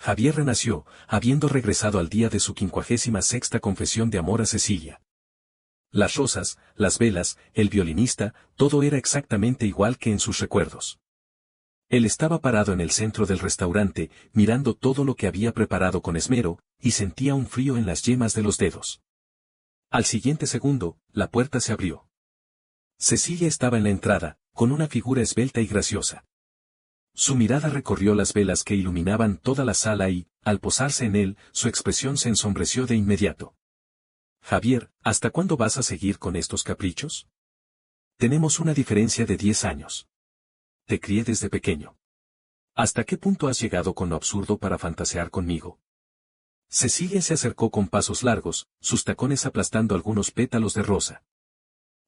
Javier renació, habiendo regresado al día de su 56ª confesión de amor a Cecilia. Las rosas, las velas, el violinista, todo era exactamente igual que en sus recuerdos. Él estaba parado en el centro del restaurante, mirando todo lo que había preparado con esmero, y sentía un frío en las yemas de los dedos. Al siguiente segundo, la puerta se abrió. Cecilia estaba en la entrada, con una figura esbelta y graciosa. Su mirada recorrió las velas que iluminaban toda la sala y, al posarse en él, su expresión se ensombreció de inmediato. Javier, ¿hasta cuándo vas a seguir con estos caprichos? Tenemos una diferencia de 10 años. Te crié desde pequeño. ¿Hasta qué punto has llegado con lo absurdo para fantasear conmigo? Cecilia se acercó con pasos largos, sus tacones aplastando algunos pétalos de rosa.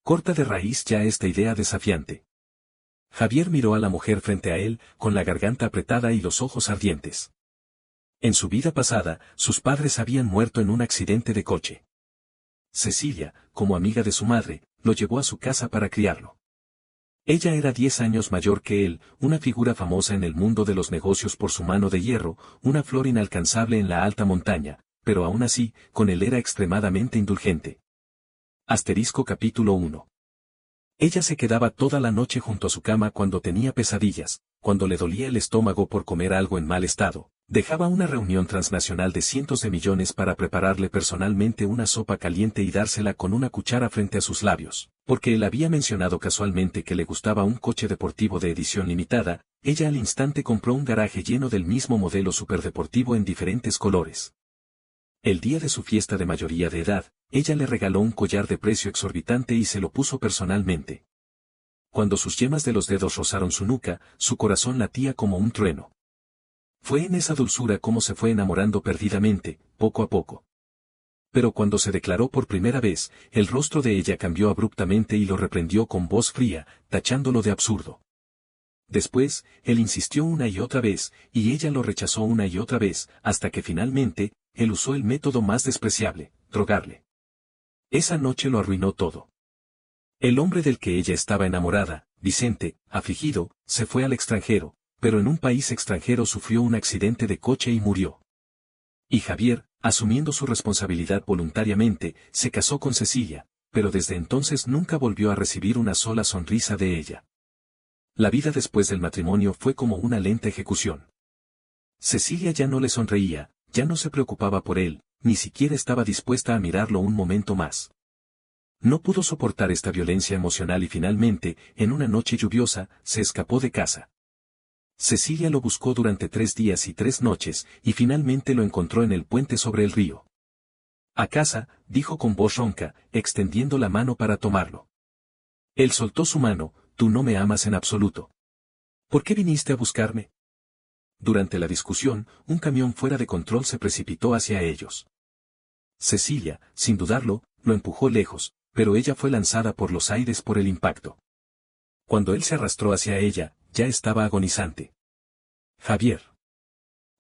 Corta de raíz ya esta idea desafiante. Javier miró a la mujer frente a él, con la garganta apretada y los ojos ardientes. En su vida pasada, sus padres habían muerto en un accidente de coche. Cecilia, como amiga de su madre, lo llevó a su casa para criarlo. Ella era 10 años mayor que él, una figura famosa en el mundo de los negocios por su mano de hierro, una flor inalcanzable en la alta montaña, pero aún así, con él era extremadamente indulgente. Capítulo 1. Ella se quedaba toda la noche junto a su cama cuando tenía pesadillas, cuando le dolía el estómago por comer algo en mal estado. Dejaba una reunión transnacional de cientos de millones para prepararle personalmente una sopa caliente y dársela con una cuchara frente a sus labios. Porque él había mencionado casualmente que le gustaba un coche deportivo de edición limitada, ella al instante compró un garaje lleno del mismo modelo superdeportivo en diferentes colores. El día de su fiesta de mayoría de edad, ella le regaló un collar de precio exorbitante y se lo puso personalmente. Cuando sus yemas de los dedos rozaron su nuca, su corazón latía como un trueno. Fue en esa dulzura como se fue enamorando perdidamente, poco a poco. Pero cuando se declaró por primera vez, el rostro de ella cambió abruptamente y lo reprendió con voz fría, tachándolo de absurdo. Después, él insistió una y otra vez, y ella lo rechazó una y otra vez, hasta que finalmente, él usó el método más despreciable, drogarle. Esa noche lo arruinó todo. El hombre del que ella estaba enamorada, Vicente, afligido, se fue al extranjero, pero en un país extranjero sufrió un accidente de coche y murió. Y Javier, asumiendo su responsabilidad voluntariamente, se casó con Cecilia, pero desde entonces nunca volvió a recibir una sola sonrisa de ella. La vida después del matrimonio fue como una lenta ejecución. Cecilia ya no le sonreía, ya no se preocupaba por él, ni siquiera estaba dispuesta a mirarlo un momento más. No pudo soportar esta violencia emocional y finalmente, en una noche lluviosa, se escapó de casa. Cecilia lo buscó durante 3 días y 3 noches, y finalmente lo encontró en el puente sobre el río. «A casa», dijo con voz ronca, extendiendo la mano para tomarlo. Él soltó su mano. «Tú no me amas en absoluto. ¿Por qué viniste a buscarme?» Durante la discusión, un camión fuera de control se precipitó hacia ellos. Cecilia, sin dudarlo, lo empujó lejos, pero ella fue lanzada por los aires por el impacto. Cuando él se arrastró hacia ella, ya estaba agonizante. «Javier».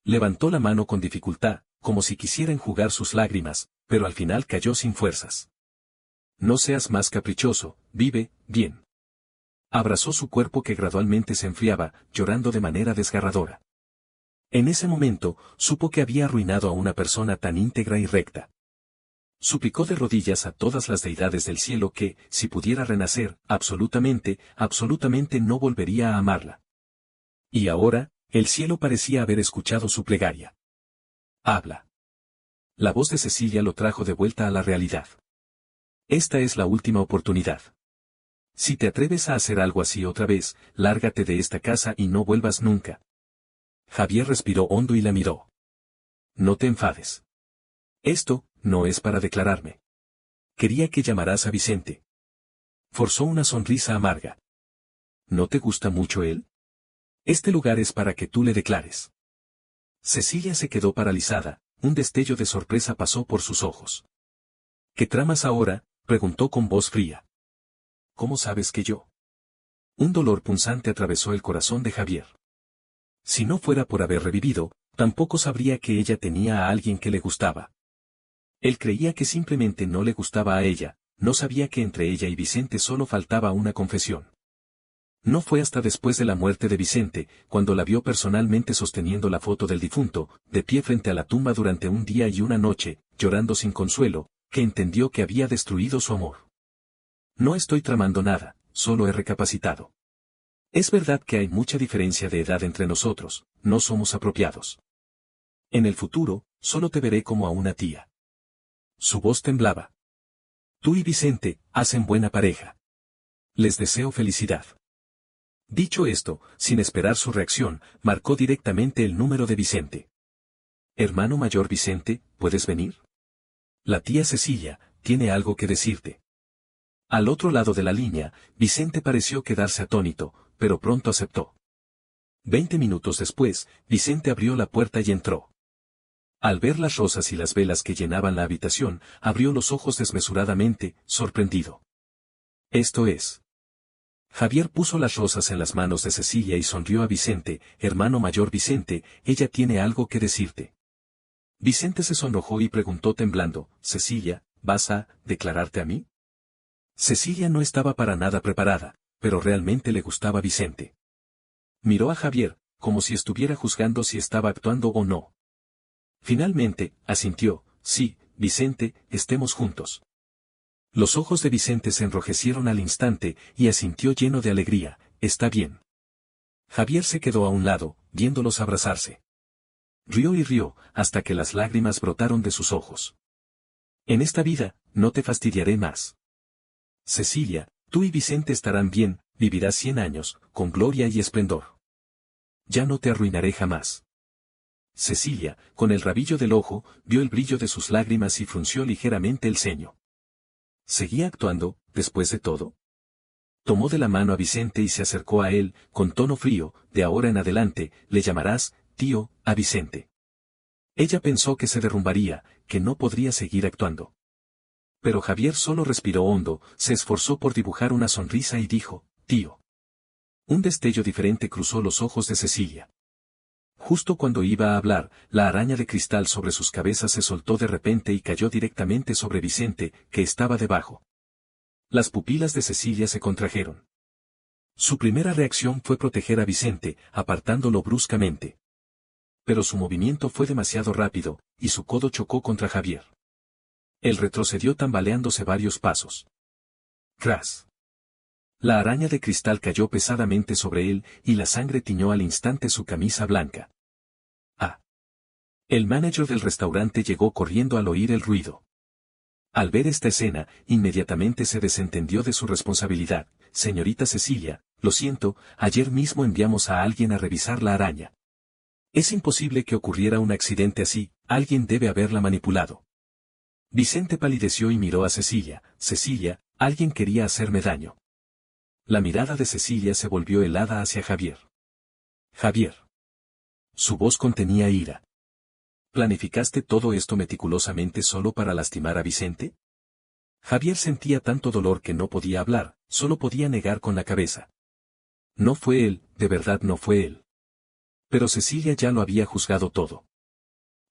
Levantó la mano con dificultad, como si quisiera enjugar sus lágrimas, pero al final cayó sin fuerzas. «No seas más caprichoso, vive, bien». Abrazó su cuerpo que gradualmente se enfriaba, llorando de manera desgarradora. En ese momento, supo que había arruinado a una persona tan íntegra y recta. Suplicó de rodillas a todas las deidades del cielo que, si pudiera renacer, absolutamente no volvería a amarla. Y ahora, el cielo parecía haber escuchado su plegaria. «Habla». La voz de Cecilia lo trajo de vuelta a la realidad. «Esta es la última oportunidad. Si te atreves a hacer algo así otra vez, lárgate de esta casa y no vuelvas nunca». Javier respiró hondo y la miró. «No te enfades. Esto no es para declararme. Quería que llamaras a Vicente». Forzó una sonrisa amarga. «¿No te gusta mucho él? Este lugar es para que tú le declares». Cecilia se quedó paralizada, un destello de sorpresa pasó por sus ojos. «¿Qué tramas ahora?», preguntó con voz fría. «¿Cómo sabes que yo?» Un dolor punzante atravesó el corazón de Javier. Si no fuera por haber revivido, tampoco sabría que ella tenía a alguien que le gustaba. Él creía que simplemente no le gustaba a ella, no sabía que entre ella y Vicente solo faltaba una confesión. No fue hasta después de la muerte de Vicente, cuando la vio personalmente sosteniendo la foto del difunto, de pie frente a la tumba durante un día y una noche, llorando sin consuelo, que entendió que había destruido su amor. No estoy tramando nada, solo he recapacitado. Es verdad que hay mucha diferencia de edad entre nosotros, no somos apropiados. En el futuro, solo te veré como a una tía. Su voz temblaba. Tú y Vicente, hacen buena pareja. Les deseo felicidad. Dicho esto, sin esperar su reacción, marcó directamente el número de Vicente. Hermano mayor Vicente, ¿puedes venir? La tía Cecilia, tiene algo que decirte. Al otro lado de la línea, Vicente pareció quedarse atónito, pero pronto aceptó. 20 minutos después, Vicente abrió la puerta y entró. Al ver las rosas y las velas que llenaban la habitación, abrió los ojos desmesuradamente, sorprendido. Esto es. Javier puso las rosas en las manos de Cecilia y sonrió a Vicente, hermano mayor Vicente, ella tiene algo que decirte. Vicente se sonrojó y preguntó temblando, Cecilia, ¿vas a declararte a mí? Cecilia no estaba para nada preparada, pero realmente le gustaba Vicente. Miró a Javier, como si estuviera juzgando si estaba actuando o no. Finalmente, asintió, sí, Vicente, estemos juntos. Los ojos de Vicente se enrojecieron al instante, y asintió lleno de alegría, está bien. Javier se quedó a un lado, viéndolos abrazarse. Rió y rió, hasta que las lágrimas brotaron de sus ojos. En esta vida, no te fastidiaré más. Cecilia, tú y Vicente estarán bien, vivirás 100 años, con gloria y esplendor. Ya no te arruinaré jamás. Cecilia, con el rabillo del ojo, vio el brillo de sus lágrimas y frunció ligeramente el ceño. ¿Seguía actuando, después de todo? Tomó de la mano a Vicente y se acercó a él, con tono frío, de ahora en adelante, le llamarás, tío, a Vicente. Ella pensó que se derrumbaría, que no podría seguir actuando. Pero Javier solo respiró hondo, se esforzó por dibujar una sonrisa y dijo, tío. Un destello diferente cruzó los ojos de Cecilia. Justo cuando iba a hablar, la araña de cristal sobre sus cabezas se soltó de repente y cayó directamente sobre Vicente, que estaba debajo. Las pupilas de Cecilia se contrajeron. Su primera reacción fue proteger a Vicente, apartándolo bruscamente. Pero su movimiento fue demasiado rápido, y su codo chocó contra Javier. Él retrocedió tambaleándose varios pasos. ¡Cras! La araña de cristal cayó pesadamente sobre él, y la sangre tiñó al instante su camisa blanca. ¡Ah! El manager del restaurante llegó corriendo al oír el ruido. Al ver esta escena, inmediatamente se desentendió de su responsabilidad. Señorita Cecilia, lo siento, ayer mismo enviamos a alguien a revisar la araña. Es imposible que ocurriera un accidente así, alguien debe haberla manipulado. Vicente palideció y miró a Cecilia. Cecilia, alguien quería hacerme daño. La mirada de Cecilia se volvió helada hacia Javier. Javier. Su voz contenía ira. ¿Planificaste todo esto meticulosamente solo para lastimar a Vicente? Javier sentía tanto dolor que no podía hablar, solo podía negar con la cabeza. No fue él, de verdad no fue él. Pero Cecilia ya lo había juzgado todo.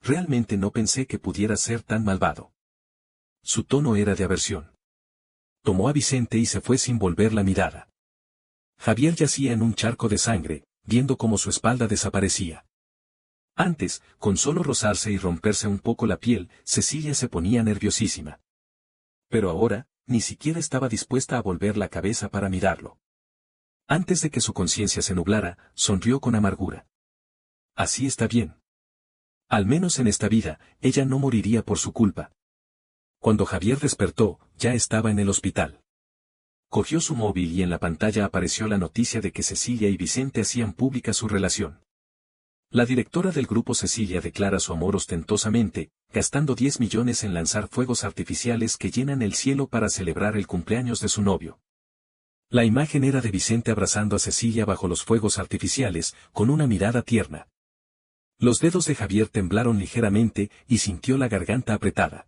Realmente no pensé que pudiera ser tan malvado. Su tono era de aversión. Tomó a Vicente y se fue sin volver la mirada. Javier yacía en un charco de sangre, viendo cómo su espalda desaparecía. Antes, con solo rozarse y romperse un poco la piel, Cecilia se ponía nerviosísima. Pero ahora, ni siquiera estaba dispuesta a volver la cabeza para mirarlo. Antes de que su conciencia se nublara, sonrió con amargura. Así está bien. Al menos en esta vida, ella no moriría por su culpa. Cuando Javier despertó, ya estaba en el hospital. Cogió su móvil y en la pantalla apareció la noticia de que Cecilia y Vicente hacían pública su relación. La directora del grupo Cecilia declara su amor ostentosamente, gastando 10 millones en lanzar fuegos artificiales que llenan el cielo para celebrar el cumpleaños de su novio. La imagen era de Vicente abrazando a Cecilia bajo los fuegos artificiales, con una mirada tierna. Los dedos de Javier temblaron ligeramente y sintió la garganta apretada.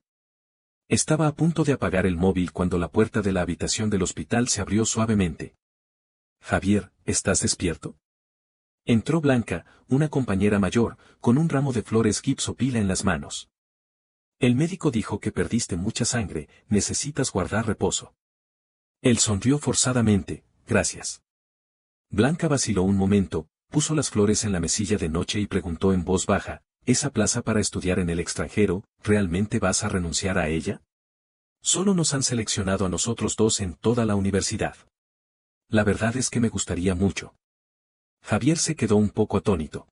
Estaba a punto de apagar el móvil cuando la puerta de la habitación del hospital se abrió suavemente. Javier, ¿estás despierto? Entró Blanca, una compañera mayor, con un ramo de flores gipsopila en las manos. El médico dijo que perdiste mucha sangre, necesitas guardar reposo. Él sonrió forzadamente, gracias. Blanca vaciló un momento, puso las flores en la mesilla de noche y preguntó en voz baja, ¿esa plaza para estudiar en el extranjero, realmente vas a renunciar a ella? Solo nos han seleccionado a nosotros dos en toda la universidad. La verdad es que me gustaría mucho. Javier se quedó un poco atónito.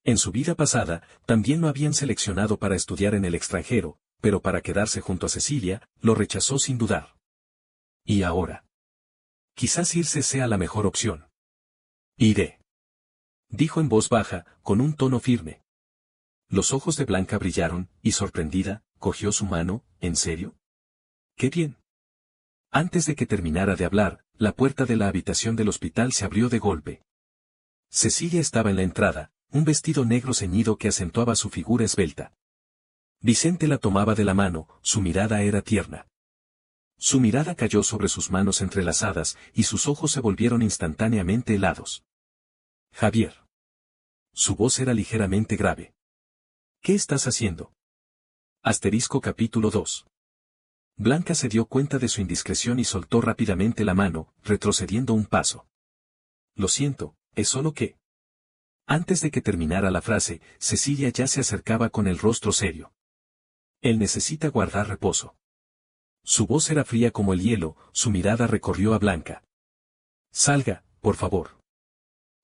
En su vida pasada, también lo habían seleccionado para estudiar en el extranjero, pero para quedarse junto a Cecilia, lo rechazó sin dudar. ¿Y ahora? Quizás irse sea la mejor opción. Iré. Dijo en voz baja, con un tono firme. Los ojos de Blanca brillaron, y sorprendida, cogió su mano, ¿en serio? ¡Qué bien! Antes de que terminara de hablar, la puerta de la habitación del hospital se abrió de golpe. Cecilia estaba en la entrada, un vestido negro ceñido que acentuaba su figura esbelta. Vicente la tomaba de la mano, su mirada era tierna. Su mirada cayó sobre sus manos entrelazadas, y sus ojos se volvieron instantáneamente helados. Javier. Su voz era ligeramente grave. ¿Qué estás haciendo? Asterisco capítulo 2. Blanca se dio cuenta de su indiscreción y soltó rápidamente la mano, retrocediendo un paso. Lo siento, es solo que... Antes de que terminara la frase, Cecilia ya se acercaba con el rostro serio. Él necesita guardar reposo. Su voz era fría como el hielo, su mirada recorrió a Blanca. Salga, por favor.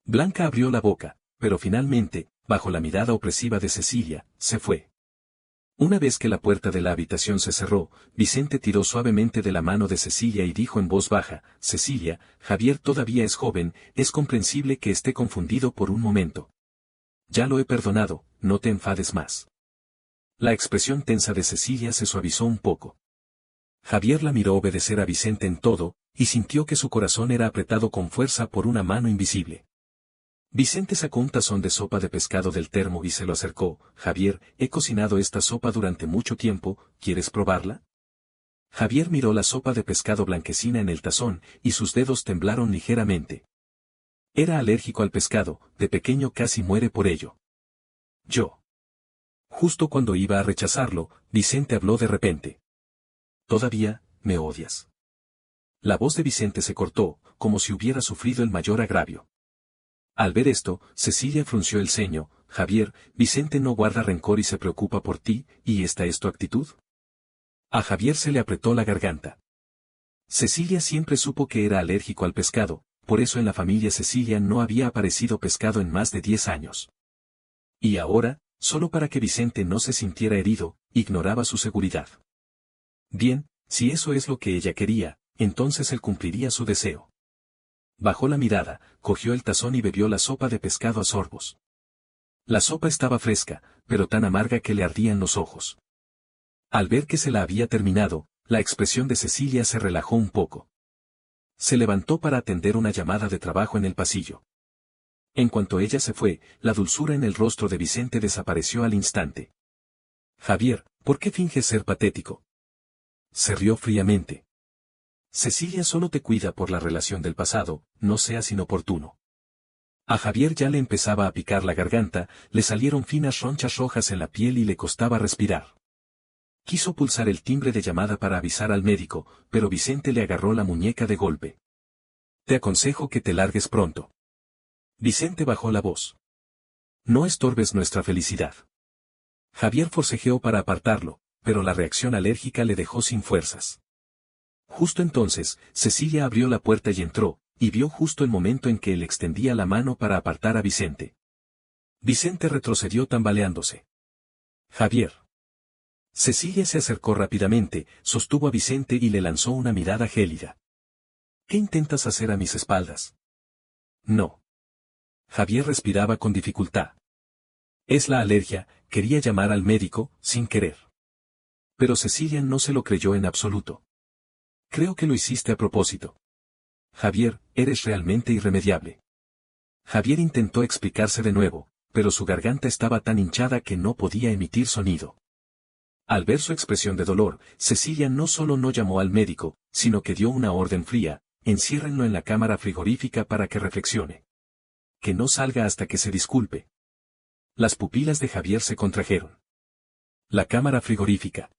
Blanca abrió la boca, pero finalmente, bajo la mirada opresiva de Cecilia, se fue. Una vez que la puerta de la habitación se cerró, Vicente tiró suavemente de la mano de Cecilia y dijo en voz baja, Cecilia, Javier todavía es joven, es comprensible que esté confundido por un momento. Ya lo he perdonado, no te enfades más. La expresión tensa de Cecilia se suavizó un poco. Javier la miró obedecer a Vicente en todo, y sintió que su corazón era apretado con fuerza por una mano invisible. Vicente sacó un tazón de sopa de pescado del termo y se lo acercó. Javier, he cocinado esta sopa durante mucho tiempo, ¿quieres probarla? Javier miró la sopa de pescado blanquecina en el tazón, y sus dedos temblaron ligeramente. Era alérgico al pescado, de pequeño casi muere por ello. Yo. Justo cuando iba a rechazarlo, Vicente habló de repente. Todavía, me odias. La voz de Vicente se cortó, como si hubiera sufrido el mayor agravio. Al ver esto, Cecilia frunció el ceño, Javier, Vicente no guarda rencor y se preocupa por ti, ¿y esta es tu actitud? A Javier se le apretó la garganta. Cecilia siempre supo que era alérgico al pescado, por eso en la familia Cecilia no había aparecido pescado en más de 10 años. Y ahora, solo para que Vicente no se sintiera herido, ignoraba su seguridad. Bien, si eso es lo que ella quería, entonces él cumpliría su deseo. Bajó la mirada, cogió el tazón y bebió la sopa de pescado a sorbos. La sopa estaba fresca, pero tan amarga que le ardían los ojos. Al ver que se la había terminado, la expresión de Cecilia se relajó un poco. Se levantó para atender una llamada de trabajo en el pasillo. En cuanto ella se fue, la dulzura en el rostro de Vicente desapareció al instante. Javier, ¿por qué finges ser patético? Se rió fríamente. Cecilia solo te cuida por la relación del pasado, no seas inoportuno. A Javier ya le empezaba a picar la garganta, le salieron finas ronchas rojas en la piel y le costaba respirar. Quiso pulsar el timbre de llamada para avisar al médico, pero Vicente le agarró la muñeca de golpe. Te aconsejo que te largues pronto. Vicente bajó la voz. No estorbes nuestra felicidad. Javier forcejeó para apartarlo, pero la reacción alérgica le dejó sin fuerzas. Justo entonces, Cecilia abrió la puerta y entró, y vio justo el momento en que él extendía la mano para apartar a Vicente. Vicente retrocedió tambaleándose. Javier. Cecilia se acercó rápidamente, sostuvo a Vicente y le lanzó una mirada gélida. ¿Qué intentas hacer a mis espaldas? No. Javier respiraba con dificultad. Es la alergia, quería llamar al médico, sin querer. Pero Cecilia no se lo creyó en absoluto. Creo que lo hiciste a propósito. Javier, eres realmente irremediable. Javier intentó explicarse de nuevo, pero su garganta estaba tan hinchada que no podía emitir sonido. Al ver su expresión de dolor, Cecilia no solo no llamó al médico, sino que dio una orden fría, enciérrenlo en la cámara frigorífica para que reflexione. Que no salga hasta que se disculpe. Las pupilas de Javier se contrajeron. La cámara frigorífica.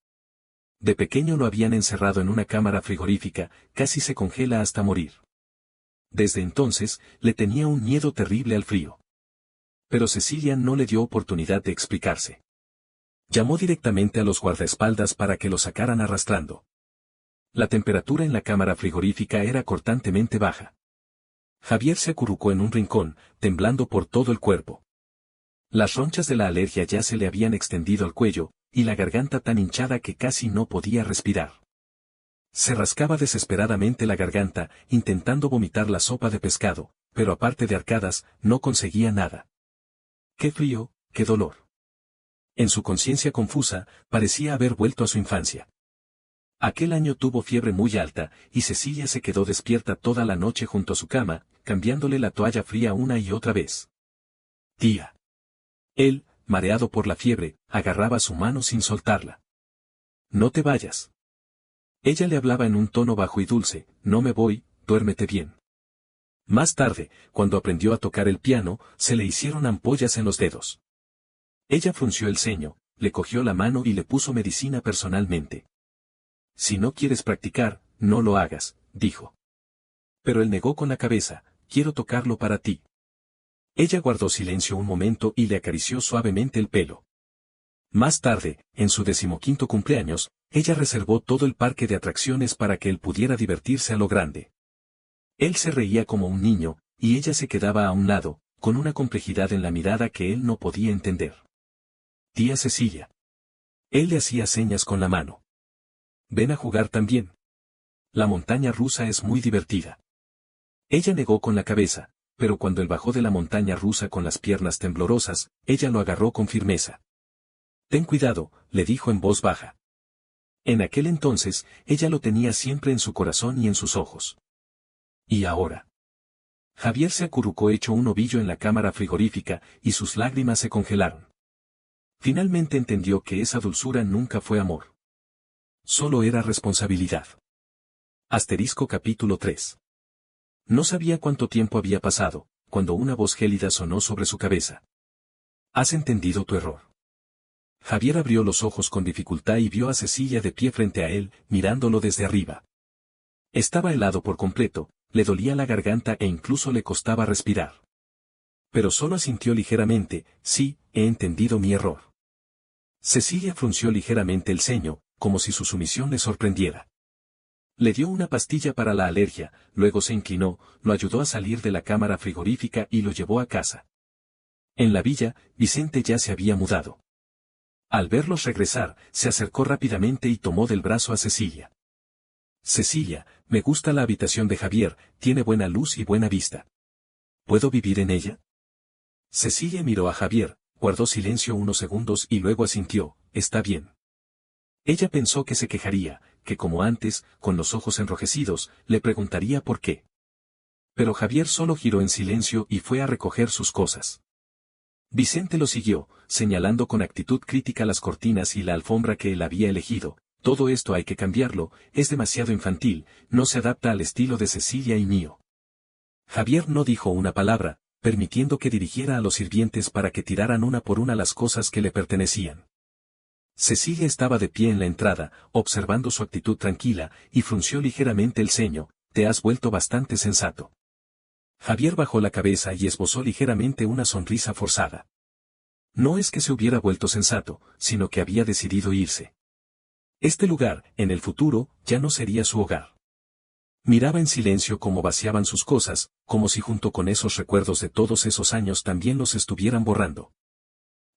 De pequeño lo habían encerrado en una cámara frigorífica, casi se congela hasta morir. Desde entonces, le tenía un miedo terrible al frío. Pero Cecilia no le dio oportunidad de explicarse. Llamó directamente a los guardaespaldas para que lo sacaran arrastrando. La temperatura en la cámara frigorífica era cortantemente baja. Javier se acurrucó en un rincón, temblando por todo el cuerpo. Las ronchas de la alergia ya se le habían extendido al cuello, y la garganta tan hinchada que casi no podía respirar. Se rascaba desesperadamente la garganta, intentando vomitar la sopa de pescado, pero aparte de arcadas, no conseguía nada. ¡Qué frío, qué dolor! En su conciencia confusa, parecía haber vuelto a su infancia. Aquel año tuvo fiebre muy alta, y Cecilia se quedó despierta toda la noche junto a su cama, cambiándole la toalla fría una y otra vez. Tía. Él, mareado por la fiebre, agarraba su mano sin soltarla. No te vayas. Ella le hablaba en un tono bajo y dulce, no me voy, duérmete bien. Más tarde, cuando aprendió a tocar el piano, se le hicieron ampollas en los dedos. Ella frunció el ceño, le cogió la mano y le puso medicina personalmente. Si no quieres practicar, no lo hagas, dijo. Pero él negó con la cabeza, quiero tocarlo para ti. Ella guardó silencio un momento y le acarició suavemente el pelo. Más tarde, en su 15º cumpleaños, ella reservó todo el parque de atracciones para que él pudiera divertirse a lo grande. Él se reía como un niño, y ella se quedaba a un lado, con una complejidad en la mirada que él no podía entender. Tía Cecilia. Él le hacía señas con la mano. Ven a jugar también. La montaña rusa es muy divertida. Ella negó con la cabeza, pero cuando él bajó de la montaña rusa con las piernas temblorosas, ella lo agarró con firmeza. Ten cuidado, le dijo en voz baja. En aquel entonces, ella lo tenía siempre en su corazón y en sus ojos. ¿Y ahora? Javier se acurrucó hecho un ovillo en la cámara frigorífica, y sus lágrimas se congelaron. Finalmente entendió que esa dulzura nunca fue amor. Solo era responsabilidad. Asterisco capítulo 3. No sabía cuánto tiempo había pasado, cuando una voz gélida sonó sobre su cabeza. ¿Has entendido tu error? Javier abrió los ojos con dificultad y vio a Cecilia de pie frente a él, mirándolo desde arriba. Estaba helado por completo, le dolía la garganta e incluso le costaba respirar. Pero solo asintió ligeramente, sí, he entendido mi error. Cecilia frunció ligeramente el ceño, como si su sumisión le sorprendiera. Le dio una pastilla para la alergia, luego se inclinó, lo ayudó a salir de la cámara frigorífica y lo llevó a casa. En la villa, Vicente ya se había mudado. Al verlos regresar, se acercó rápidamente y tomó del brazo a Cecilia. Cecilia, me gusta la habitación de Javier, tiene buena luz y buena vista. ¿Puedo vivir en ella? Cecilia miró a Javier, guardó silencio unos segundos y luego asintió, está bien. Ella pensó que se quejaría, que como antes, con los ojos enrojecidos, le preguntaría por qué. Pero Javier solo giró en silencio y fue a recoger sus cosas. Vicente lo siguió, señalando con actitud crítica las cortinas y la alfombra que él había elegido. Todo esto hay que cambiarlo, es demasiado infantil, no se adapta al estilo de Cecilia y mío. Javier no dijo una palabra, permitiendo que dirigiera a los sirvientes para que tiraran una por una las cosas que le pertenecían. Cecilia estaba de pie en la entrada, observando su actitud tranquila, y frunció ligeramente el ceño, te has vuelto bastante sensato. Javier bajó la cabeza y esbozó ligeramente una sonrisa forzada. No es que se hubiera vuelto sensato, sino que había decidido irse. Este lugar, en el futuro, ya no sería su hogar. Miraba en silencio cómo vaciaban sus cosas, como si junto con esos recuerdos de todos esos años también los estuvieran borrando.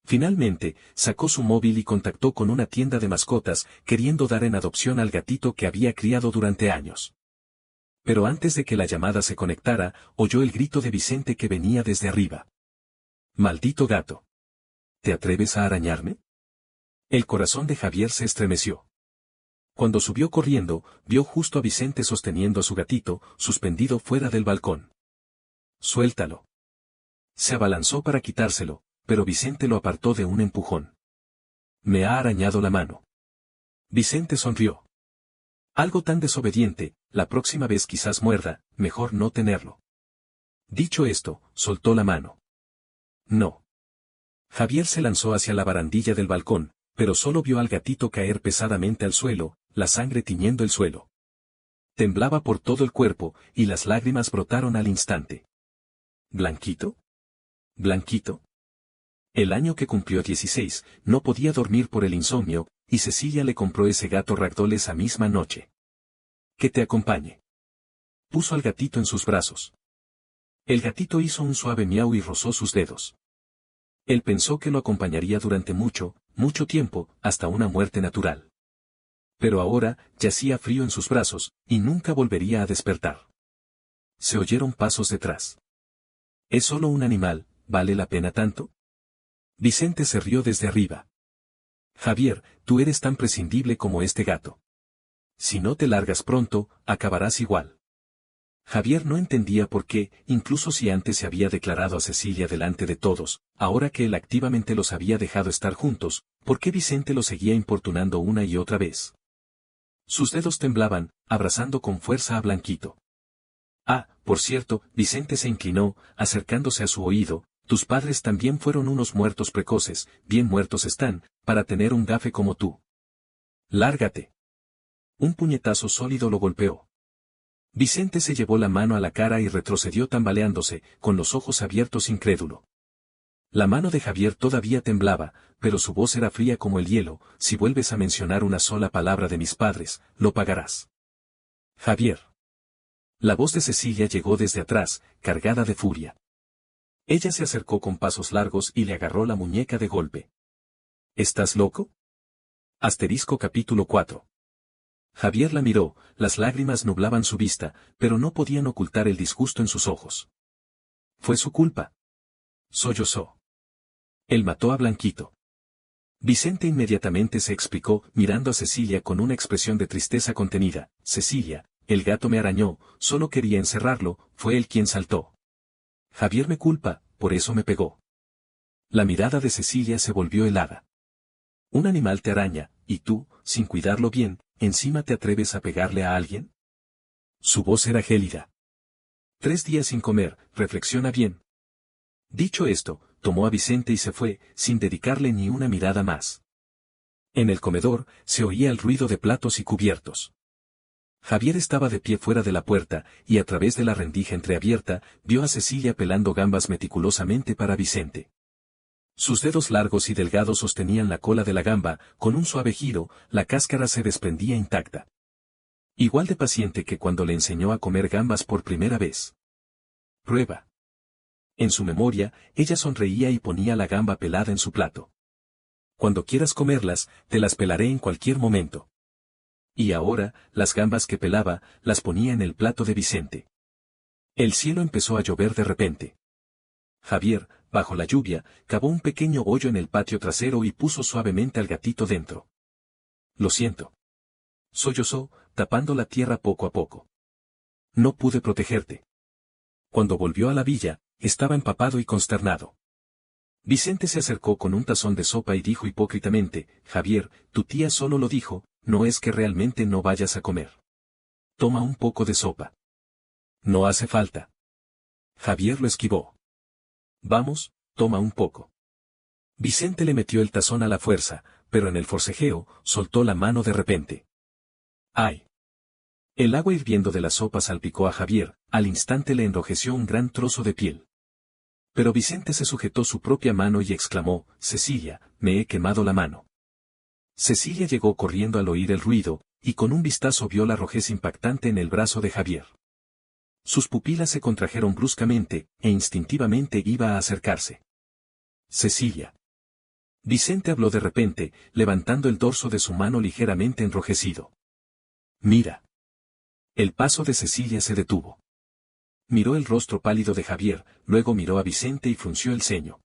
Finalmente, sacó su móvil y contactó con una tienda de mascotas, queriendo dar en adopción al gatito que había criado durante años. Pero antes de que la llamada se conectara, oyó el grito de Vicente que venía desde arriba. ¡Maldito gato! ¿Te atreves a arañarme? El corazón de Javier se estremeció. Cuando subió corriendo, vio justo a Vicente sosteniendo a su gatito, suspendido fuera del balcón. ¡Suéltalo! Se abalanzó para quitárselo, pero Vicente lo apartó de un empujón. Me ha arañado la mano. Vicente sonrió. Algo tan desobediente, la próxima vez quizás muerda, mejor no tenerlo. Dicho esto, soltó la mano. No. Javier se lanzó hacia la barandilla del balcón, pero solo vio al gatito caer pesadamente al suelo, la sangre tiñendo el suelo. Temblaba por todo el cuerpo, y las lágrimas brotaron al instante. ¿Blanquito? ¿Blanquito? El año que cumplió 16, no podía dormir por el insomnio, y Cecilia le compró ese gato ragdoll esa misma noche. Que te acompañe. Puso al gatito en sus brazos. El gatito hizo un suave miau y rozó sus dedos. Él pensó que lo acompañaría durante mucho, mucho tiempo, hasta una muerte natural. Pero ahora, yacía frío en sus brazos, y nunca volvería a despertar. Se oyeron pasos detrás. ¿Es solo un animal, vale la pena tanto? Vicente se rió desde arriba. Javier, tú eres tan prescindible como este gato. Si no te largas pronto, acabarás igual. Javier no entendía por qué, incluso si antes se había declarado a Cecilia delante de todos, ahora que él activamente los había dejado estar juntos, por qué Vicente lo seguía importunando una y otra vez. Sus dedos temblaban, abrazando con fuerza a Blanquito. Ah, por cierto, Vicente se inclinó, acercándose a su oído, tus padres también fueron unos muertos precoces, bien muertos están, para tener un gafe como tú. Lárgate. Un puñetazo sólido lo golpeó. Vicente se llevó la mano a la cara y retrocedió tambaleándose, con los ojos abiertos incrédulo. La mano de Javier todavía temblaba, pero su voz era fría como el hielo, si vuelves a mencionar una sola palabra de mis padres, lo pagarás. Javier. La voz de Cecilia llegó desde atrás, cargada de furia. Ella se acercó con pasos largos y le agarró la muñeca de golpe. ¿Estás loco? Capítulo 4. Javier la miró, las lágrimas nublaban su vista, pero no podían ocultar el disgusto en sus ojos. Fue su culpa. Sollozó. Él mató a Blanquito. Vicente inmediatamente se explicó, mirando a Cecilia con una expresión de tristeza contenida. Cecilia, el gato me arañó, solo quería encerrarlo, fue él quien saltó. Javier me culpa, por eso me pegó. La mirada de Cecilia se volvió helada. Un animal te araña, y tú, sin cuidarlo bien, ¿encima te atreves a pegarle a alguien? Su voz era gélida. 3 días sin comer, reflexiona bien. Dicho esto, tomó a Vicente y se fue, sin dedicarle ni una mirada más. En el comedor, se oía el ruido de platos y cubiertos. Javier estaba de pie fuera de la puerta, y a través de la rendija entreabierta, vio a Cecilia pelando gambas meticulosamente para Vicente. Sus dedos largos y delgados sostenían la cola de la gamba, con un suave giro, la cáscara se desprendía intacta. Igual de paciente que cuando le enseñó a comer gambas por primera vez. Prueba. En su memoria, ella sonreía y ponía la gamba pelada en su plato. Cuando quieras comerlas, te las pelaré en cualquier momento. Y ahora, las gambas que pelaba, las ponía en el plato de Vicente. El cielo empezó a llover de repente. Javier, bajo la lluvia, cavó un pequeño hoyo en el patio trasero y puso suavemente al gatito dentro. Lo siento. Sollozó, tapando la tierra poco a poco. No pude protegerte. Cuando volvió a la villa, estaba empapado y consternado. Vicente se acercó con un tazón de sopa y dijo hipócritamente, Javier, tu tía solo lo dijo, no es que realmente no vayas a comer. Toma un poco de sopa. No hace falta. Javier lo esquivó. Vamos, toma un poco. Vicente le metió el tazón a la fuerza, pero en el forcejeo, soltó la mano de repente. ¡Ay! El agua hirviendo de la sopa salpicó a Javier, al instante le enrojeció un gran trozo de piel. Pero Vicente se sujetó su propia mano y exclamó, Cecilia, me he quemado la mano. Cecilia llegó corriendo al oír el ruido, y con un vistazo vio la rojez impactante en el brazo de Javier. Sus pupilas se contrajeron bruscamente, e instintivamente iba a acercarse. Cecilia. Vicente habló de repente, levantando el dorso de su mano ligeramente enrojecido. Mira. El paso de Cecilia se detuvo. Miró el rostro pálido de Javier, luego miró a Vicente y frunció el ceño.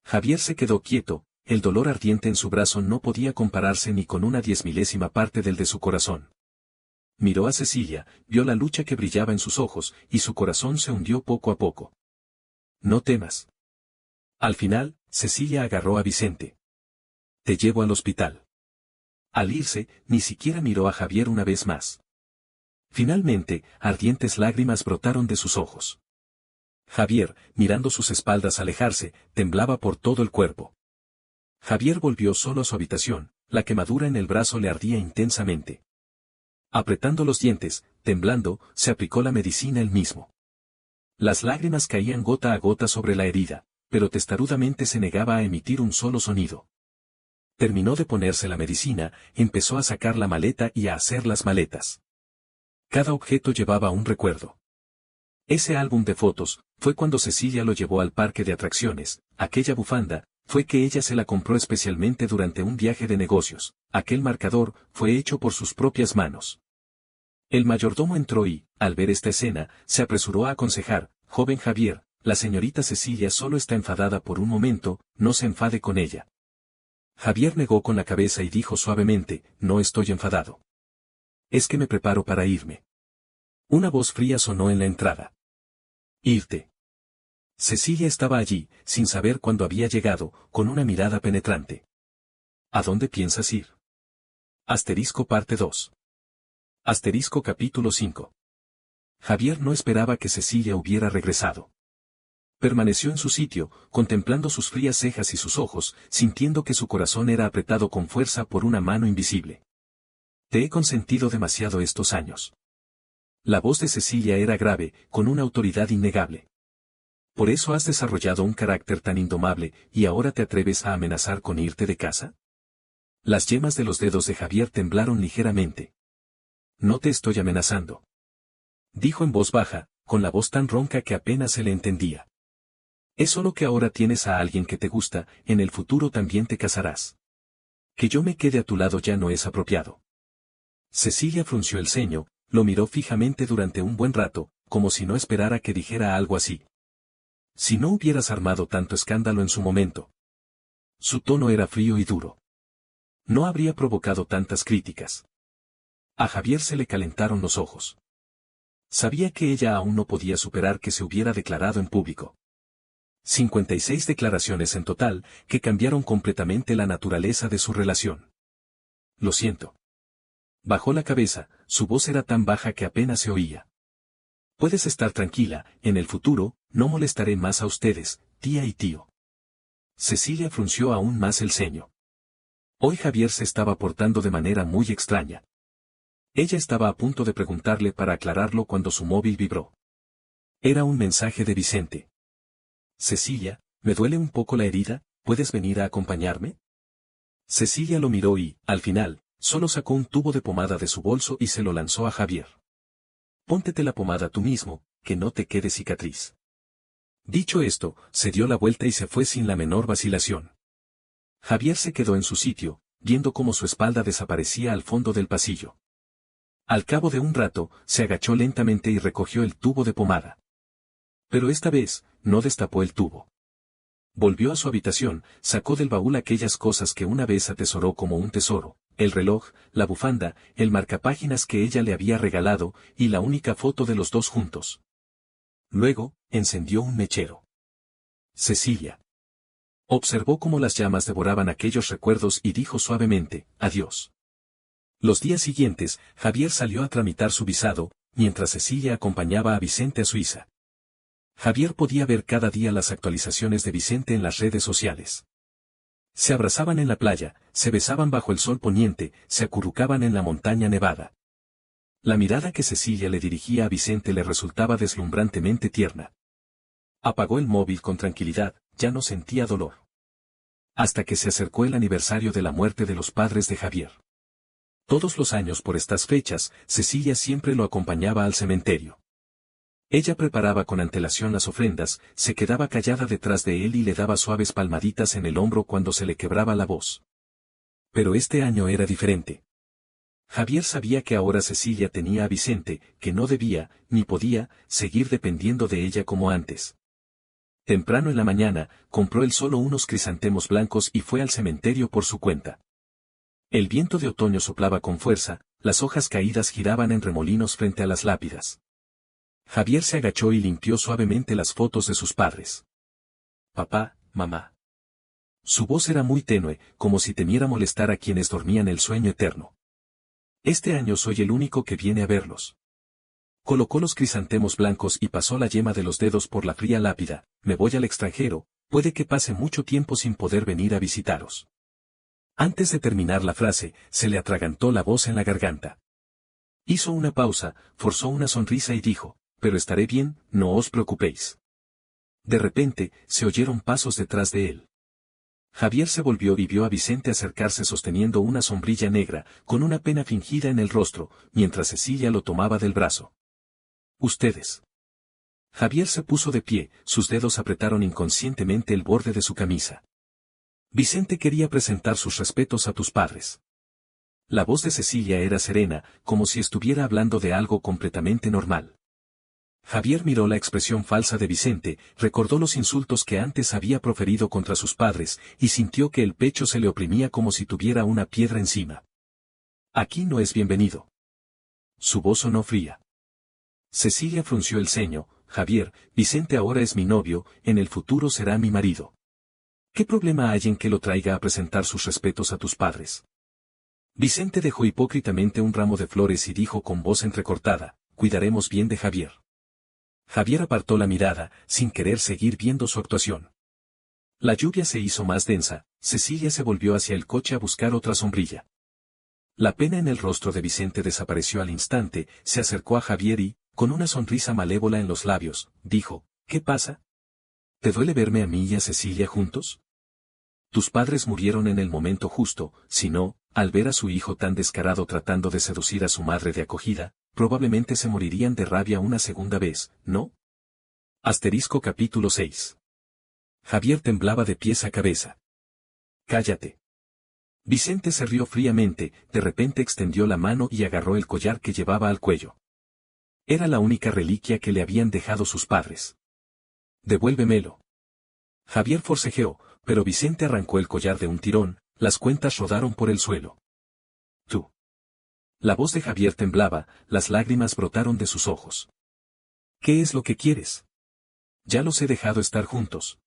Javier se quedó quieto, el dolor ardiente en su brazo no podía compararse ni con una 10.000ª parte del de su corazón. Miró a Cecilia, vio la lucha que brillaba en sus ojos, y su corazón se hundió poco a poco. No temas. Al final, Cecilia agarró a Vicente. Te llevo al hospital. Al irse, ni siquiera miró a Javier una vez más. Finalmente, ardientes lágrimas brotaron de sus ojos. Javier, mirando sus espaldas alejarse, temblaba por todo el cuerpo. Javier volvió solo a su habitación, la quemadura en el brazo le ardía intensamente. Apretando los dientes, temblando, se aplicó la medicina él mismo. Las lágrimas caían gota a gota sobre la herida, pero testarudamente se negaba a emitir un solo sonido. Terminó de ponerse la medicina, empezó a sacar la maleta y a hacer las maletas. Cada objeto llevaba un recuerdo. Ese álbum de fotos, fue cuando Cecilia lo llevó al parque de atracciones, aquella bufanda, fue que ella se la compró especialmente durante un viaje de negocios, aquel marcador, fue hecho por sus propias manos. El mayordomo entró y, al ver esta escena, se apresuró a aconsejar, joven Javier, la señorita Cecilia solo está enfadada por un momento, no se enfade con ella. Javier negó con la cabeza y dijo suavemente, no estoy enfadado. Es que me preparo para irme. Una voz fría sonó en la entrada. Irte. Cecilia estaba allí, sin saber cuándo había llegado, con una mirada penetrante. ¿A dónde piensas ir? Asterisco parte 2. Asterisco capítulo 5. Javier no esperaba que Cecilia hubiera regresado. Permaneció en su sitio, contemplando sus frías cejas y sus ojos, sintiendo que su corazón era apretado con fuerza por una mano invisible. Te he consentido demasiado estos años. La voz de Cecilia era grave, con una autoridad innegable. ¿Por eso has desarrollado un carácter tan indomable, y ahora te atreves a amenazar con irte de casa? Las yemas de los dedos de Javier temblaron ligeramente. No te estoy amenazando. Dijo en voz baja, con la voz tan ronca que apenas se le entendía. Es solo que ahora tienes a alguien que te gusta, en el futuro también te casarás. Que yo me quede a tu lado ya no es apropiado. Cecilia frunció el ceño, lo miró fijamente durante un buen rato, como si no esperara que dijera algo así. Si no hubieras armado tanto escándalo en su momento. Su tono era frío y duro. No habría provocado tantas críticas. A Javier se le calentaron los ojos. Sabía que ella aún no podía superar que se hubiera declarado en público. 56 declaraciones en total, que cambiaron completamente la naturaleza de su relación. Lo siento. Bajó la cabeza, su voz era tan baja que apenas se oía. Puedes estar tranquila, en el futuro, no molestaré más a ustedes, tía y tío. Cecilia frunció aún más el ceño. Hoy Javier se estaba portando de manera muy extraña. Ella estaba a punto de preguntarle para aclararlo cuando su móvil vibró. Era un mensaje de Vicente. Cecilia, me duele un poco la herida, ¿puedes venir a acompañarme? Cecilia lo miró y, al final, solo sacó un tubo de pomada de su bolso y se lo lanzó a Javier. Póntete la pomada tú mismo, que no te quede cicatriz. Dicho esto, se dio la vuelta y se fue sin la menor vacilación. Javier se quedó en su sitio, viendo cómo su espalda desaparecía al fondo del pasillo. Al cabo de un rato, se agachó lentamente y recogió el tubo de pomada. Pero esta vez, no destapó el tubo. Volvió a su habitación, sacó del baúl aquellas cosas que una vez atesoró como un tesoro, el reloj, la bufanda, el marcapáginas que ella le había regalado, y la única foto de los dos juntos. Luego, encendió un mechero. Cecilia. Observó cómo las llamas devoraban aquellos recuerdos y dijo suavemente, adiós. Los días siguientes, Javier salió a tramitar su visado, mientras Cecilia acompañaba a Vicente a Suiza. Javier podía ver cada día las actualizaciones de Vicente en las redes sociales. Se abrazaban en la playa, se besaban bajo el sol poniente, se acurrucaban en la montaña nevada. La mirada que Cecilia le dirigía a Vicente le resultaba deslumbrantemente tierna. Apagó el móvil con tranquilidad, ya no sentía dolor. Hasta que se acercó el aniversario de la muerte de los padres de Javier. Todos los años por estas fechas, Cecilia siempre lo acompañaba al cementerio. Ella preparaba con antelación las ofrendas, se quedaba callada detrás de él y le daba suaves palmaditas en el hombro cuando se le quebraba la voz. Pero este año era diferente. Javier sabía que ahora Cecilia tenía a Vicente, que no debía, ni podía, seguir dependiendo de ella como antes. Temprano en la mañana, compró él solo unos crisantemos blancos y fue al cementerio por su cuenta. El viento de otoño soplaba con fuerza, las hojas caídas giraban en remolinos frente a las lápidas. Javier se agachó y limpió suavemente las fotos de sus padres. Papá, mamá. Su voz era muy tenue, como si temiera molestar a quienes dormían el sueño eterno. Este año soy el único que viene a verlos. Colocó los crisantemos blancos y pasó la yema de los dedos por la fría lápida. Me voy al extranjero, puede que pase mucho tiempo sin poder venir a visitaros. Antes de terminar la frase, se le atragantó la voz en la garganta. Hizo una pausa, forzó una sonrisa y dijo, pero estaré bien, no os preocupéis. De repente, se oyeron pasos detrás de él. Javier se volvió y vio a Vicente acercarse sosteniendo una sombrilla negra, con una pena fingida en el rostro, mientras Cecilia lo tomaba del brazo. Ustedes. Javier se puso de pie, sus dedos apretaron inconscientemente el borde de su camisa. Vicente quería presentar sus respetos a tus padres. La voz de Cecilia era serena, como si estuviera hablando de algo completamente normal. Javier miró la expresión falsa de Vicente, recordó los insultos que antes había proferido contra sus padres, y sintió que el pecho se le oprimía como si tuviera una piedra encima. Aquí no es bienvenido. Su voz sonó fría. Cecilia frunció el ceño. Javier, Vicente ahora es mi novio, en el futuro será mi marido. ¿Qué problema hay en que lo traiga a presentar sus respetos a tus padres? Vicente dejó hipócritamente un ramo de flores y dijo con voz entrecortada, cuidaremos bien de Javier. Javier apartó la mirada, sin querer seguir viendo su actuación. La lluvia se hizo más densa, Cecilia se volvió hacia el coche a buscar otra sombrilla. La pena en el rostro de Vicente desapareció al instante, se acercó a Javier y, con una sonrisa malévola en los labios, dijo, ¿qué pasa? ¿Te duele verme a mí y a Cecilia juntos? Tus padres murieron en el momento justo, si no, al ver a su hijo tan descarado tratando de seducir a su madre de acogida, probablemente se morirían de rabia una segunda vez, ¿no? Asterisco capítulo 6. Javier temblaba de pies a cabeza. Cállate. Vicente se rió fríamente, de repente extendió la mano y agarró el collar que llevaba al cuello. Era la única reliquia que le habían dejado sus padres. Devuélvemelo. Javier forcejeó, pero Vicente arrancó el collar de un tirón, las cuentas rodaron por el suelo. Tú. La voz de Javier temblaba, las lágrimas brotaron de sus ojos. ¿Qué es lo que quieres? Ya los he dejado estar juntos.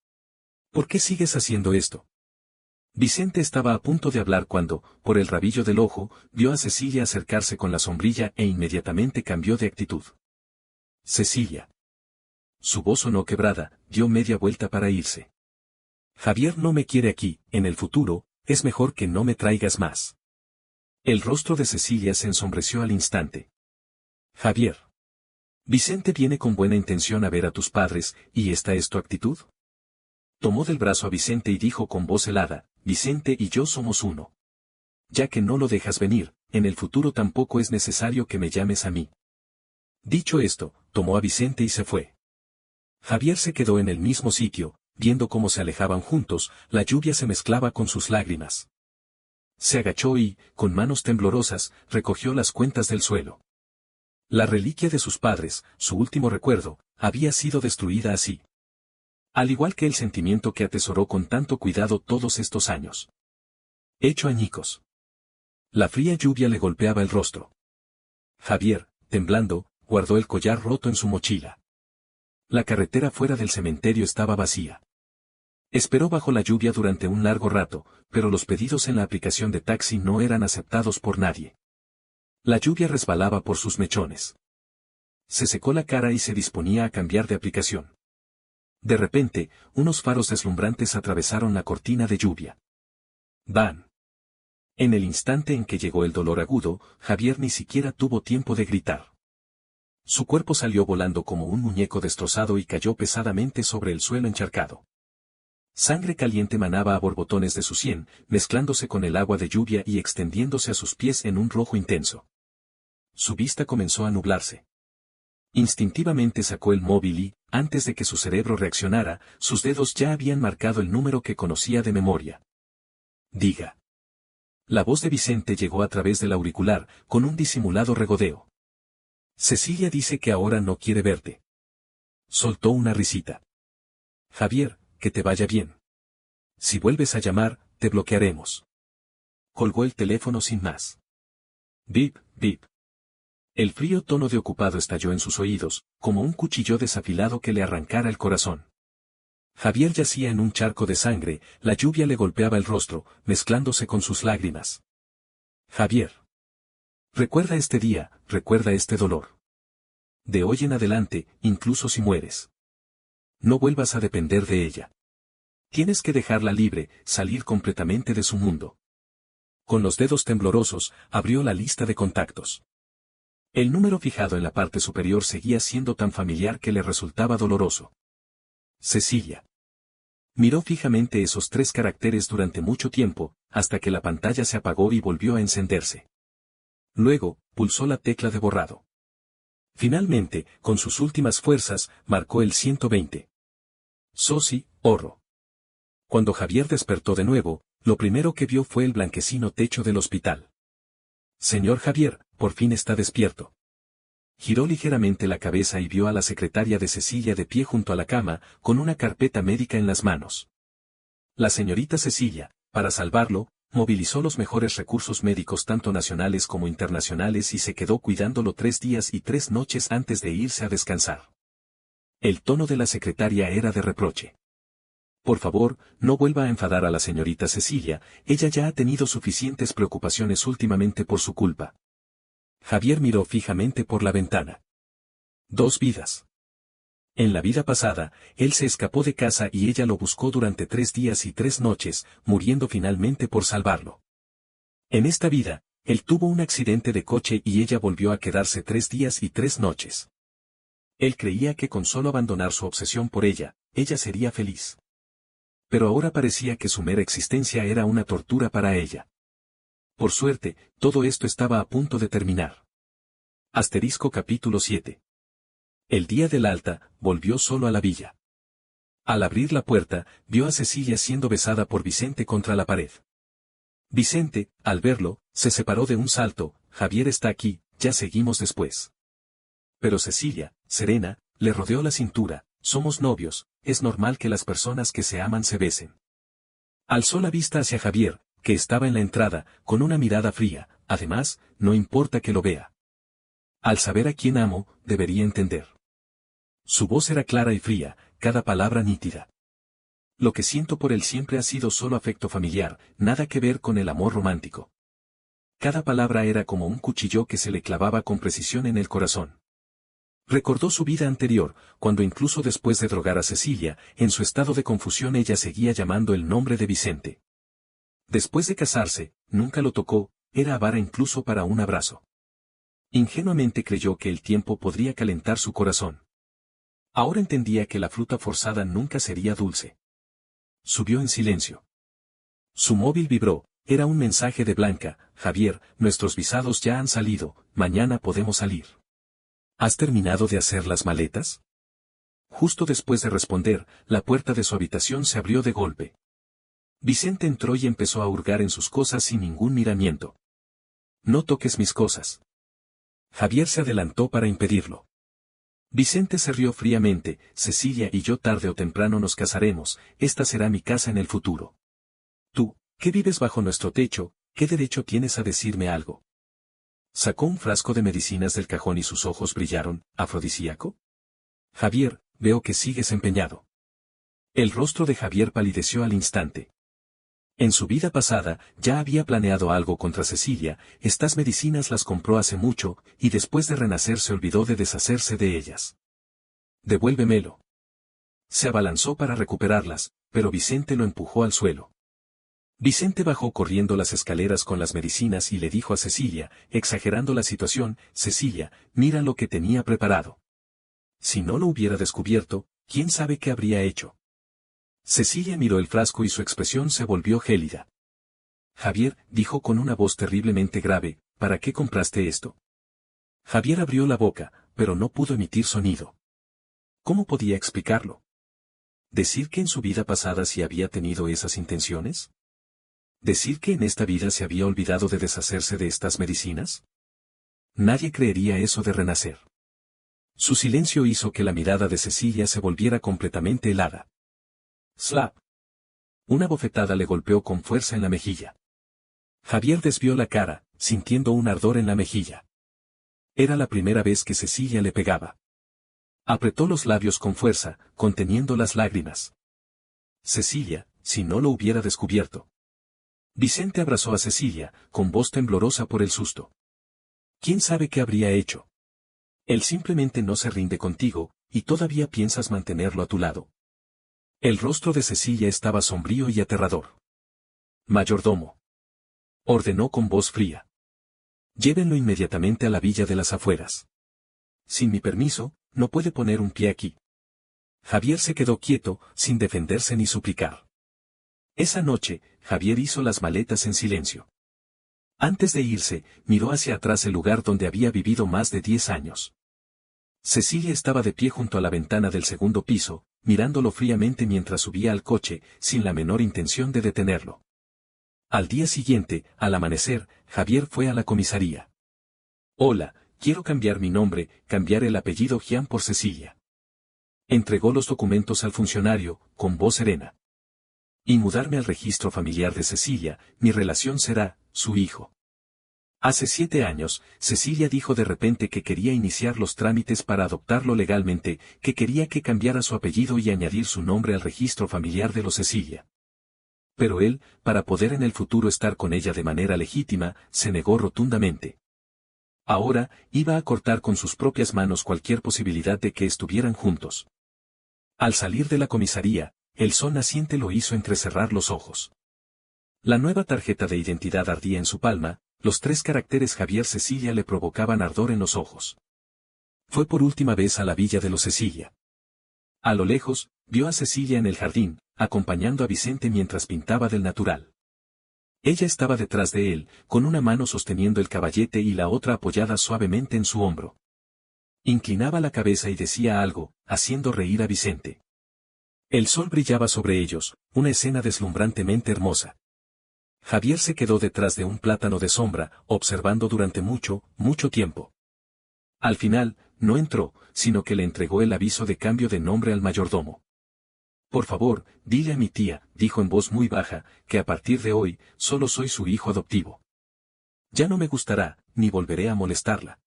¿Por qué sigues haciendo esto? Vicente estaba a punto de hablar cuando, por el rabillo del ojo, vio a Cecilia acercarse con la sombrilla e inmediatamente cambió de actitud. Cecilia. Su voz sonó quebrada, dio media vuelta para irse. Javier no me quiere aquí, en el futuro, es mejor que no me traigas más. El rostro de Cecilia se ensombreció al instante. Javier. Vicente viene con buena intención a ver a tus padres, ¿y esta es tu actitud? Tomó del brazo a Vicente y dijo con voz helada, Vicente y yo somos uno. Ya que no lo dejas venir, en el futuro tampoco es necesario que me llames a mí. Dicho esto, tomó a Vicente y se fue. Javier se quedó en el mismo sitio, viendo cómo se alejaban juntos, la lluvia se mezclaba con sus lágrimas. Se agachó y, con manos temblorosas, recogió las cuentas del suelo. La reliquia de sus padres, su último recuerdo, había sido destruida así. Al igual que el sentimiento que atesoró con tanto cuidado todos estos años. Hecho añicos. La fría lluvia le golpeaba el rostro. Javier, temblando, guardó el collar roto en su mochila. La carretera fuera del cementerio estaba vacía. Esperó bajo la lluvia durante un largo rato, pero los pedidos en la aplicación de taxi no eran aceptados por nadie. La lluvia resbalaba por sus mechones. Se secó la cara y se disponía a cambiar de aplicación. De repente, unos faros deslumbrantes atravesaron la cortina de lluvia. ¡Van! En el instante en que llegó el dolor agudo, Javier ni siquiera tuvo tiempo de gritar. Su cuerpo salió volando como un muñeco destrozado y cayó pesadamente sobre el suelo encharcado. Sangre caliente manaba a borbotones de su sien, mezclándose con el agua de lluvia y extendiéndose a sus pies en un rojo intenso. Su vista comenzó a nublarse. Instintivamente sacó el móvil y, antes de que su cerebro reaccionara, sus dedos ya habían marcado el número que conocía de memoria. Diga. La voz de Vicente llegó a través del auricular, con un disimulado regodeo. Cecilia dice que ahora no quiere verte. Soltó una risita. Javier, que te vaya bien. Si vuelves a llamar, te bloquearemos. Colgó el teléfono sin más. Bip, bip. El frío tono de ocupado estalló en sus oídos, como un cuchillo desafilado que le arrancara el corazón. Javier yacía en un charco de sangre, la lluvia le golpeaba el rostro, mezclándose con sus lágrimas. Javier. Recuerda este día, recuerda este dolor. De hoy en adelante, incluso si mueres. No vuelvas a depender de ella. Tienes que dejarla libre, salir completamente de su mundo. Con los dedos temblorosos, abrió la lista de contactos. El número fijado en la parte superior seguía siendo tan familiar que le resultaba doloroso. Cecilia. Miró fijamente esos 3 caracteres durante mucho tiempo, hasta que la pantalla se apagó y volvió a encenderse. Luego, pulsó la tecla de borrado. Finalmente, con sus últimas fuerzas, marcó el 120. Sosi, horror. Cuando Javier despertó de nuevo, lo primero que vio fue el blanquecino techo del hospital. Señor Javier, por fin está despierto. Giró ligeramente la cabeza y vio a la secretaria de Cecilia de pie junto a la cama, con una carpeta médica en las manos. La señorita Cecilia, para salvarlo, movilizó los mejores recursos médicos tanto nacionales como internacionales y se quedó cuidándolo 3 días y 3 noches antes de irse a descansar. El tono de la secretaria era de reproche. Por favor, no vuelva a enfadar a la señorita Cecilia, ella ya ha tenido suficientes preocupaciones últimamente por su culpa. Javier miró fijamente por la ventana. 2 vidas. En la vida pasada, él se escapó de casa y ella lo buscó durante 3 días y 3 noches, muriendo finalmente por salvarlo. En esta vida, él tuvo un accidente de coche y ella volvió a quedarse 3 días y 3 noches. Él creía que con solo abandonar su obsesión por ella, ella sería feliz. Pero ahora parecía que su mera existencia era una tortura para ella. Por suerte, todo esto estaba a punto de terminar. Asterisco capítulo 7. El día del alta, volvió solo a la villa. Al abrir la puerta, vio a Cecilia siendo besada por Vicente contra la pared. Vicente, al verlo, se separó de un salto. Javier está aquí, ya seguimos después. Pero Cecilia, serena, le rodeó la cintura. Somos novios, es normal que las personas que se aman se besen. Alzó la vista hacia Javier, que estaba en la entrada, con una mirada fría. Además, no importa que lo vea. Al saber a quién amo, debería entender. Su voz era clara y fría, cada palabra nítida. Lo que siento por él siempre ha sido solo afecto familiar, nada que ver con el amor romántico. Cada palabra era como un cuchillo que se le clavaba con precisión en el corazón. Recordó su vida anterior, cuando incluso después de drogar a Cecilia, en su estado de confusión ella seguía llamando el nombre de Vicente. Después de casarse, nunca lo tocó, era avara incluso para un abrazo. Ingenuamente creyó que el tiempo podría calentar su corazón. Ahora entendía que la fruta forzada nunca sería dulce. Subió en silencio. Su móvil vibró, era un mensaje de Blanca. Javier, nuestros visados ya han salido, mañana podemos salir. ¿Has terminado de hacer las maletas? Justo después de responder, la puerta de su habitación se abrió de golpe. Vicente entró y empezó a hurgar en sus cosas sin ningún miramiento. No toques mis cosas. Javier se adelantó para impedirlo. Vicente se rió fríamente. Cecilia y yo tarde o temprano nos casaremos, esta será mi casa en el futuro. Tú, que vives bajo nuestro techo, ¿qué derecho tienes a decirme algo? Sacó un frasco de medicinas del cajón y sus ojos brillaron. ¿Afrodisíaco? Javier, veo que sigues empeñado. El rostro de Javier palideció al instante. En su vida pasada, ya había planeado algo contra Cecilia, estas medicinas las compró hace mucho, y después de renacer se olvidó de deshacerse de ellas. Devuélvemelo. Se abalanzó para recuperarlas, pero Vicente lo empujó al suelo. Vicente bajó corriendo las escaleras con las medicinas y le dijo a Cecilia, exagerando la situación, Cecilia, mira lo que tenía preparado. Si no lo hubiera descubierto, ¿quién sabe qué habría hecho? Cecilia miró el frasco y su expresión se volvió gélida. Javier, dijo con una voz terriblemente grave, ¿para qué compraste esto? Javier abrió la boca, pero no pudo emitir sonido. ¿Cómo podía explicarlo? ¿Decir que en su vida pasada sí había tenido esas intenciones? ¿Decir que en esta vida se había olvidado de deshacerse de estas medicinas? Nadie creería eso de renacer. Su silencio hizo que la mirada de Cecilia se volviera completamente helada. Slap. Una bofetada le golpeó con fuerza en la mejilla. Javier desvió la cara, sintiendo un ardor en la mejilla. Era la primera vez que Cecilia le pegaba. Apretó los labios con fuerza, conteniendo las lágrimas. Cecilia, si no lo hubiera descubierto. Vicente abrazó a Cecilia, con voz temblorosa por el susto. ¿Quién sabe qué habría hecho? Él simplemente no se rinde contigo, y todavía piensas mantenerlo a tu lado. El rostro de Cecilia estaba sombrío y aterrador. Mayordomo. Ordenó con voz fría. Llévenlo inmediatamente a la villa de las afueras. Sin mi permiso, no puede poner un pie aquí. Javier se quedó quieto, sin defenderse ni suplicar. Esa noche, Javier hizo las maletas en silencio. Antes de irse, miró hacia atrás el lugar donde había vivido más de 10 años. Cecilia estaba de pie junto a la ventana del segundo piso, mirándolo fríamente mientras subía al coche, sin la menor intención de detenerlo. Al día siguiente, al amanecer, Javier fue a la comisaría. Hola, quiero cambiar mi nombre, cambiar el apellido Gian por Cecilia. Entregó los documentos al funcionario, con voz serena. Y mudarme al registro familiar de Cecilia, mi relación será, su hijo. Hace 7 años, Cecilia dijo de repente que quería iniciar los trámites para adoptarlo legalmente, que quería que cambiara su apellido y añadir su nombre al registro familiar de los Cecilia. Pero él, para poder en el futuro estar con ella de manera legítima, se negó rotundamente. Ahora, iba a cortar con sus propias manos cualquier posibilidad de que estuvieran juntos. Al salir de la comisaría, el sol naciente lo hizo entrecerrar los ojos. La nueva tarjeta de identidad ardía en su palma, los 3 caracteres Javier Cecilia le provocaban ardor en los ojos. Fue por última vez a la villa de los Cecilia. A lo lejos, vio a Cecilia en el jardín, acompañando a Vicente mientras pintaba del natural. Ella estaba detrás de él, con una mano sosteniendo el caballete y la otra apoyada suavemente en su hombro. Inclinaba la cabeza y decía algo, haciendo reír a Vicente. El sol brillaba sobre ellos, una escena deslumbrantemente hermosa. Javier se quedó detrás de un plátano de sombra, observando durante mucho, mucho tiempo. Al final, no entró, sino que le entregó el aviso de cambio de nombre al mayordomo. Por favor, dile a mi tía, dijo en voz muy baja, que a partir de hoy, solo soy su hijo adoptivo. Ya no me gustará, ni volveré a molestarla.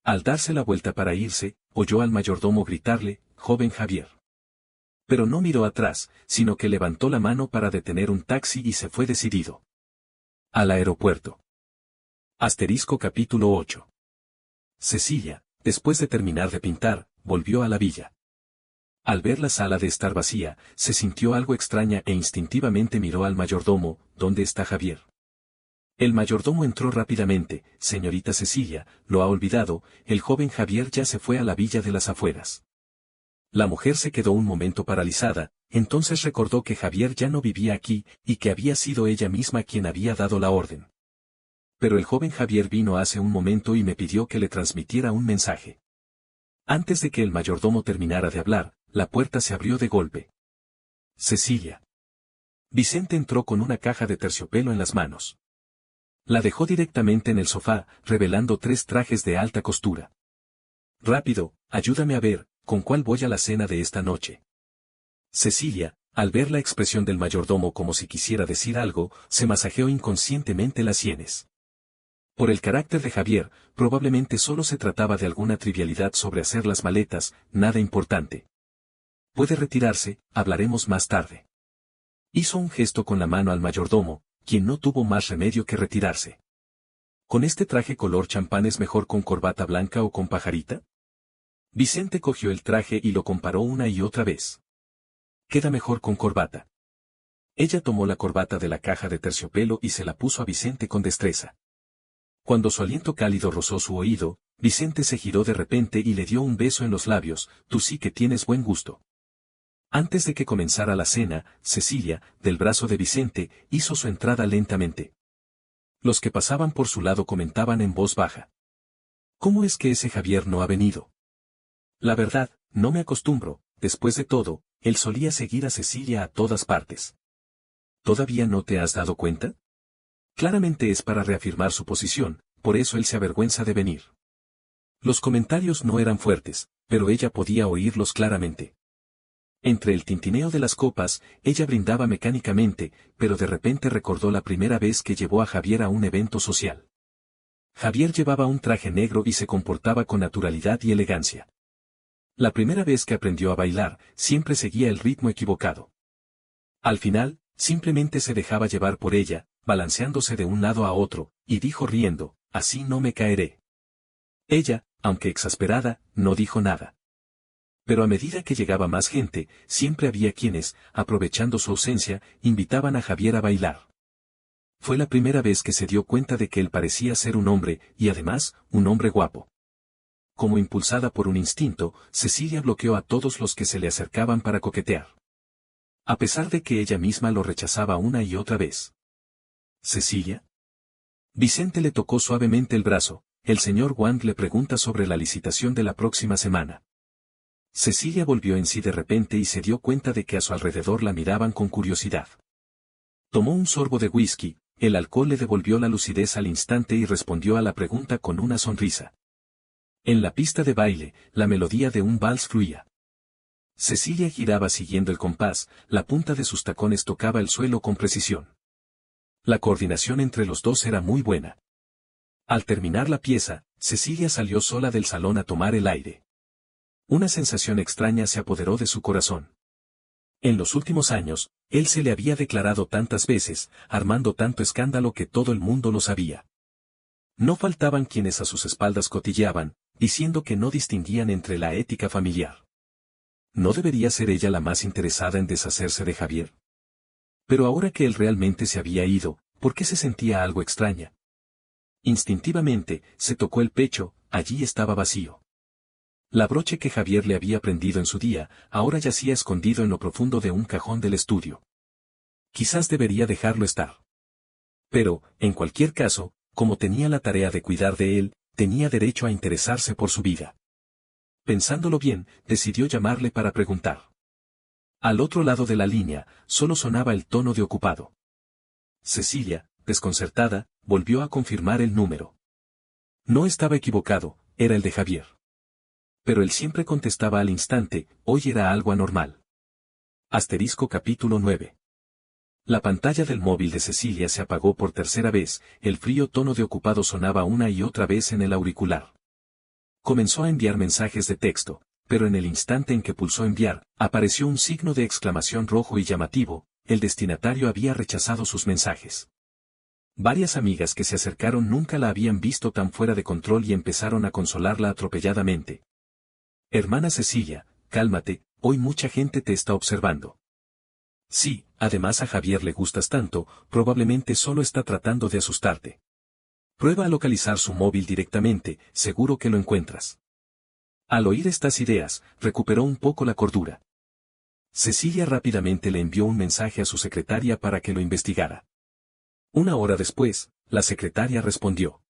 Al darse la vuelta para irse, oyó al mayordomo gritarle, joven Javier. Pero no miró atrás, sino que levantó la mano para detener un taxi y se fue decidido. Al aeropuerto. Capítulo 8. Cecilia, después de terminar de pintar, volvió a la villa. Al ver la sala de estar vacía, se sintió algo extraña e instintivamente miró al mayordomo, ¿dónde está Javier? El mayordomo entró rápidamente, señorita Cecilia, lo ha olvidado, el joven Javier ya se fue a la villa de las afueras. La mujer se quedó un momento paralizada, entonces recordó que Javier ya no vivía aquí, y que había sido ella misma quien había dado la orden. Pero el joven Javier vino hace un momento y me pidió que le transmitiera un mensaje. Antes de que el mayordomo terminara de hablar, la puerta se abrió de golpe. Cecilia. Vicente entró con una caja de terciopelo en las manos. La dejó directamente en el sofá, revelando 3 trajes de alta costura. Rápido, ayúdame a ver, ¿con cuál voy a la cena de esta noche? Cecilia, al ver la expresión del mayordomo como si quisiera decir algo, se masajeó inconscientemente las sienes. Por el carácter de Javier, probablemente solo se trataba de alguna trivialidad sobre hacer las maletas, nada importante. Puede retirarse, hablaremos más tarde. Hizo un gesto con la mano al mayordomo, quien no tuvo más remedio que retirarse. ¿Con este traje color champán es mejor con corbata blanca o con pajarita? Vicente cogió el traje y lo comparó una y otra vez. Queda mejor con corbata. Ella tomó la corbata de la caja de terciopelo y se la puso a Vicente con destreza. Cuando su aliento cálido rozó su oído, Vicente se giró de repente y le dio un beso en los labios, tú sí que tienes buen gusto. Antes de que comenzara la cena, Cecilia, del brazo de Vicente, hizo su entrada lentamente. Los que pasaban por su lado comentaban en voz baja. ¿Cómo es que ese Javier no ha venido? La verdad, no me acostumbro, después de todo, él solía seguir a Cecilia a todas partes. ¿Todavía no te has dado cuenta? Claramente es para reafirmar su posición, por eso él se avergüenza de venir. Los comentarios no eran fuertes, pero ella podía oírlos claramente. Entre el tintineo de las copas, ella brindaba mecánicamente, pero de repente recordó la primera vez que llevó a Javier a un evento social. Javier llevaba un traje negro y se comportaba con naturalidad y elegancia. La primera vez que aprendió a bailar, siempre seguía el ritmo equivocado. Al final, simplemente se dejaba llevar por ella, balanceándose de un lado a otro, y dijo riendo, así no me caeré. Ella, aunque exasperada, no dijo nada. Pero a medida que llegaba más gente, siempre había quienes, aprovechando su ausencia, invitaban a Javier a bailar. fue la primera vez que se dio cuenta de que él parecía ser un hombre, y además, un hombre guapo. Como impulsada por un instinto, Cecilia bloqueó a todos los que se le acercaban para coquetear. A pesar de que ella misma lo rechazaba una y otra vez. ¿Cecilia? Vicente le tocó suavemente el brazo. El señor Wang le pregunta sobre la licitación de la próxima semana. Cecilia volvió en sí de repente y se dio cuenta de que a su alrededor la miraban con curiosidad. Tomó un sorbo de whisky, el alcohol le devolvió la lucidez al instante y respondió a la pregunta con una sonrisa. En la pista de baile, la melodía de un vals fluía. Cecilia giraba siguiendo el compás, la punta de sus tacones tocaba el suelo con precisión. La coordinación entre los dos era muy buena. Al terminar la pieza, Cecilia salió sola del salón a tomar el aire. Una sensación extraña se apoderó de su corazón. En los últimos años, él se le había declarado tantas veces, armando tanto escándalo que todo el mundo lo sabía. No faltaban quienes a sus espaldas cotilleaban, diciendo que no distinguían entre la ética familiar. ¿No debería ser ella la más interesada en deshacerse de Javier? Pero ahora que él realmente se había ido, ¿por qué se sentía algo extraña? Instintivamente, se tocó el pecho, allí estaba vacío. La broche que Javier le había prendido en su día, ahora yacía escondido en lo profundo de un cajón del estudio. Quizás debería dejarlo estar. Pero, en cualquier caso, como tenía la tarea de cuidar de él, tenía derecho a interesarse por su vida. Pensándolo bien, decidió llamarle para preguntar. Al otro lado de la línea, solo sonaba el tono de ocupado. Cecilia, desconcertada, volvió a confirmar el número. No estaba equivocado, era el de Javier. Pero él siempre contestaba al instante, hoy era algo anormal. Capítulo 9. La pantalla del móvil de Cecilia se apagó por tercera vez, el frío tono de ocupado sonaba una y otra vez en el auricular. Comenzó a enviar mensajes de texto, pero en el instante en que pulsó enviar, apareció un signo de exclamación rojo y llamativo, el destinatario había rechazado sus mensajes. Varias amigas que se acercaron nunca la habían visto tan fuera de control y empezaron a consolarla atropelladamente. Hermana Cecilia, cálmate, hoy mucha gente te está observando. Sí, además a Javier le gustas tanto, probablemente solo está tratando de asustarte. Prueba a localizar su móvil directamente, seguro que lo encuentras. Al oír estas ideas, recuperó un poco la cordura. Cecilia rápidamente le envió un mensaje a su secretaria para que lo investigara. Una hora después, la secretaria respondió.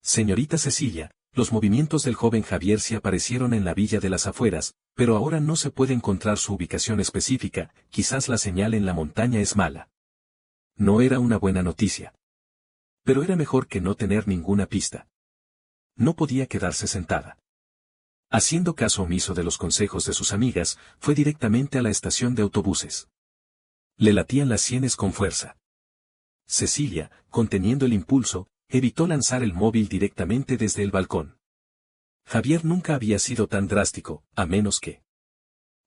Señorita Cecilia, los movimientos del joven Javier sí aparecieron en la villa de las afueras, pero ahora no se puede encontrar su ubicación específica, quizás la señal en la montaña es mala. No era una buena noticia. Pero era mejor que no tener ninguna pista. No podía quedarse sentada. Haciendo caso omiso de los consejos de sus amigas, fue directamente a la estación de autobuses. Le latían las sienes con fuerza. Cecilia, conteniendo el impulso, evitó lanzar el móvil directamente desde el balcón. Javier nunca había sido tan drástico, a menos que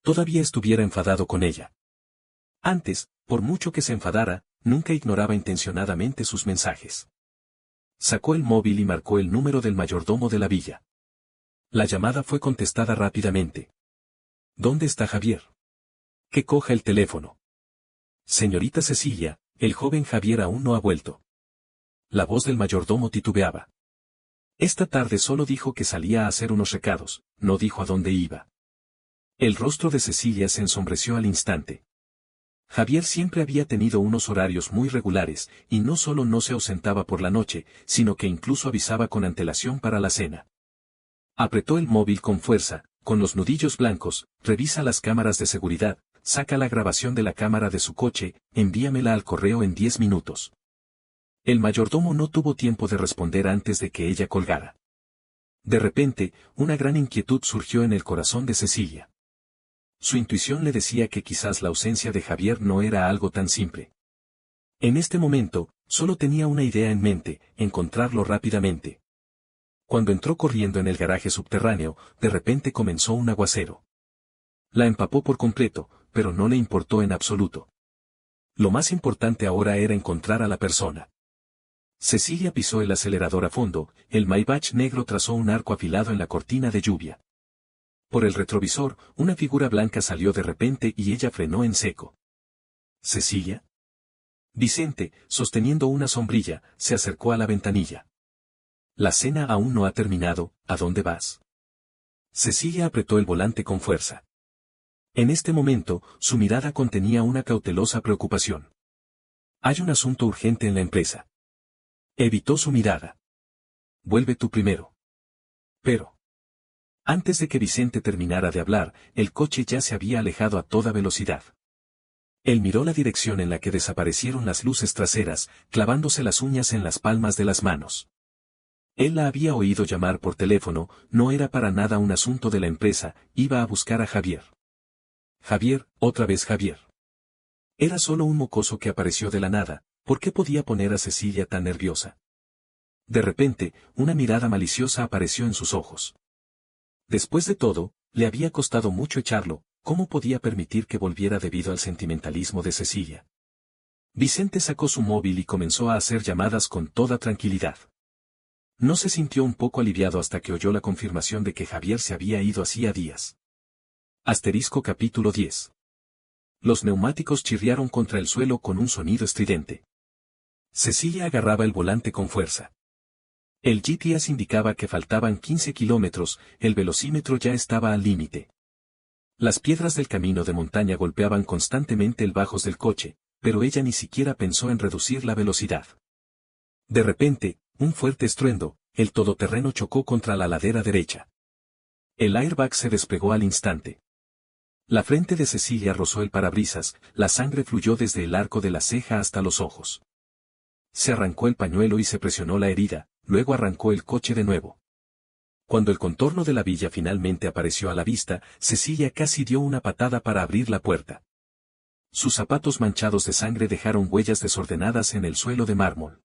todavía estuviera enfadado con ella. Antes, por mucho que se enfadara, nunca ignoraba intencionadamente sus mensajes. Sacó el móvil y marcó el número del mayordomo de la villa. La llamada fue contestada rápidamente. ¿Dónde está Javier? Que coja el teléfono. Señorita Cecilia, el joven Javier aún no ha vuelto. La voz del mayordomo titubeaba. Esta tarde solo dijo que salía a hacer unos recados, no dijo a dónde iba. El rostro de Cecilia se ensombreció al instante. Javier siempre había tenido unos horarios muy regulares, y no solo no se ausentaba por la noche, sino que incluso avisaba con antelación para la cena. Apretó el móvil con fuerza, con los nudillos blancos, revisa las cámaras de seguridad, saca la grabación de la cámara de su coche, envíamela al correo en 10 minutos. El mayordomo no tuvo tiempo de responder antes de que ella colgara. De repente, una gran inquietud surgió en el corazón de Cecilia. Su intuición le decía que quizás la ausencia de Javier no era algo tan simple. En este momento, solo tenía una idea en mente, encontrarlo rápidamente. Cuando entró corriendo en el garaje subterráneo, de repente comenzó un aguacero. La empapó por completo, pero no le importó en absoluto. Lo más importante ahora era encontrar a la persona. Cecilia pisó el acelerador a fondo, el Maybach negro trazó un arco afilado en la cortina de lluvia. Por el retrovisor, una figura blanca salió de repente y ella frenó en seco. ¿Cecilia? Vicente, sosteniendo una sombrilla, se acercó a la ventanilla. La cena aún no ha terminado, ¿a dónde vas? Cecilia apretó el volante con fuerza. En este momento, su mirada contenía una cautelosa preocupación. Hay un asunto urgente en la empresa. Evitó su mirada. Vuelve tú primero. Pero. Antes de que Vicente terminara de hablar, el coche ya se había alejado a toda velocidad. Él miró la dirección en la que desaparecieron las luces traseras, clavándose las uñas en las palmas de las manos. Él la había oído llamar por teléfono, no era para nada un asunto de la empresa, iba a buscar a Javier. Javier, otra vez Javier. Era solo un mocoso que apareció de la nada, ¿por qué podía poner a Cecilia tan nerviosa? De repente, una mirada maliciosa apareció en sus ojos. Después de todo, le había costado mucho echarlo, ¿cómo podía permitir que volviera debido al sentimentalismo de Cecilia? Vicente sacó su móvil y comenzó a hacer llamadas con toda tranquilidad. No se sintió un poco aliviado hasta que oyó la confirmación de que Javier se había ido hacía días. Capítulo 10. Los neumáticos chirriaron contra el suelo con un sonido estridente. Cecilia agarraba el volante con fuerza. El GPS indicaba que faltaban 15 kilómetros, el velocímetro ya estaba al límite. Las piedras del camino de montaña golpeaban constantemente el bajos del coche, pero ella ni siquiera pensó en reducir la velocidad. De repente, un fuerte estruendo, el todoterreno chocó contra la ladera derecha. El airbag se despegó al instante. La frente de Cecilia rozó el parabrisas, la sangre fluyó desde el arco de la ceja hasta los ojos. Se arrancó el pañuelo y se presionó la herida, luego arrancó el coche de nuevo. Cuando el contorno de la villa finalmente apareció a la vista, Cecilia casi dio una patada para abrir la puerta. Sus zapatos manchados de sangre dejaron huellas desordenadas en el suelo de mármol.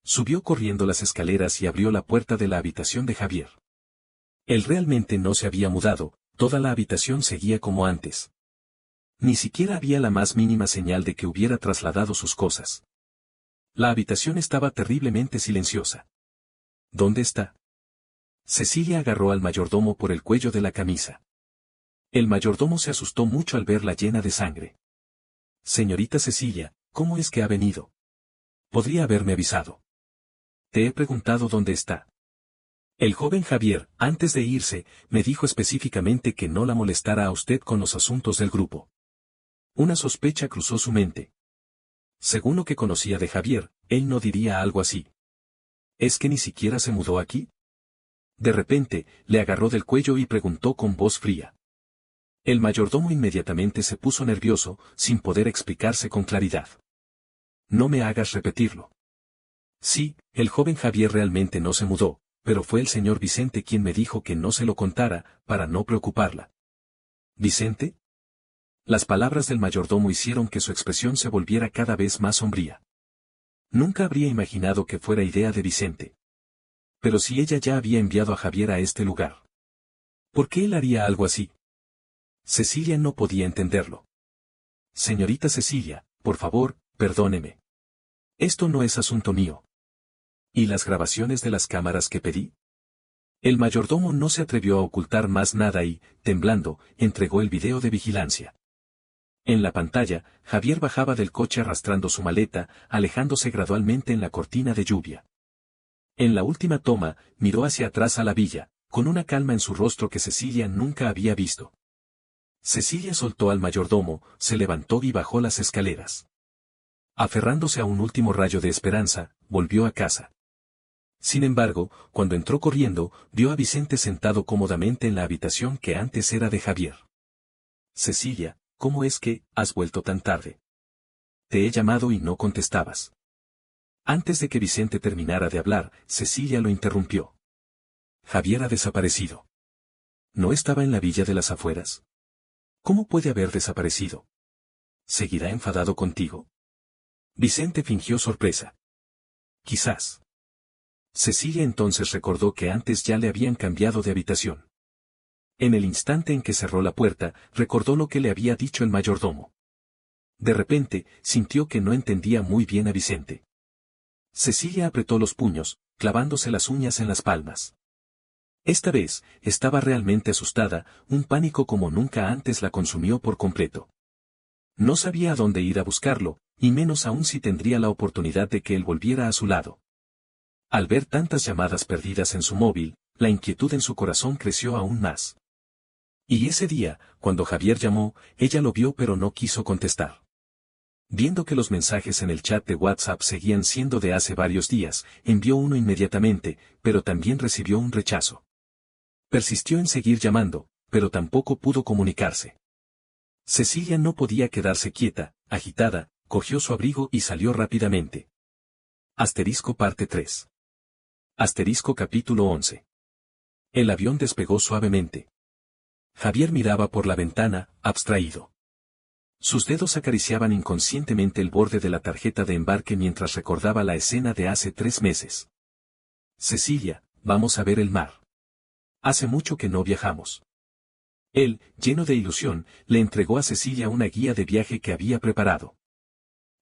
Subió corriendo las escaleras y abrió la puerta de la habitación de Javier. Él realmente no se había mudado, toda la habitación seguía como antes. Ni siquiera había la más mínima señal de que hubiera trasladado sus cosas. La habitación estaba terriblemente silenciosa. ¿Dónde está? Cecilia agarró al mayordomo por el cuello de la camisa. El mayordomo se asustó mucho al verla llena de sangre. Señorita Cecilia, ¿cómo es que ha venido? Podría haberme avisado. Te he preguntado dónde está. El joven Javier, antes de irse, me dijo específicamente que no la molestara a usted con los asuntos del grupo. Una sospecha cruzó su mente. Según lo que conocía de Javier, él no diría algo así. ¿Es que ni siquiera se mudó aquí? De repente, le agarró del cuello y preguntó con voz fría. El mayordomo inmediatamente se puso nervioso, sin poder explicarse con claridad. No me hagas repetirlo. Sí, el joven Javier realmente no se mudó, pero fue el señor Vicente quien me dijo que no se lo contara, para no preocuparla. ¿Vicente? Las palabras del mayordomo hicieron que su expresión se volviera cada vez más sombría. Nunca habría imaginado que fuera idea de Vicente. Pero si ella ya había enviado a Javier a este lugar, ¿por qué él haría algo así? Cecilia no podía entenderlo. Señorita Cecilia, por favor, perdóneme. Esto no es asunto mío. ¿Y las grabaciones de las cámaras que pedí? El mayordomo no se atrevió a ocultar más nada y, temblando, entregó el video de vigilancia. En la pantalla, Javier bajaba del coche arrastrando su maleta, alejándose gradualmente en la cortina de lluvia. En la última toma, miró hacia atrás a la villa, con una calma en su rostro que Cecilia nunca había visto. Cecilia soltó al mayordomo, se levantó y bajó las escaleras. Aferrándose a un último rayo de esperanza, volvió a casa. Sin embargo, cuando entró corriendo, vio a Vicente sentado cómodamente en la habitación que antes era de Javier. Cecilia, ¿cómo es que has vuelto tan tarde? Te he llamado y no contestabas. Antes de que Vicente terminara de hablar, Cecilia lo interrumpió. Javier ha desaparecido. ¿No estaba en la villa de las afueras? ¿Cómo puede haber desaparecido? ¿Seguirá enfadado contigo? Vicente fingió sorpresa. Quizás. Cecilia entonces recordó que antes ya le habían cambiado de habitación. En el instante en que cerró la puerta, recordó lo que le había dicho el mayordomo. De repente, sintió que no entendía muy bien a Vicente. Cecilia apretó los puños, clavándose las uñas en las palmas. Esta vez, estaba realmente asustada, un pánico como nunca antes la consumió por completo. No sabía a dónde ir a buscarlo, y menos aún si tendría la oportunidad de que él volviera a su lado. Al ver tantas llamadas perdidas en su móvil, la inquietud en su corazón creció aún más. Y ese día, cuando Javier llamó, ella lo vio pero no quiso contestar. Viendo que los mensajes en el chat de WhatsApp seguían siendo de hace varios días, envió uno inmediatamente, pero también recibió un rechazo. Persistió en seguir llamando, pero tampoco pudo comunicarse. Cecilia no podía quedarse quieta, agitada, cogió su abrigo y salió rápidamente. Asterisco parte 3. Asterisco capítulo 11. El avión despegó suavemente. Javier miraba por la ventana, abstraído. Sus dedos acariciaban inconscientemente el borde de la tarjeta de embarque mientras recordaba la escena de hace 3 meses. Cecilia, vamos a ver el mar. Hace mucho que no viajamos. Él, lleno de ilusión, le entregó a Cecilia una guía de viaje que había preparado.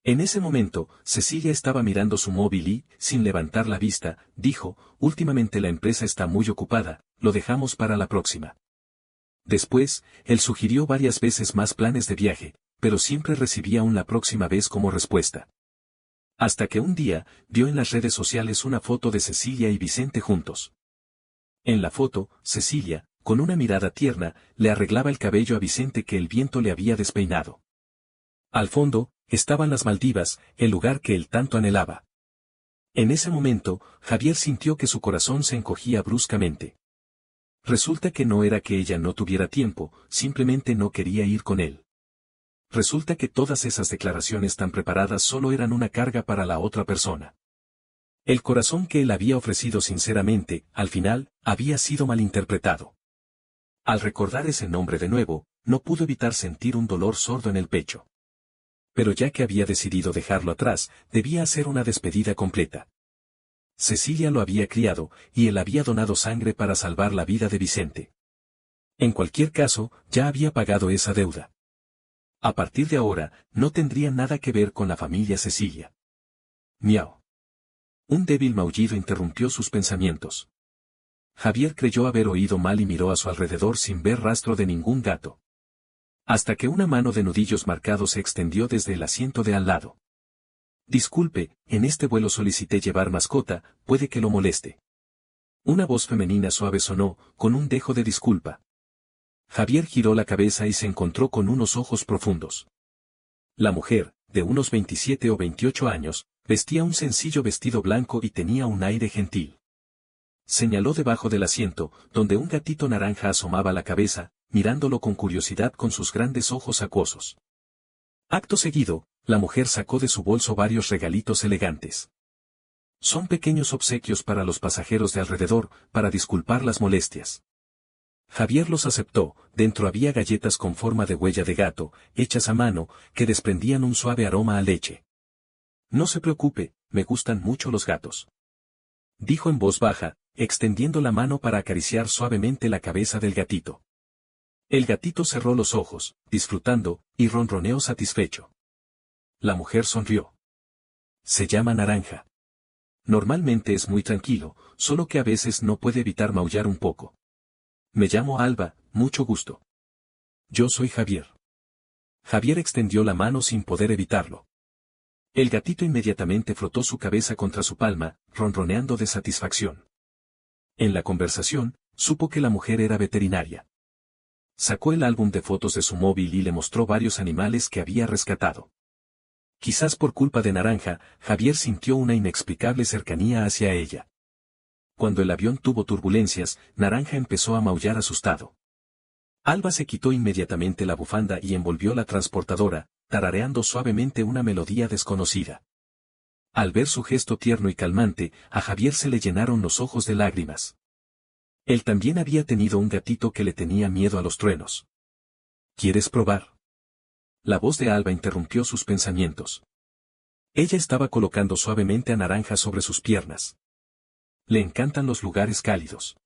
En ese momento, Cecilia estaba mirando su móvil y, sin levantar la vista, dijo, últimamente la empresa está muy ocupada, lo dejamos para la próxima. Después, él sugirió varias veces más planes de viaje, pero siempre recibía un la próxima vez como respuesta. Hasta que un día, vio en las redes sociales una foto de Cecilia y Vicente juntos. En la foto, Cecilia, con una mirada tierna, le arreglaba el cabello a Vicente que el viento le había despeinado. Al fondo, estaban las Maldivas, el lugar que él tanto anhelaba. En ese momento, Javier sintió que su corazón se encogía bruscamente. Resulta que no era que ella no tuviera tiempo, simplemente no quería ir con él. Resulta que todas esas declaraciones tan preparadas solo eran una carga para la otra persona. El corazón que él había ofrecido sinceramente, al final, había sido malinterpretado. Al recordar ese nombre de nuevo, no pudo evitar sentir un dolor sordo en el pecho. Pero ya que había decidido dejarlo atrás, debía hacer una despedida completa. Cecilia lo había criado, y él había donado sangre para salvar la vida de Vicente. En cualquier caso, ya había pagado esa deuda. A partir de ahora, no tendría nada que ver con la familia Cecilia. Miau. Un débil maullido interrumpió sus pensamientos. Javier creyó haber oído mal y miró a su alrededor sin ver rastro de ningún gato. Hasta que una mano de nudillos marcados se extendió desde el asiento de al lado. Disculpe, en este vuelo solicité llevar mascota, puede que lo moleste. Una voz femenina suave sonó, con un dejo de disculpa. Javier giró la cabeza y se encontró con unos ojos profundos. La mujer, de unos 27 o 28 años, vestía un sencillo vestido blanco y tenía un aire gentil. Señaló debajo del asiento, donde un gatito naranja asomaba la cabeza, mirándolo con curiosidad con sus grandes ojos acuosos. Acto seguido, la mujer sacó de su bolso varios regalitos elegantes. Son pequeños obsequios para los pasajeros de alrededor, para disculpar las molestias. Javier los aceptó, dentro había galletas con forma de huella de gato, hechas a mano, que desprendían un suave aroma a leche. No se preocupe, me gustan mucho los gatos. Dijo en voz baja, extendiendo la mano para acariciar suavemente la cabeza del gatito. El gatito cerró los ojos, disfrutando, y ronroneó satisfecho. La mujer sonrió. Se llama Naranja. Normalmente es muy tranquilo, solo que a veces no puede evitar maullar un poco. Me llamo Alba, mucho gusto. Yo soy Javier. Javier extendió la mano sin poder evitarlo. El gatito inmediatamente frotó su cabeza contra su palma, ronroneando de satisfacción. En la conversación, supo que la mujer era veterinaria. Sacó el álbum de fotos de su móvil y le mostró varios animales que había rescatado. Quizás por culpa de Naranja, Javier sintió una inexplicable cercanía hacia ella. Cuando el avión tuvo turbulencias, Naranja empezó a maullar asustado. Alba se quitó inmediatamente la bufanda y envolvió la transportadora, tarareando suavemente una melodía desconocida. Al ver su gesto tierno y calmante, a Javier se le llenaron los ojos de lágrimas. Él también había tenido un gatito que le tenía miedo a los truenos. ¿Quieres probar? La voz de Alba interrumpió sus pensamientos. Ella estaba colocando suavemente a Naranja sobre sus piernas. Le encantan los lugares cálidos.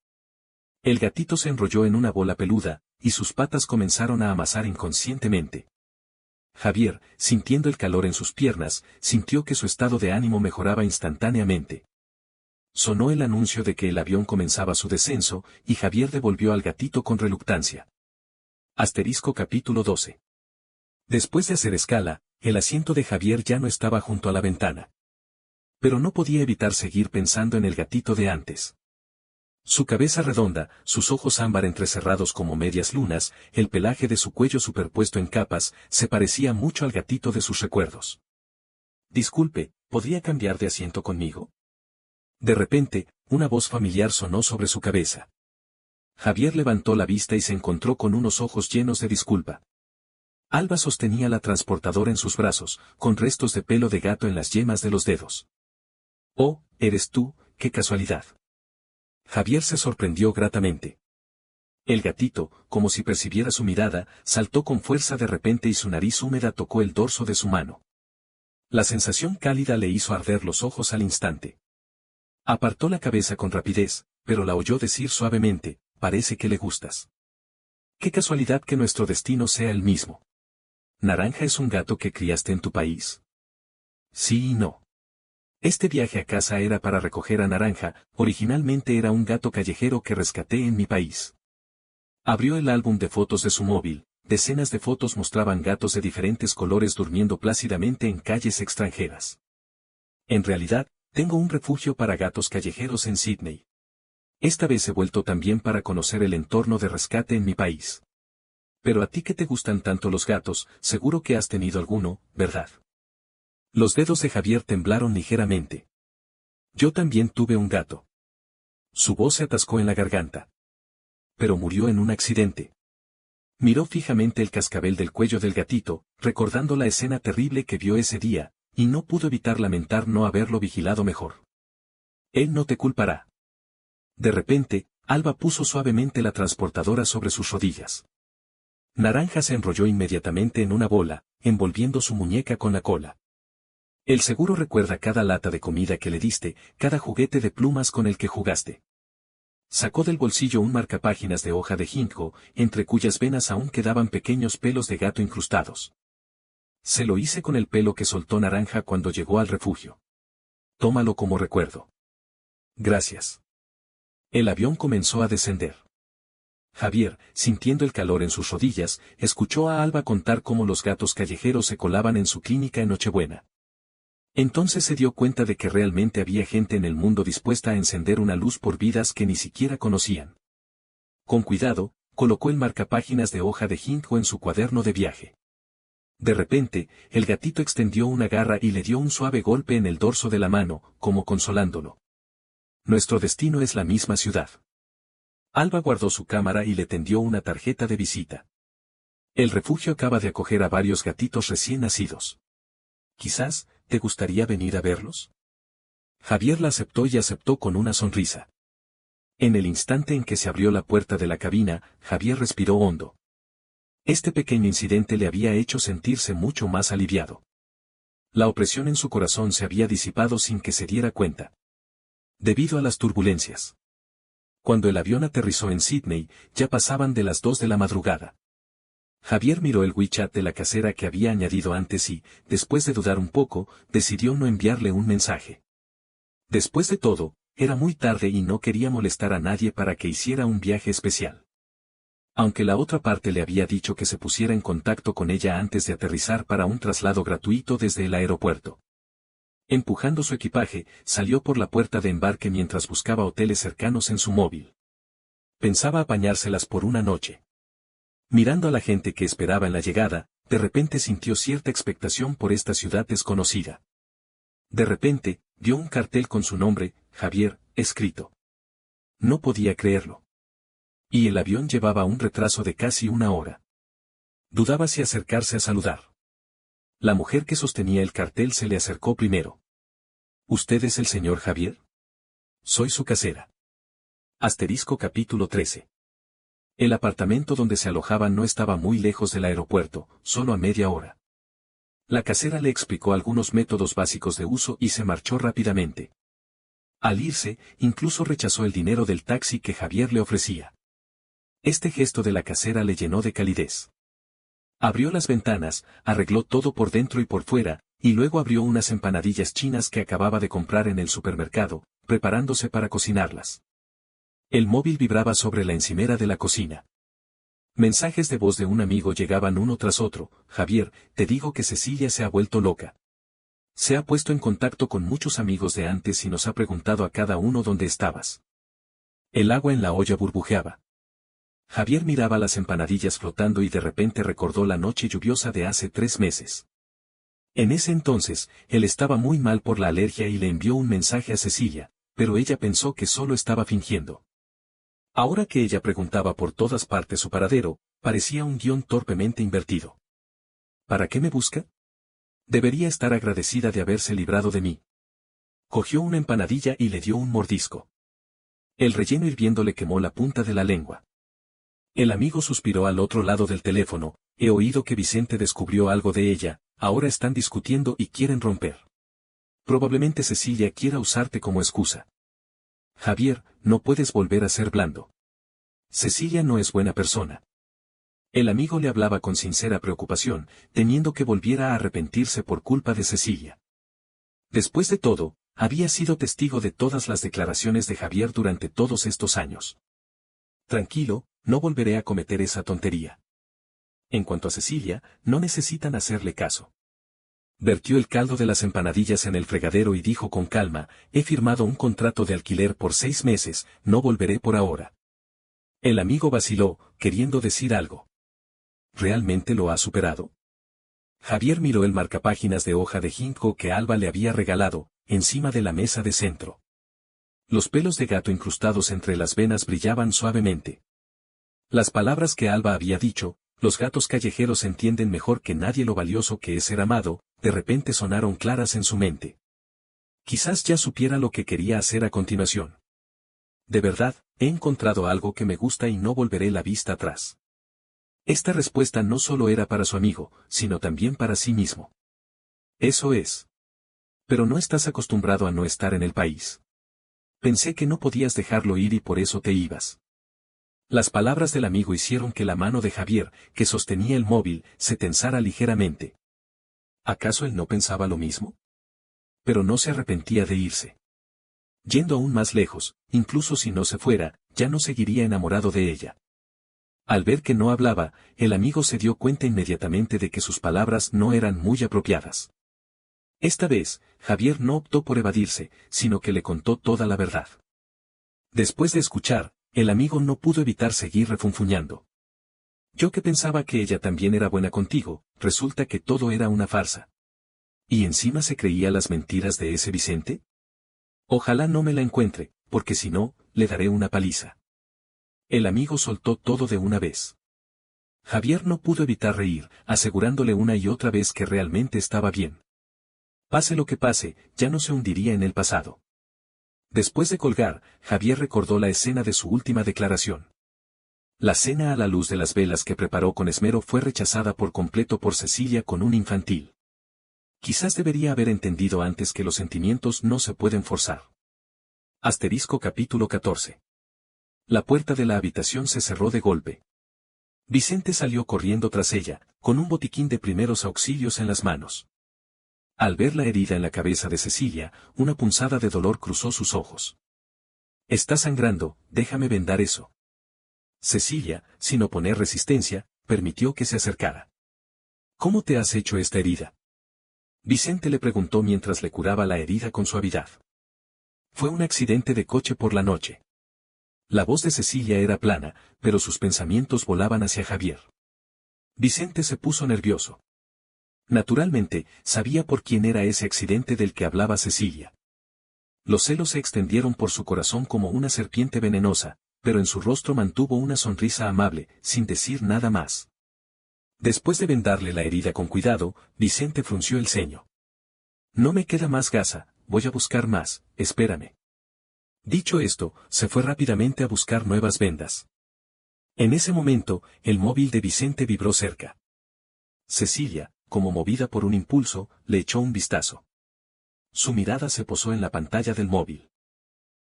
El gatito se enrolló en una bola peluda, y sus patas comenzaron a amasar inconscientemente. Javier, sintiendo el calor en sus piernas, sintió que su estado de ánimo mejoraba instantáneamente. Sonó el anuncio de que el avión comenzaba su descenso, y Javier devolvió al gatito con reluctancia. Asterisco capítulo 12. Después de hacer escala, El asiento de Javier ya no estaba junto a la ventana. Pero no podía evitar seguir pensando en el gatito de antes. Su cabeza redonda, sus ojos ámbar entrecerrados como medias lunas, el pelaje de su cuello superpuesto en capas, se parecía mucho al gatito de sus recuerdos. Disculpe, ¿podría cambiar de asiento conmigo? De repente, una voz familiar sonó sobre su cabeza. Javier levantó la vista y se encontró con unos ojos llenos de disculpa. Alba sostenía la transportadora en sus brazos, con restos de pelo de gato en las yemas de los dedos. Oh, eres tú, qué casualidad. Javier se sorprendió gratamente. El gatito, como si percibiera su mirada, saltó con fuerza de repente y su nariz húmeda tocó el dorso de su mano. La sensación cálida le hizo arder los ojos al instante. Apartó la cabeza con rapidez, pero la oyó decir suavemente, parece que le gustas. Qué casualidad que nuestro destino sea el mismo. ¿Naranja es un gato que criaste en tu país? Sí y no. Este viaje a casa era para recoger a Naranja, originalmente era un gato callejero que rescaté en mi país. Abrió el álbum de fotos de su móvil, decenas de fotos mostraban gatos de diferentes colores durmiendo plácidamente en calles extranjeras. En realidad, tengo un refugio para gatos callejeros en Sydney. Esta vez he vuelto también para conocer el entorno de rescate en mi país. Pero a ti que te gustan tanto los gatos, seguro que has tenido alguno, ¿verdad? Los dedos de Javier temblaron ligeramente. Yo también tuve un gato. Su voz se atascó en la garganta. Pero murió en un accidente. Miró fijamente el cascabel del cuello del gatito, recordando la escena terrible que vio ese día, y no pudo evitar lamentar no haberlo vigilado mejor. Él no te culpará. De repente, Alba puso suavemente la transportadora sobre sus rodillas. Naranja se enrolló inmediatamente en una bola, envolviendo su muñeca con la cola. El seguro recuerda cada lata de comida que le diste, cada juguete de plumas con el que jugaste. Sacó del bolsillo un marcapáginas de hoja de ginkgo, entre cuyas venas aún quedaban pequeños pelos de gato incrustados. Se lo hice con el pelo que soltó Naranja cuando llegó al refugio. Tómalo como recuerdo. Gracias. El avión comenzó a descender. Javier, sintiendo el calor en sus rodillas, escuchó a Alba contar cómo los gatos callejeros se colaban en su clínica en Nochebuena. Entonces se dio cuenta de que realmente había gente en el mundo dispuesta a encender una luz por vidas que ni siquiera conocían. Con cuidado, colocó el marcapáginas de hoja de ginkgo en su cuaderno de viaje. De repente, el gatito extendió una garra y le dio un suave golpe en el dorso de la mano, como consolándolo. Nuestro destino es la misma ciudad. Alba guardó su cámara y le tendió una tarjeta de visita. El refugio acaba de acoger a varios gatitos recién nacidos. Quizás, ¿te gustaría venir a verlos? Javier la aceptó y aceptó con una sonrisa. En el instante en que se abrió la puerta de la cabina, Javier respiró hondo. Este pequeño incidente le había hecho sentirse mucho más aliviado. La opresión en su corazón se había disipado sin que se diera cuenta. Debido a las turbulencias. Cuando el avión aterrizó en Sydney, ya pasaban de las 2 de la madrugada. Javier miró el WeChat de la casera que había añadido antes y, después de dudar un poco, decidió no enviarle un mensaje. Después de todo, era muy tarde y no quería molestar a nadie para que hiciera un viaje especial. Aunque la otra parte le había dicho que se pusiera en contacto con ella antes de aterrizar para un traslado gratuito desde el aeropuerto. Empujando su equipaje, salió por la puerta de embarque mientras buscaba hoteles cercanos en su móvil. Pensaba apañárselas por una noche. Mirando a la gente que esperaba en la llegada, de repente sintió cierta expectación por esta ciudad desconocida. De repente, vio un cartel con su nombre, Javier, escrito. No podía creerlo. Y el avión llevaba un retraso de casi una hora. Dudaba si acercarse a saludar. La mujer que sostenía el cartel se le acercó primero. ¿Usted es el señor Javier? Soy su casera. Asterisco capítulo 13. El apartamento donde se alojaban no estaba muy lejos del aeropuerto, solo a media hora. La casera le explicó algunos métodos básicos de uso y se marchó rápidamente. Al irse, incluso rechazó el dinero del taxi que Javier le ofrecía. Este gesto de la casera le llenó de calidez. Abrió las ventanas, arregló todo por dentro y por fuera, y luego abrió unas empanadillas chinas que acababa de comprar en el supermercado, preparándose para cocinarlas. El móvil vibraba sobre la encimera de la cocina. Mensajes de voz de un amigo llegaban uno tras otro. Javier, te digo que Cecilia se ha vuelto loca. Se ha puesto en contacto con muchos amigos de antes y nos ha preguntado a cada uno dónde estabas. El agua en la olla burbujeaba. Javier miraba las empanadillas flotando y de repente recordó la noche lluviosa de hace 3 meses. En ese entonces, él estaba muy mal por la alergia y le envió un mensaje a Cecilia, pero ella pensó que solo estaba fingiendo. Ahora que ella preguntaba por todas partes su paradero, parecía un guión torpemente invertido. ¿Para qué me busca? Debería estar agradecida de haberse librado de mí. Cogió una empanadilla y le dio un mordisco. El relleno hirviendo le quemó la punta de la lengua. El amigo suspiró al otro lado del teléfono. He oído que Vicente descubrió algo de ella, ahora están discutiendo y quieren romper. Probablemente Cecilia quiera usarte como excusa. Javier, no puedes volver a ser blando. Cecilia no es buena persona. El amigo le hablaba con sincera preocupación, temiendo que volviera a arrepentirse por culpa de Cecilia. Después de todo, había sido testigo de todas las declaraciones de Javier durante todos estos años. Tranquilo, no volveré a cometer esa tontería. En cuanto a Cecilia, no necesitan hacerle caso. Vertió el caldo de las empanadillas en el fregadero y dijo con calma, he firmado un contrato de alquiler por 6 meses, no volveré por ahora. El amigo vaciló, queriendo decir algo. ¿Realmente lo ha superado? Javier miró el marcapáginas de hoja de ginkgo que Alba le había regalado, encima de la mesa de centro. Los pelos de gato incrustados entre las venas brillaban suavemente. Las palabras que Alba había dicho, los gatos callejeros entienden mejor que nadie lo valioso que es ser amado, de repente sonaron claras en su mente. Quizás ya supiera lo que quería hacer a continuación. De verdad, he encontrado algo que me gusta y no volveré la vista atrás. Esta respuesta no solo era para su amigo, sino también para sí mismo. Eso es. Pero no estás acostumbrado a no estar en el país. Pensé que no podías dejarlo ir y por eso te ibas. Las palabras del amigo hicieron que la mano de Javier, que sostenía el móvil, se tensara ligeramente. ¿Acaso él no pensaba lo mismo? Pero no se arrepentía de irse. Yendo aún más lejos, incluso si no se fuera, ya no seguiría enamorado de ella. Al ver que no hablaba, el amigo se dio cuenta inmediatamente de que sus palabras no eran muy apropiadas. Esta vez, Javier no optó por evadirse, sino que le contó toda la verdad. Después de escuchar, el amigo no pudo evitar seguir refunfuñando. Yo que pensaba que ella también era buena contigo, resulta que todo era una farsa. ¿Y encima se creía las mentiras de ese Vicente? Ojalá no me la encuentre, porque si no, le daré una paliza. El amigo soltó todo de una vez. Javier no pudo evitar reír, asegurándole una y otra vez que realmente estaba bien. Pase lo que pase, ya no se hundiría en el pasado. Después de colgar, Javier recordó la escena de su última declaración. La cena a la luz de las velas que preparó con esmero fue rechazada por completo por Cecilia con un infantil. Quizás debería haber entendido antes que los sentimientos no se pueden forzar. Asterisco capítulo 14. La puerta de la habitación se cerró de golpe. Vicente salió corriendo tras ella, con un botiquín de primeros auxilios en las manos. Al ver la herida en la cabeza de Cecilia, una punzada de dolor cruzó sus ojos. Está sangrando, déjame vendar eso. Cecilia, sin oponer resistencia, permitió que se acercara. ¿Cómo te has hecho esta herida? Vicente le preguntó mientras le curaba la herida con suavidad. Fue un accidente de coche por la noche. La voz de Cecilia era plana, pero sus pensamientos volaban hacia Javier. Vicente se puso nervioso. Naturalmente, sabía por quién era ese accidente del que hablaba Cecilia. Los celos se extendieron por su corazón como una serpiente venenosa, pero en su rostro mantuvo una sonrisa amable, sin decir nada más. Después de vendarle la herida con cuidado, Vicente frunció el ceño. No me queda más gasa, voy a buscar más, espérame. Dicho esto, se fue rápidamente a buscar nuevas vendas. En ese momento, el móvil de Vicente vibró cerca. Cecilia, como movida por un impulso, le echó un vistazo. Su mirada se posó en la pantalla del móvil.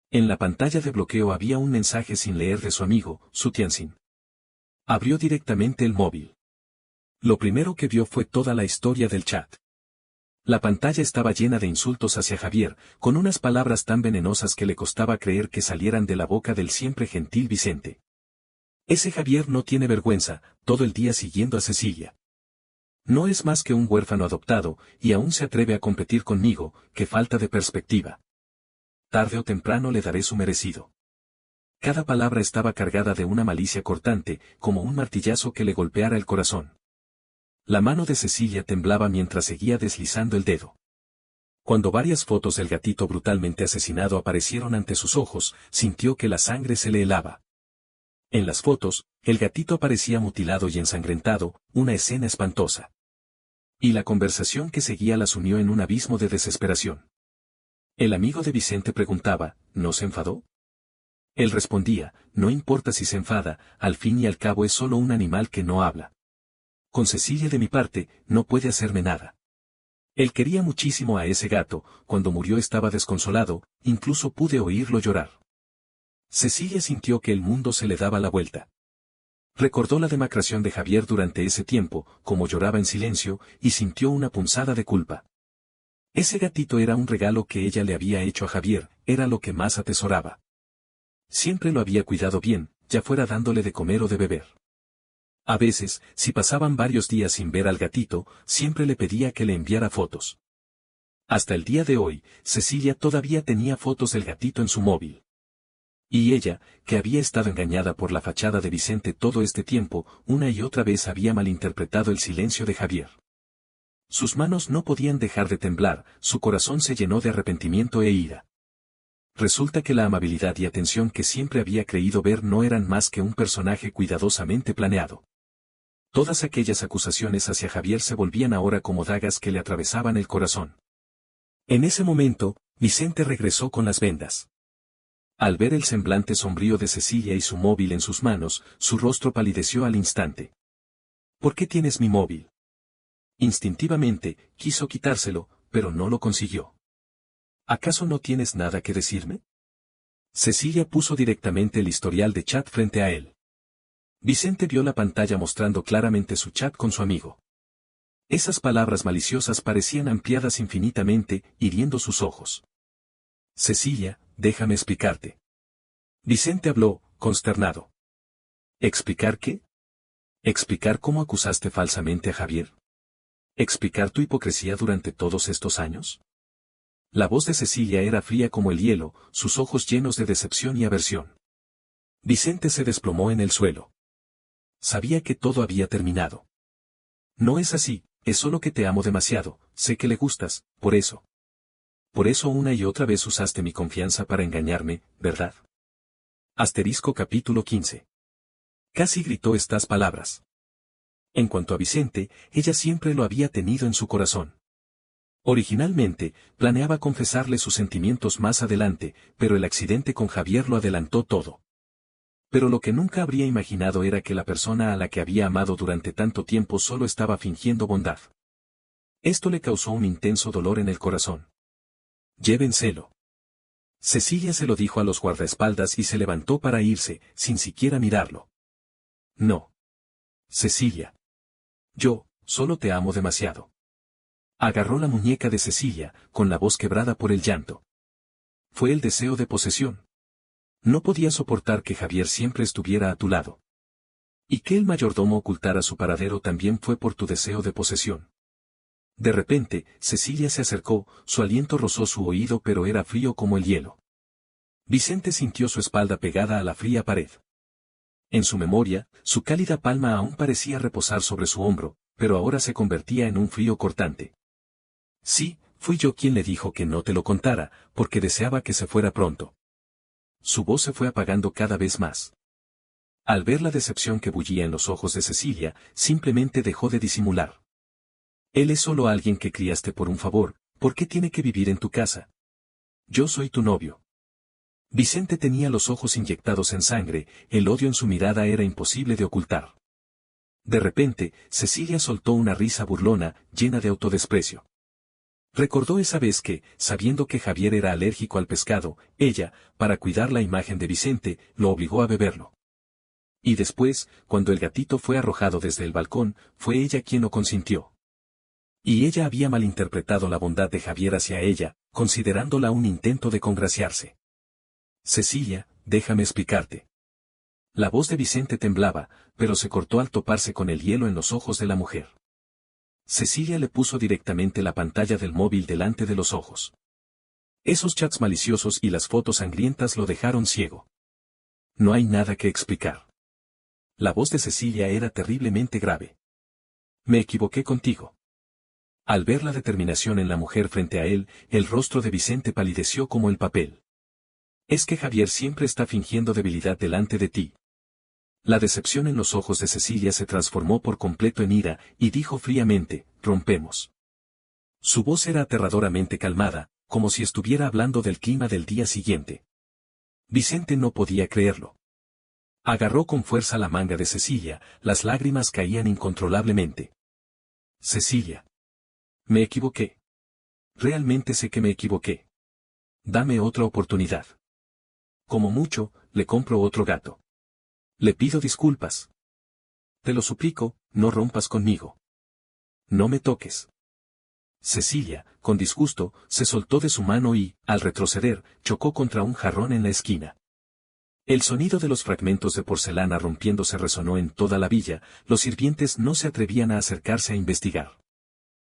En la pantalla de bloqueo había un mensaje sin leer de su amigo, Su Tianxin. Abrió directamente el móvil. Lo primero que vio fue toda la historia del chat. La pantalla estaba llena de insultos hacia Javier, con unas palabras tan venenosas que le costaba creer que salieran de la boca del siempre gentil Vicente. Ese Javier no tiene vergüenza, todo el día siguiendo a Cecilia. No es más que un huérfano adoptado, y aún se atreve a competir conmigo, qué falta de perspectiva. Tarde o temprano le daré su merecido. Cada palabra estaba cargada de una malicia cortante, como un martillazo que le golpeara el corazón. La mano de Cecilia temblaba mientras seguía deslizando el dedo. Cuando varias fotos del gatito brutalmente asesinado aparecieron ante sus ojos, sintió que la sangre se le helaba. En las fotos, el gatito aparecía mutilado y ensangrentado, una escena espantosa. Y la conversación que seguía las unió en un abismo de desesperación. El amigo de Vicente preguntaba, ¿no se enfadó? Él respondía, no importa si se enfada, al fin y al cabo es solo un animal que no habla. Con Cecilia de mi parte, no puede hacerme nada. Él quería muchísimo a ese gato, cuando murió estaba desconsolado, incluso pude oírlo llorar. Cecilia sintió que el mundo se le daba la vuelta. Recordó la demacración de Javier durante ese tiempo, como lloraba en silencio, y sintió una punzada de culpa. Ese gatito era un regalo que ella le había hecho a Javier, era lo que más atesoraba. Siempre lo había cuidado bien, ya fuera dándole de comer o de beber. A veces, si pasaban varios días sin ver al gatito, siempre le pedía que le enviara fotos. Hasta el día de hoy, Cecilia todavía tenía fotos del gatito en su móvil. Y ella, que había estado engañada por la fachada de Vicente todo este tiempo, una y otra vez había malinterpretado el silencio de Javier. Sus manos no podían dejar de temblar, su corazón se llenó de arrepentimiento e ira. Resulta que la amabilidad y atención que siempre había creído ver no eran más que un personaje cuidadosamente planeado. Todas aquellas acusaciones hacia Javier se volvían ahora como dagas que le atravesaban el corazón. En ese momento, Vicente regresó con las vendas. Al ver el semblante sombrío de Cecilia y su móvil en sus manos, su rostro palideció al instante. ¿Por qué tienes mi móvil? Instintivamente, quiso quitárselo, pero no lo consiguió. ¿Acaso no tienes nada que decirme? Cecilia puso directamente el historial de chat frente a él. Vicente vio la pantalla mostrando claramente su chat con su amigo. Esas palabras maliciosas parecían ampliadas infinitamente, hiriendo sus ojos. Cecilia, déjame explicarte. Vicente habló, consternado. ¿Explicar qué? ¿Explicar cómo acusaste falsamente a Javier? ¿Explicar tu hipocresía durante todos estos años? La voz de Cecilia era fría como el hielo, sus ojos llenos de decepción y aversión. Vicente se desplomó en el suelo. Sabía que todo había terminado. No es así, es solo que te amo demasiado, sé que le gustas, por eso. Por eso una y otra vez usaste mi confianza para engañarme, ¿verdad? Asterisco capítulo 15. Casi gritó estas palabras. En cuanto a Vicente, ella siempre lo había tenido en su corazón. Originalmente, planeaba confesarle sus sentimientos más adelante, pero el accidente con Javier lo adelantó todo. Pero lo que nunca habría imaginado era que la persona a la que había amado durante tanto tiempo solo estaba fingiendo bondad. Esto le causó un intenso dolor en el corazón. Llévenselo. Cecilia se lo dijo a los guardaespaldas y se levantó para irse, sin siquiera mirarlo. No. Cecilia. Yo, solo te amo demasiado. Agarró la muñeca de Cecilia, con la voz quebrada por el llanto. Fue el deseo de posesión. No podía soportar que Javier siempre estuviera a tu lado. Y que el mayordomo ocultara su paradero también fue por tu deseo de posesión. De repente, Cecilia se acercó, su aliento rozó su oído pero era frío como el hielo. Vicente sintió su espalda pegada a la fría pared. En su memoria, su cálida palma aún parecía reposar sobre su hombro, pero ahora se convertía en un frío cortante. Sí, fui yo quien le dijo que no te lo contara, porque deseaba que se fuera pronto. Su voz se fue apagando cada vez más. Al ver la decepción que bullía en los ojos de Cecilia, simplemente dejó de disimular. Él es solo alguien que criaste por un favor, ¿por qué tiene que vivir en tu casa? Yo soy tu novio. Vicente tenía los ojos inyectados en sangre, el odio en su mirada era imposible de ocultar. De repente, Cecilia soltó una risa burlona, llena de autodesprecio. Recordó esa vez que, sabiendo que Javier era alérgico al pescado, ella, para cuidar la imagen de Vicente, lo obligó a beberlo. Y después, cuando el gatito fue arrojado desde el balcón, fue ella quien lo consintió. Y ella había malinterpretado la bondad de Javier hacia ella, considerándola un intento de congraciarse. Cecilia, déjame explicarte. La voz de Vicente temblaba, pero se cortó al toparse con el hielo en los ojos de la mujer. Cecilia le puso directamente la pantalla del móvil delante de los ojos. Esos chats maliciosos y las fotos sangrientas lo dejaron ciego. No hay nada que explicar. La voz de Cecilia era terriblemente grave. Me equivoqué contigo. Al ver la determinación en la mujer frente a él, el rostro de Vicente palideció como el papel. Es que Javier siempre está fingiendo debilidad delante de ti. La decepción en los ojos de Cecilia se transformó por completo en ira, y dijo fríamente, rompemos. Su voz era aterradoramente calmada, como si estuviera hablando del clima del día siguiente. Vicente no podía creerlo. Agarró con fuerza la manga de Cecilia, las lágrimas caían incontrolablemente. Cecilia. Me equivoqué. Realmente sé que me equivoqué. Dame otra oportunidad. Como mucho, le compro otro gato. Le pido disculpas. Te lo suplico, no rompas conmigo. No me toques. Cecilia, con disgusto, se soltó de su mano y, al retroceder, chocó contra un jarrón en la esquina. El sonido de los fragmentos de porcelana rompiéndose resonó en toda la villa, los sirvientes no se atrevían a acercarse a investigar.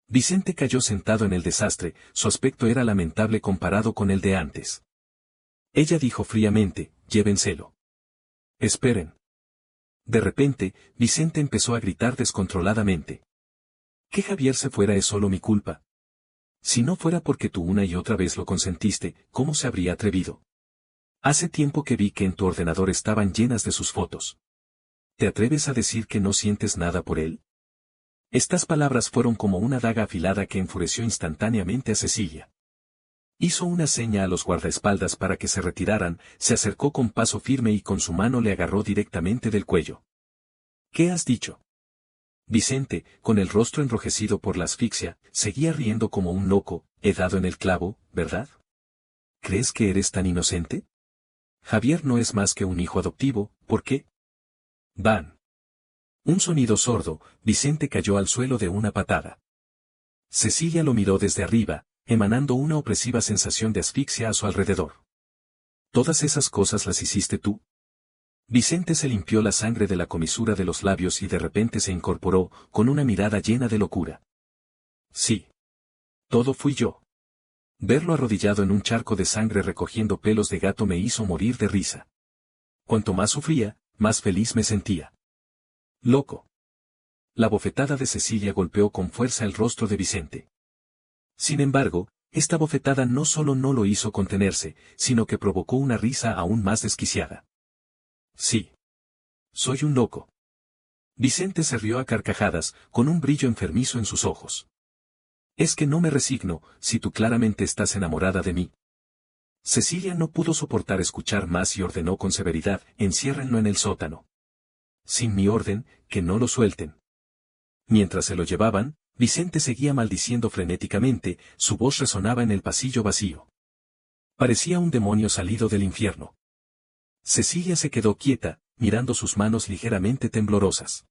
Vicente cayó sentado en el desastre, su aspecto era lamentable comparado con el de antes. Ella dijo fríamente, llévenselo. Esperen. De repente, Vicente empezó a gritar descontroladamente. Que Javier se fuera es solo mi culpa. Si no fuera porque tú una y otra vez lo consentiste, ¿cómo se habría atrevido? Hace tiempo que vi que en tu ordenador estaban llenas de sus fotos. ¿Te atreves a decir que no sientes nada por él? Estas palabras fueron como una daga afilada que enfureció instantáneamente a Cecilia. Hizo una seña a los guardaespaldas para que se retiraran, se acercó con paso firme y con su mano le agarró directamente del cuello. ¿Qué has dicho? Vicente, con el rostro enrojecido por la asfixia, seguía riendo como un loco. He dado en el clavo, ¿verdad? ¿Crees que eres tan inocente? Javier no es más que un hijo adoptivo, ¿por qué? Van. Un sonido sordo, Vicente cayó al suelo de una patada. Cecilia lo miró desde arriba, emanando una opresiva sensación de asfixia a su alrededor. ¿Todas esas cosas las hiciste tú? Vicente se limpió la sangre de la comisura de los labios y de repente se incorporó, con una mirada llena de locura. Sí. Todo fui yo. Verlo arrodillado en un charco de sangre recogiendo pelos de gato me hizo morir de risa. Cuanto más sufría, más feliz me sentía. Loco. La bofetada de Cecilia golpeó con fuerza el rostro de Vicente. Sin embargo, esta bofetada no solo no lo hizo contenerse, sino que provocó una risa aún más desquiciada. Sí. Soy un loco. Vicente se rió a carcajadas, con un brillo enfermizo en sus ojos. Es que no me resigno, si tú claramente estás enamorada de mí. Cecilia no pudo soportar escuchar más y ordenó con severidad, enciérrenlo en el sótano. Sin mi orden, que no lo suelten. Mientras se lo llevaban, Vicente seguía maldiciendo frenéticamente, su voz resonaba en el pasillo vacío. Parecía un demonio salido del infierno. Cecilia se quedó quieta, mirando sus manos ligeramente temblorosas.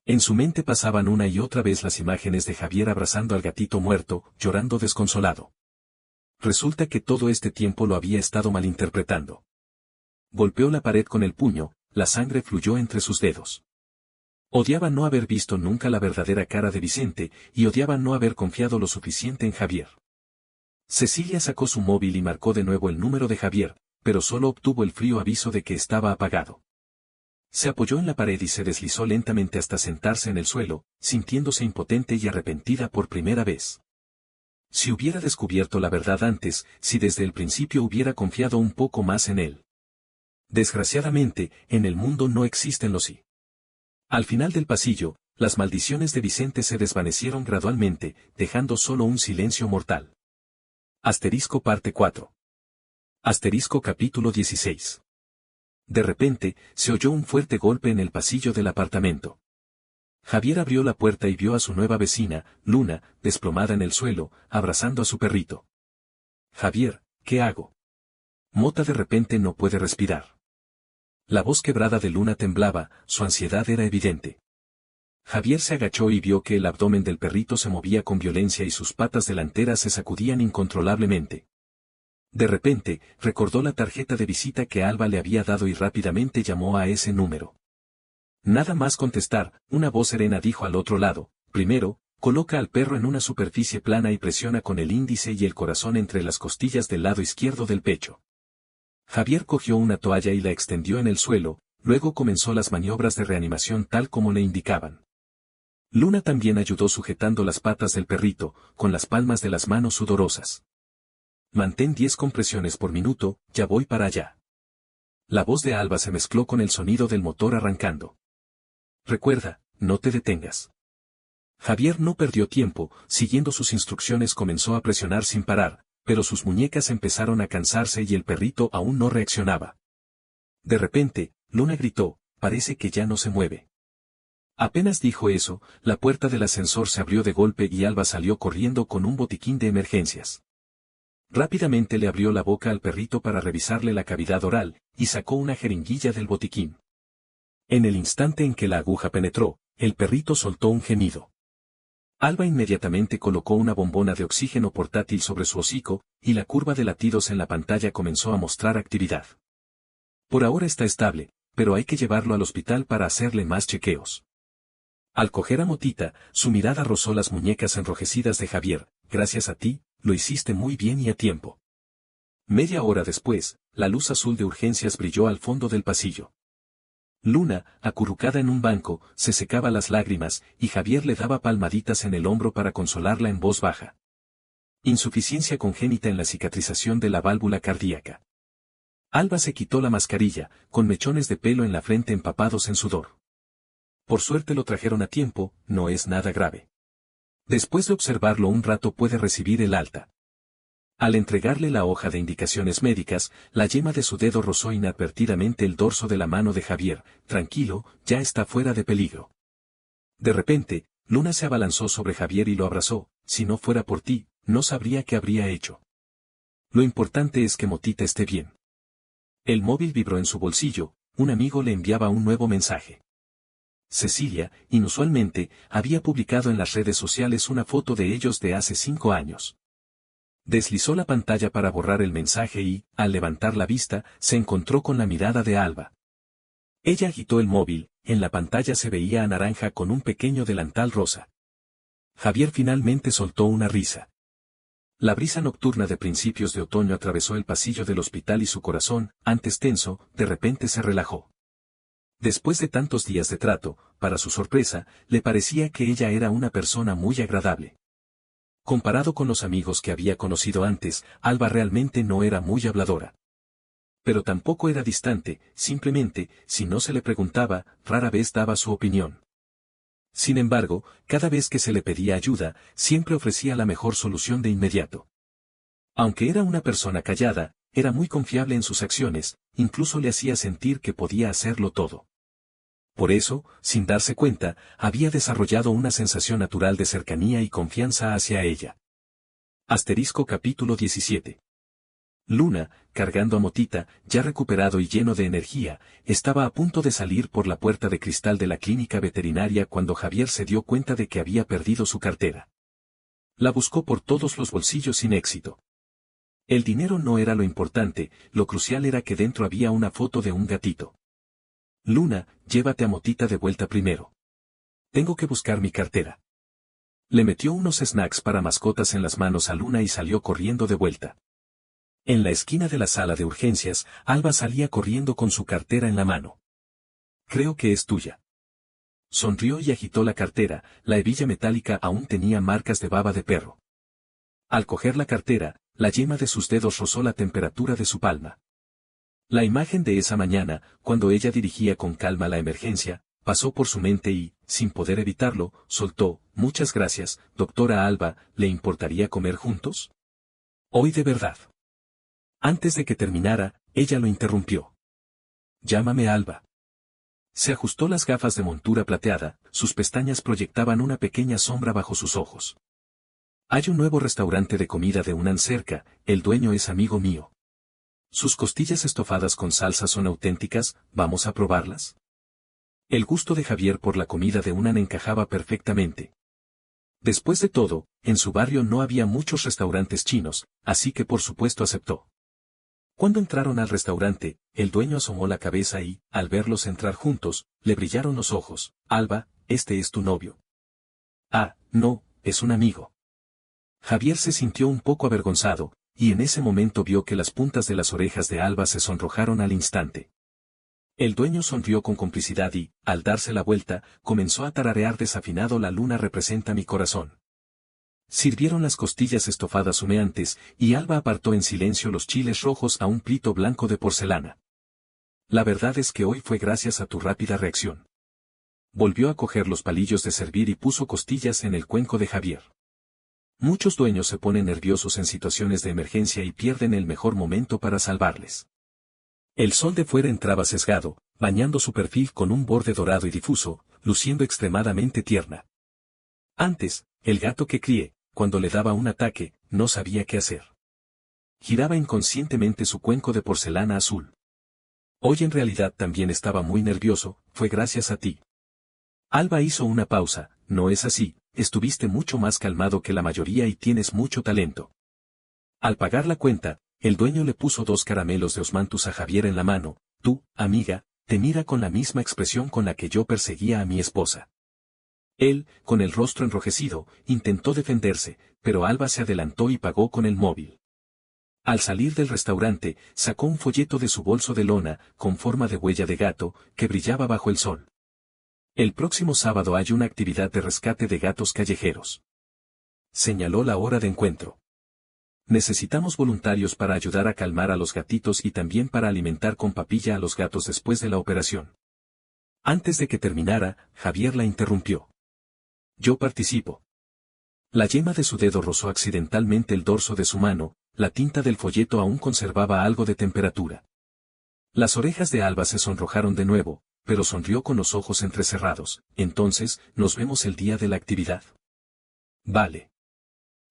En su mente pasaban una y otra vez las imágenes de Javier abrazando al gatito muerto, llorando desconsolado. Resulta que todo este tiempo lo había estado malinterpretando. Golpeó la pared con el puño, la sangre fluyó entre sus dedos. Odiaba no haber visto nunca la verdadera cara de Vicente, y odiaba no haber confiado lo suficiente en Javier. Cecilia sacó su móvil y marcó de nuevo el número de Javier, pero solo obtuvo el frío aviso de que estaba apagado. Se apoyó en la pared y se deslizó lentamente hasta sentarse en el suelo, sintiéndose impotente y arrepentida por primera vez. Si hubiera descubierto la verdad antes, si desde el principio hubiera confiado un poco más en él. Desgraciadamente, en el mundo no existen los sí. Al final del pasillo, las maldiciones de Vicente se desvanecieron gradualmente, dejando solo un silencio mortal. Asterisco parte 4. Asterisco capítulo 16. De repente, se oyó un fuerte golpe en el pasillo del apartamento. Javier abrió la puerta y vio a su nueva vecina, Luna, desplomada en el suelo, abrazando a su perrito. Javier, ¿qué hago? Mota de repente no puede respirar. La voz quebrada de Luna temblaba, su ansiedad era evidente. Javier se agachó y vio que el abdomen del perrito se movía con violencia y sus patas delanteras se sacudían incontrolablemente. De repente, recordó la tarjeta de visita que Alba le había dado y rápidamente llamó a ese número. Nada más contestar, una voz serena dijo al otro lado: primero, coloca al perro en una superficie plana y presiona con el índice y el corazón entre las costillas del lado izquierdo del pecho. Javier cogió una toalla y la extendió en el suelo, luego comenzó las maniobras de reanimación tal como le indicaban. Luna también ayudó sujetando las patas del perrito, con las palmas de las manos sudorosas. Mantén 10 compresiones por minuto, ya voy para allá. La voz de Alba se mezcló con el sonido del motor arrancando. Recuerda, no te detengas. Javier no perdió tiempo, siguiendo sus instrucciones comenzó a presionar sin parar, pero sus muñecas empezaron a cansarse y el perrito aún no reaccionaba. De repente, Luna gritó: parece que ya no se mueve. Apenas dijo eso, la puerta del ascensor se abrió de golpe y Alba salió corriendo con un botiquín de emergencias. Rápidamente le abrió la boca al perrito para revisarle la cavidad oral, y sacó una jeringuilla del botiquín. En el instante en que la aguja penetró, el perrito soltó un gemido. Alba inmediatamente colocó una bombona de oxígeno portátil sobre su hocico, y la curva de latidos en la pantalla comenzó a mostrar actividad. Por ahora está estable, pero hay que llevarlo al hospital para hacerle más chequeos. Al coger a Motita, su mirada rozó las muñecas enrojecidas de Javier: gracias a ti, lo hiciste muy bien y a tiempo. Media hora después, la luz azul de urgencias brilló al fondo del pasillo. Luna, acurrucada en un banco, se secaba las lágrimas, y Javier le daba palmaditas en el hombro para consolarla en voz baja. Insuficiencia congénita en la cicatrización de la válvula cardíaca. Alba se quitó la mascarilla, con mechones de pelo en la frente empapados en sudor. Por suerte lo trajeron a tiempo, no es nada grave. Después de observarlo un rato puede recibir el alta. Al entregarle la hoja de indicaciones médicas, la yema de su dedo rozó inadvertidamente el dorso de la mano de Javier: tranquilo, ya está fuera de peligro. De repente, Luna se abalanzó sobre Javier y lo abrazó: si no fuera por ti, no sabría qué habría hecho. Lo importante es que Motita esté bien. El móvil vibró en su bolsillo, un amigo le enviaba un nuevo mensaje. Cecilia, inusualmente, había publicado en las redes sociales una foto de ellos de hace 5 años. Deslizó la pantalla para borrar el mensaje y, al levantar la vista, se encontró con la mirada de Alba. Ella agitó el móvil, en la pantalla se veía a Naranja con un pequeño delantal rosa. Javier finalmente soltó una risa. La brisa nocturna de principios de otoño atravesó el pasillo del hospital y su corazón, antes tenso, de repente se relajó. Después de tantos días de trato, para su sorpresa, le parecía que ella era una persona muy agradable. Comparado con los amigos que había conocido antes, Alba realmente no era muy habladora. Pero tampoco era distante, simplemente, si no se le preguntaba, rara vez daba su opinión. Sin embargo, cada vez que se le pedía ayuda, siempre ofrecía la mejor solución de inmediato. Aunque era una persona callada, era muy confiable en sus acciones, incluso le hacía sentir que podía hacerlo todo. Por eso, sin darse cuenta, había desarrollado una sensación natural de cercanía y confianza hacia ella. Capítulo 17. Luna, cargando a Motita, ya recuperado y lleno de energía, estaba a punto de salir por la puerta de cristal de la clínica veterinaria cuando Javier se dio cuenta de que había perdido su cartera. La buscó por todos los bolsillos sin éxito. El dinero no era lo importante, lo crucial era que dentro había una foto de un gatito. Luna, llévate a Motita de vuelta primero. Tengo que buscar mi cartera. Le metió unos snacks para mascotas en las manos a Luna y salió corriendo de vuelta. En la esquina de la sala de urgencias, Alba salía corriendo con su cartera en la mano. Creo que es tuya. Sonrió y agitó la cartera, la hebilla metálica aún tenía marcas de baba de perro. Al coger la cartera, la yema de sus dedos rozó la temperatura de su palma. La imagen de esa mañana, cuando ella dirigía con calma la emergencia, pasó por su mente y, sin poder evitarlo, soltó: muchas gracias, doctora Alba, ¿le importaría comer juntos? Hoy de verdad. Antes de que terminara, ella lo interrumpió. Llámame Alba. Se ajustó las gafas de montura plateada, sus pestañas proyectaban una pequeña sombra bajo sus ojos. Hay un nuevo restaurante de comida de Hunan cerca, el dueño es amigo mío. Sus costillas estofadas con salsa son auténticas, ¿vamos a probarlas? El gusto de Javier por la comida de Hunan encajaba perfectamente. Después de todo, en su barrio no había muchos restaurantes chinos, así que por supuesto aceptó. Cuando entraron al restaurante, el dueño asomó la cabeza y, al verlos entrar juntos, le brillaron los ojos. Alba, este es tu novio. Ah, no, es un amigo. Javier se sintió un poco avergonzado, y en ese momento vio que las puntas de las orejas de Alba se sonrojaron al instante. El dueño sonrió con complicidad y, al darse la vuelta, comenzó a tararear desafinado La luna representa mi corazón. Sirvieron las costillas estofadas humeantes, y Alba apartó en silencio los chiles rojos a un plito blanco de porcelana. La verdad es que hoy fue gracias a tu rápida reacción. Volvió a coger los palillos de servir y puso costillas en el cuenco de Javier. Muchos dueños se ponen nerviosos en situaciones de emergencia y pierden el mejor momento para salvarles. El sol de fuera entraba sesgado, bañando su perfil con un borde dorado y difuso, luciendo extremadamente tierna. Antes, el gato que crié, cuando le daba un ataque, no sabía qué hacer. Giraba inconscientemente su cuenco de porcelana azul. Hoy en realidad también estaba muy nervioso, fue gracias a ti. Alba hizo una pausa, no es así, estuviste mucho más calmado que la mayoría y tienes mucho talento. Al pagar la cuenta, el dueño le puso 2 caramelos de Osmanthus a Javier en la mano. Tú, amiga, te mira con la misma expresión con la que yo perseguía a mi esposa. Él, con el rostro enrojecido, intentó defenderse, pero Alba se adelantó y pagó con el móvil. Al salir del restaurante, sacó un folleto de su bolso de lona, con forma de huella de gato, que brillaba bajo el sol. El próximo sábado hay una actividad de rescate de gatos callejeros. Señaló la hora de encuentro. Necesitamos voluntarios para ayudar a calmar a los gatitos y también para alimentar con papilla a los gatos después de la operación. Antes de que terminara, Javier la interrumpió. Yo participo. La yema de su dedo rozó accidentalmente el dorso de su mano, la tinta del folleto aún conservaba algo de temperatura. Las orejas de Alba se sonrojaron de nuevo, pero sonrió con los ojos entrecerrados. Entonces, nos vemos el día de la actividad. Vale.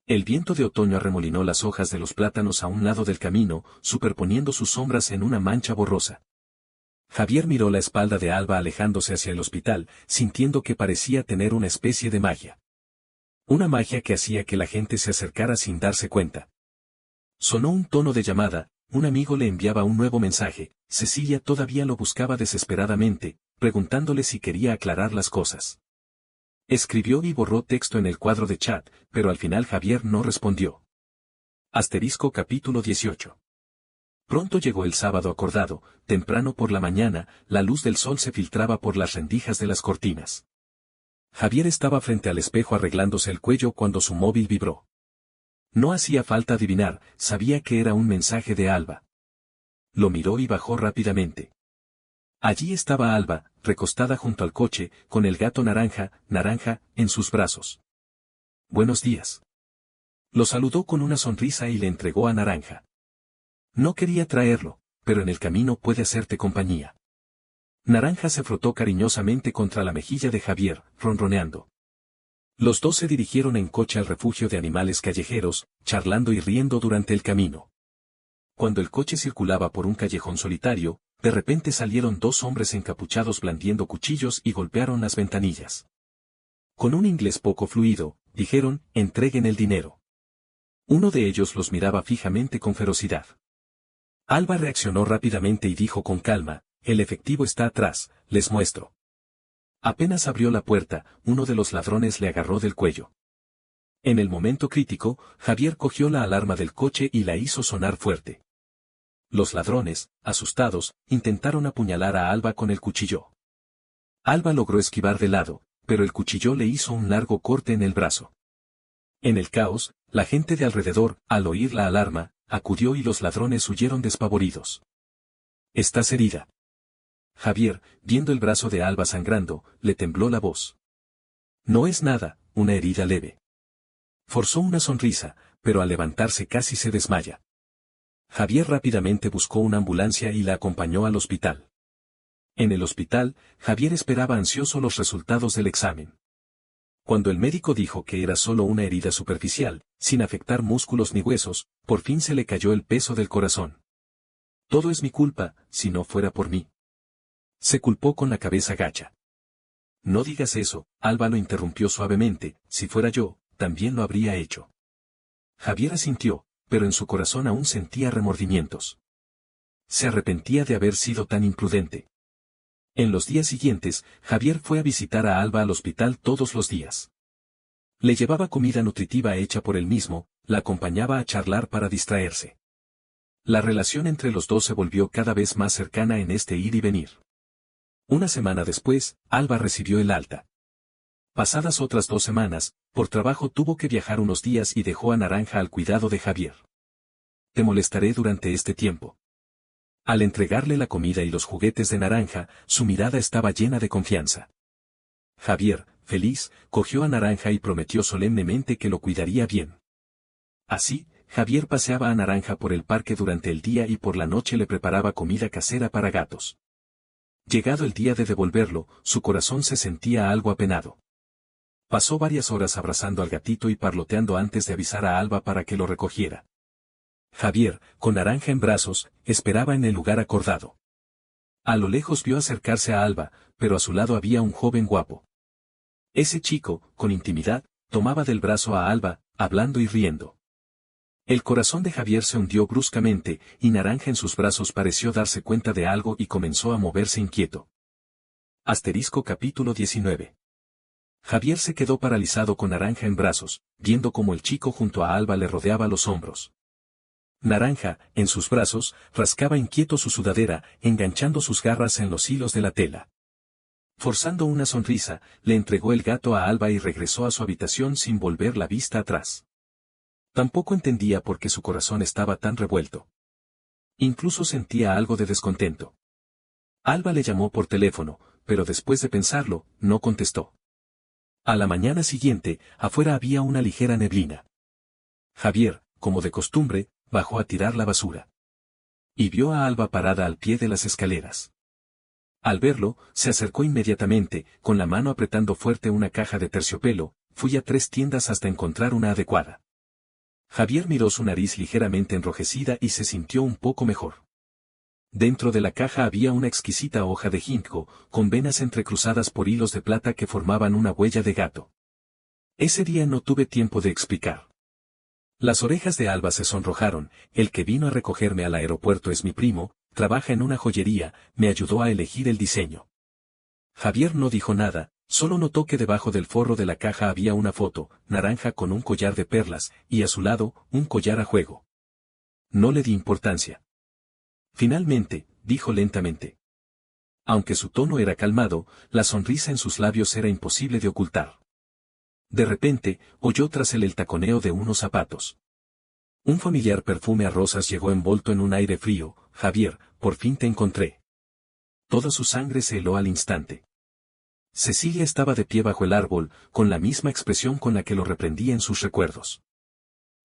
El viento de otoño arremolinó las hojas de los plátanos a un lado del camino, superponiendo sus sombras en una mancha borrosa. Javier miró la espalda de Alba alejándose hacia el hospital, sintiendo que parecía tener una especie de magia. Una magia que hacía que la gente se acercara sin darse cuenta. Sonó un tono de llamada, un amigo le enviaba un nuevo mensaje, Cecilia todavía lo buscaba desesperadamente, preguntándole si quería aclarar las cosas. Escribió y borró texto en el cuadro de chat, pero al final Javier no respondió. Capítulo 18. Pronto llegó el sábado acordado, temprano por la mañana, la luz del sol se filtraba por las rendijas de las cortinas. Javier estaba frente al espejo arreglándose el cuello cuando su móvil vibró. No hacía falta adivinar, sabía que era un mensaje de Alba. Lo miró y bajó rápidamente. Allí estaba Alba, recostada junto al coche, con el gato naranja, en sus brazos. Buenos días. Lo saludó con una sonrisa y le entregó a Naranja. No quería traerlo, pero en el camino puede hacerte compañía. Naranja se frotó cariñosamente contra la mejilla de Javier, ronroneando. Los dos se dirigieron en coche al refugio de animales callejeros, charlando y riendo durante el camino. Cuando el coche circulaba por un callejón solitario, de repente salieron 2 hombres encapuchados blandiendo cuchillos y golpearon las ventanillas. Con un inglés poco fluido, dijeron, entreguen el dinero. Uno de ellos los miraba fijamente con ferocidad. Alba reaccionó rápidamente y dijo con calma, el efectivo está atrás, les muestro. Apenas abrió la puerta, uno de los ladrones le agarró del cuello. En el momento crítico, Javier cogió la alarma del coche y la hizo sonar fuerte. Los ladrones, asustados, intentaron apuñalar a Alba con el cuchillo. Alba logró esquivar de lado, pero el cuchillo le hizo un largo corte en el brazo. En el caos, la gente de alrededor, al oír la alarma, acudió y los ladrones huyeron despavoridos. ¿Estás herida? Javier, viendo el brazo de Alba sangrando, le tembló la voz. No es nada, una herida leve. Forzó una sonrisa, pero al levantarse casi se desmaya. Javier rápidamente buscó una ambulancia y la acompañó al hospital. En el hospital, Javier esperaba ansioso los resultados del examen. Cuando el médico dijo que era solo una herida superficial, sin afectar músculos ni huesos, por fin se le cayó el peso del corazón. Todo es mi culpa, si no fuera por mí. Se culpó con la cabeza gacha. No digas eso, Alba lo interrumpió suavemente, si fuera yo, también lo habría hecho. Javier asintió, pero en su corazón aún sentía remordimientos. Se arrepentía de haber sido tan imprudente. En los días siguientes, Javier fue a visitar a Alba al hospital todos los días. Le llevaba comida nutritiva hecha por él mismo, la acompañaba a charlar para distraerse. La relación entre los dos se volvió cada vez más cercana en este ir y venir. Una semana después, Alba recibió el alta. Pasadas otras 2 semanas, por trabajo tuvo que viajar unos días y dejó a Naranja al cuidado de Javier. Te molestaré durante este tiempo. Al entregarle la comida y los juguetes de Naranja, su mirada estaba llena de confianza. Javier, feliz, cogió a Naranja y prometió solemnemente que lo cuidaría bien. Así, Javier paseaba a Naranja por el parque durante el día y por la noche le preparaba comida casera para gatos. Llegado el día de devolverlo, su corazón se sentía algo apenado. Pasó varias horas abrazando al gatito y parloteando antes de avisar a Alba para que lo recogiera. Javier, con Naranja en brazos, esperaba en el lugar acordado. A lo lejos vio acercarse a Alba, pero a su lado había un joven guapo. Ese chico, con intimidad, tomaba del brazo a Alba, hablando y riendo. El corazón de Javier se hundió bruscamente, y Naranja en sus brazos pareció darse cuenta de algo y comenzó a moverse inquieto. Capítulo 19. Javier se quedó paralizado con Naranja en brazos, viendo cómo el chico junto a Alba le rodeaba los hombros. Naranja, en sus brazos, rascaba inquieto su sudadera, enganchando sus garras en los hilos de la tela. Forzando una sonrisa, le entregó el gato a Alba y regresó a su habitación sin volver la vista atrás. Tampoco entendía por qué su corazón estaba tan revuelto. Incluso sentía algo de descontento. Alba le llamó por teléfono, pero después de pensarlo, no contestó. A la mañana siguiente, afuera había una ligera neblina. Javier, como de costumbre, bajó a tirar la basura. Y vio a Alba parada al pie de las escaleras. Al verlo, se acercó inmediatamente, con la mano apretando fuerte una caja de terciopelo. Fui a 3 tiendas hasta encontrar una adecuada. Javier miró su nariz ligeramente enrojecida y se sintió un poco mejor. Dentro de la caja había una exquisita hoja de ginkgo, con venas entrecruzadas por hilos de plata que formaban una huella de gato. Ese día no tuve tiempo de explicar. Las orejas de Alba se sonrojaron. El que vino a recogerme al aeropuerto es mi primo, trabaja en una joyería, me ayudó a elegir el diseño. Javier no dijo nada, solo notó que debajo del forro de la caja había una foto, Naranja con un collar de perlas, y a su lado, un collar a juego. No le di importancia. Finalmente, dijo lentamente. Aunque su tono era calmado, la sonrisa en sus labios era imposible de ocultar. De repente, oyó tras él el taconeo de unos zapatos. Un familiar perfume a rosas llegó envuelto en un aire frío. Javier, por fin te encontré. Toda su sangre se heló al instante. Cecilia estaba de pie bajo el árbol, con la misma expresión con la que lo reprendía en sus recuerdos.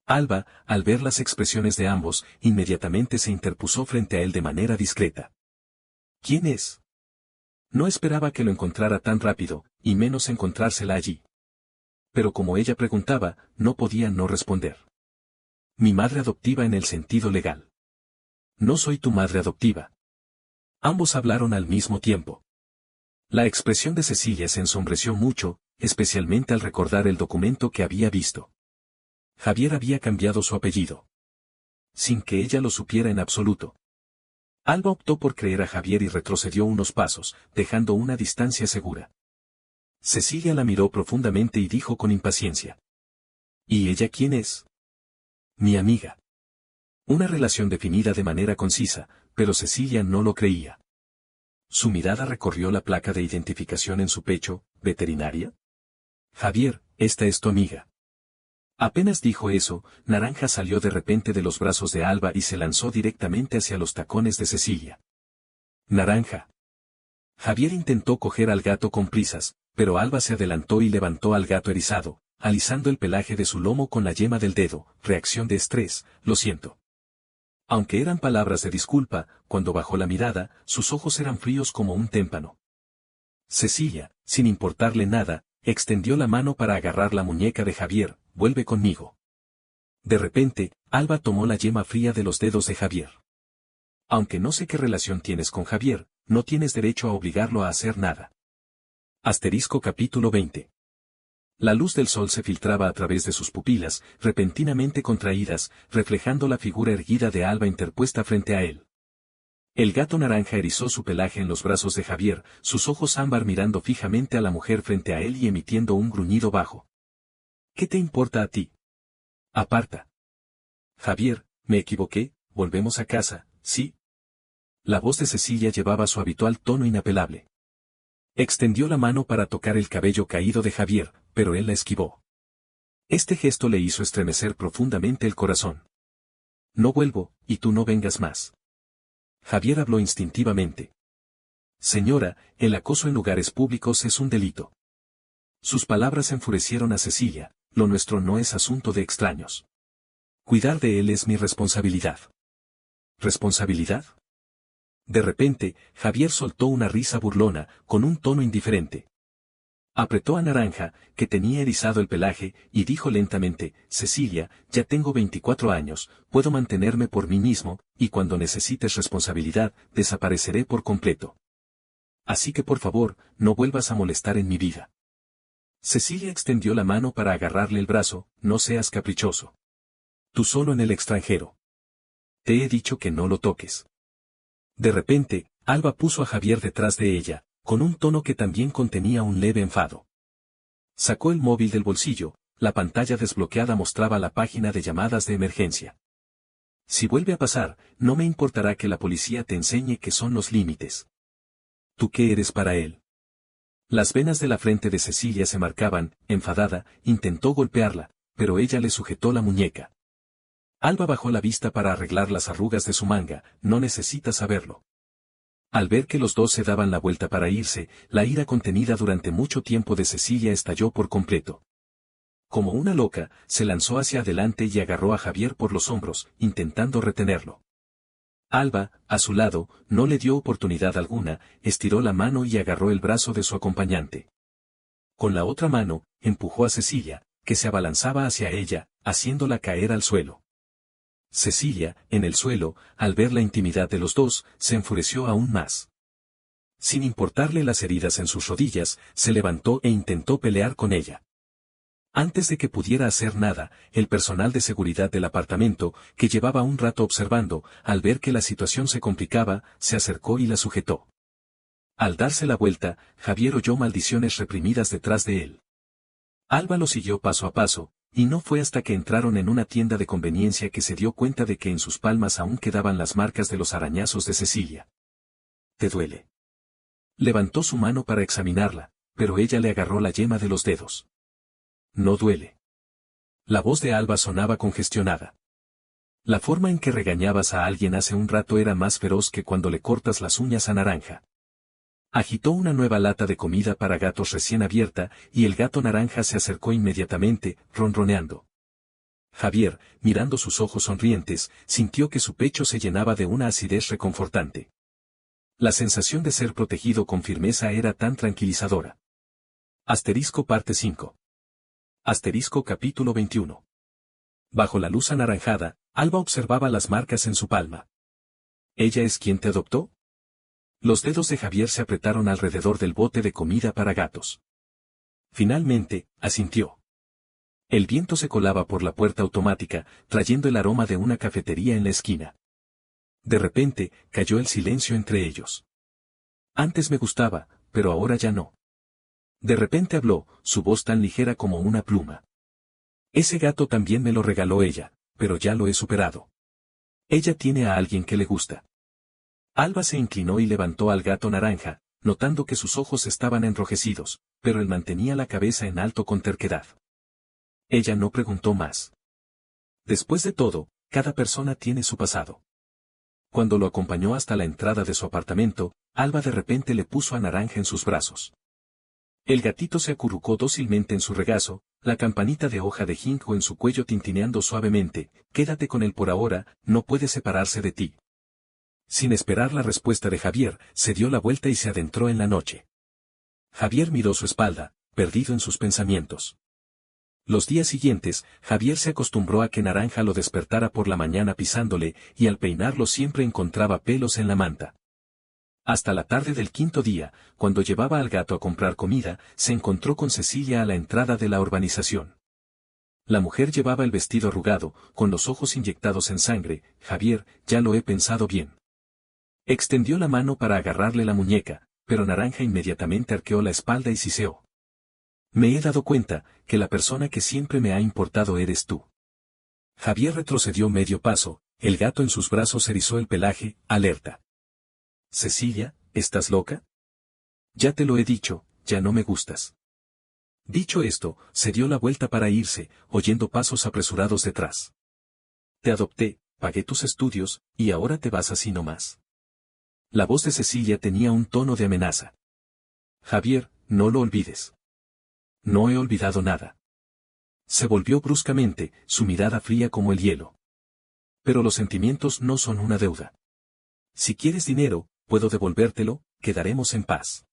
Alba, al ver las expresiones de ambos, inmediatamente se interpuso frente a él de manera discreta. ¿Quién es? No esperaba que lo encontrara tan rápido, y menos encontrársela allí. Pero como ella preguntaba, no podía no responder. Mi madre adoptiva en el sentido legal. No soy tu madre adoptiva. Ambos hablaron al mismo tiempo. La expresión de Cecilia se ensombreció mucho, especialmente al recordar el documento que había visto. Javier había cambiado su apellido. Sin que ella lo supiera en absoluto. Alba optó por creer a Javier y retrocedió unos pasos, dejando una distancia segura. Cecilia la miró profundamente y dijo con impaciencia. ¿Y ella quién es? Mi amiga. Una relación definida de manera concisa, pero Cecilia no lo creía. Su mirada recorrió la placa de identificación en su pecho. ¿Veterinaria? Javier, esta es tu amiga. Apenas dijo eso, Naranja salió de repente de los brazos de Alba y se lanzó directamente hacia los tacones de Cecilia. Naranja. Javier intentó coger al gato con prisas, pero Alba se adelantó y levantó al gato erizado, alisando el pelaje de su lomo con la yema del dedo. Reacción de estrés, lo siento. Aunque eran palabras de disculpa, cuando bajó la mirada, sus ojos eran fríos como un témpano. Cecilia, sin importarle nada, extendió la mano para agarrar la muñeca de Javier. Vuelve conmigo. De repente, Alba tomó la yema fría de los dedos de Javier. Aunque no sé qué relación tienes con Javier, no tienes derecho a obligarlo a hacer nada. Capítulo 20. La luz del sol se filtraba a través de sus pupilas, repentinamente contraídas, reflejando la figura erguida de Alba interpuesta frente a él. El gato naranja erizó su pelaje en los brazos de Javier, sus ojos ámbar mirando fijamente a la mujer frente a él y emitiendo un gruñido bajo. ¿Qué te importa a ti? Aparta. Javier, me equivoqué, volvemos a casa, ¿sí? La voz de Cecilia llevaba su habitual tono inapelable. Extendió la mano para tocar el cabello caído de Javier, pero él la esquivó. Este gesto le hizo estremecer profundamente el corazón. No vuelvo, y tú no vengas más. Javier habló instintivamente. Señora, el acoso en lugares públicos es un delito. Sus palabras enfurecieron a Cecilia, lo nuestro no es asunto de extraños. Cuidar de él es mi responsabilidad. ¿Responsabilidad? De repente, Javier soltó una risa burlona, con un tono indiferente. Apretó a Naranja, que tenía erizado el pelaje, y dijo lentamente, Cecilia, ya tengo 24 años, puedo mantenerme por mí mismo, y cuando necesites responsabilidad, desapareceré por completo. Así que por favor, no vuelvas a molestar en mi vida. Cecilia extendió la mano para agarrarle el brazo, no seas caprichoso. Tú solo en el extranjero. Te he dicho que no lo toques. De repente, Alba puso a Javier detrás de ella, con un tono que también contenía un leve enfado. Sacó el móvil del bolsillo, la pantalla desbloqueada mostraba la página de llamadas de emergencia. Si vuelve a pasar, no me importará que la policía te enseñe qué son los límites. ¿Tú qué eres para él? Las venas de la frente de Cecilia se marcaban, enfadada, intentó golpearla, pero ella le sujetó la muñeca. Alba bajó la vista para arreglar las arrugas de su manga, no necesita saberlo. Al ver que los dos se daban la vuelta para irse, la ira contenida durante mucho tiempo de Cecilia estalló por completo. Como una loca, se lanzó hacia adelante y agarró a Javier por los hombros, intentando retenerlo. Alba, a su lado, no le dio oportunidad alguna, estiró la mano y agarró el brazo de su acompañante. Con la otra mano, empujó a Cecilia, que se abalanzaba hacia ella, haciéndola caer al suelo. Cecilia, en el suelo, al ver la intimidad de los dos, se enfureció aún más. Sin importarle las heridas en sus rodillas, se levantó e intentó pelear con ella. Antes de que pudiera hacer nada, el personal de seguridad del apartamento, que llevaba un rato observando, al ver que la situación se complicaba, se acercó y la sujetó. Al darse la vuelta, Javier oyó maldiciones reprimidas detrás de él. Alba lo siguió paso a paso, y no fue hasta que entraron en una tienda de conveniencia que se dio cuenta de que en sus palmas aún quedaban las marcas de los arañazos de Cecilia. ¿Te duele? Levantó su mano para examinarla, pero ella le agarró la yema de los dedos. No duele. La voz de Alba sonaba congestionada. La forma en que regañabas a alguien hace un rato era más feroz que cuando le cortas las uñas a Naranja. Agitó una nueva lata de comida para gatos recién abierta, y el gato naranja se acercó inmediatamente, ronroneando. Javier, mirando sus ojos sonrientes, sintió que su pecho se llenaba de una acidez reconfortante. La sensación de ser protegido con firmeza era tan tranquilizadora. Asterisco parte 5. Asterisco capítulo 21. Bajo la luz anaranjada, Alba observaba las marcas en su palma. ¿Ella es quien te adoptó? Los dedos de Javier se apretaron alrededor del bote de comida para gatos. Finalmente, asintió. El viento se colaba por la puerta automática, trayendo el aroma de una cafetería en la esquina. De repente, cayó el silencio entre ellos. Antes me gustaba, pero ahora ya no. De repente habló, su voz tan ligera como una pluma. Ese gato también me lo regaló ella, pero ya lo he superado. Ella tiene a alguien que le gusta. Alba se inclinó y levantó al gato naranja, notando que sus ojos estaban enrojecidos, pero él mantenía la cabeza en alto con terquedad. Ella no preguntó más. Después de todo, cada persona tiene su pasado. Cuando lo acompañó hasta la entrada de su apartamento, Alba de repente le puso a Naranja en sus brazos. El gatito se acurrucó dócilmente en su regazo, la campanita de hoja de ginkgo en su cuello tintineando suavemente, quédate con él por ahora, no puede separarse de ti. Sin esperar la respuesta de Javier, se dio la vuelta y se adentró en la noche. Javier miró su espalda, perdido en sus pensamientos. Los días siguientes, Javier se acostumbró a que Naranja lo despertara por la mañana pisándole, y al peinarlo siempre encontraba pelos en la manta. Hasta la tarde del quinto día, cuando llevaba al gato a comprar comida, se encontró con Cecilia a la entrada de la urbanización. La mujer llevaba el vestido arrugado, con los ojos inyectados en sangre. Javier, ya lo he pensado bien. Extendió la mano para agarrarle la muñeca, pero Naranja inmediatamente arqueó la espalda y siseó. Me he dado cuenta que la persona que siempre me ha importado eres tú. Javier retrocedió medio paso, el gato en sus brazos erizó el pelaje, alerta. Cecilia, ¿estás loca? Ya te lo he dicho, ya no me gustas. Dicho esto, se dio la vuelta para irse, oyendo pasos apresurados detrás. Te adopté, pagué tus estudios, y ahora te vas así nomás. La voz de Cecilia tenía un tono de amenaza. Javier, no lo olvides. No he olvidado nada. Se volvió bruscamente, su mirada fría como el hielo. Pero los sentimientos no son una deuda. Si quieres dinero, puedo devolvértelo, quedaremos en paz.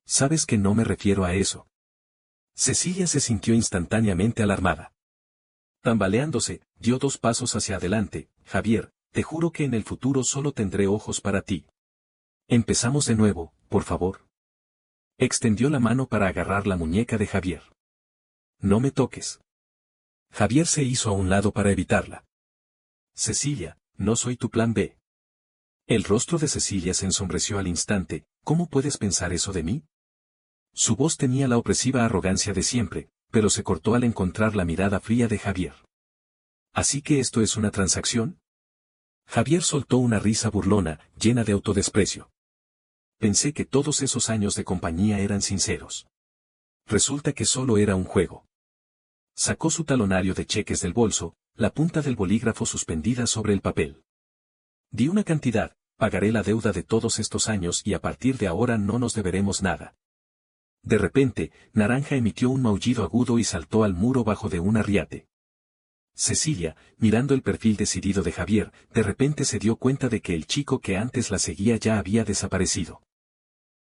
Sabes que no me refiero a eso. Cecilia se sintió instantáneamente alarmada. Tambaleándose, dio 2 pasos hacia adelante. Javier, te juro que en el futuro solo tendré ojos para ti. Empezamos de nuevo, por favor. Extendió la mano para agarrar la muñeca de Javier. No me toques. Javier se hizo a un lado para evitarla. Cecilia, no soy tu plan B. El rostro de Cecilia se ensombreció al instante. ¿Cómo puedes pensar eso de mí? Su voz tenía la opresiva arrogancia de siempre, pero se cortó al encontrar la mirada fría de Javier. ¿Así que esto es una transacción? Javier soltó una risa burlona, llena de autodesprecio. Pensé que todos esos años de compañía eran sinceros. Resulta que solo era un juego. Sacó su talonario de cheques del bolso, la punta del bolígrafo suspendida sobre el papel. Di una cantidad, pagaré la deuda de todos estos años y a partir de ahora no nos deberemos nada. De repente, Naranja emitió un maullido agudo y saltó al muro bajo de un arriate. Cecilia, mirando el perfil decidido de Javier, de repente se dio cuenta de que el chico que antes la seguía ya había desaparecido.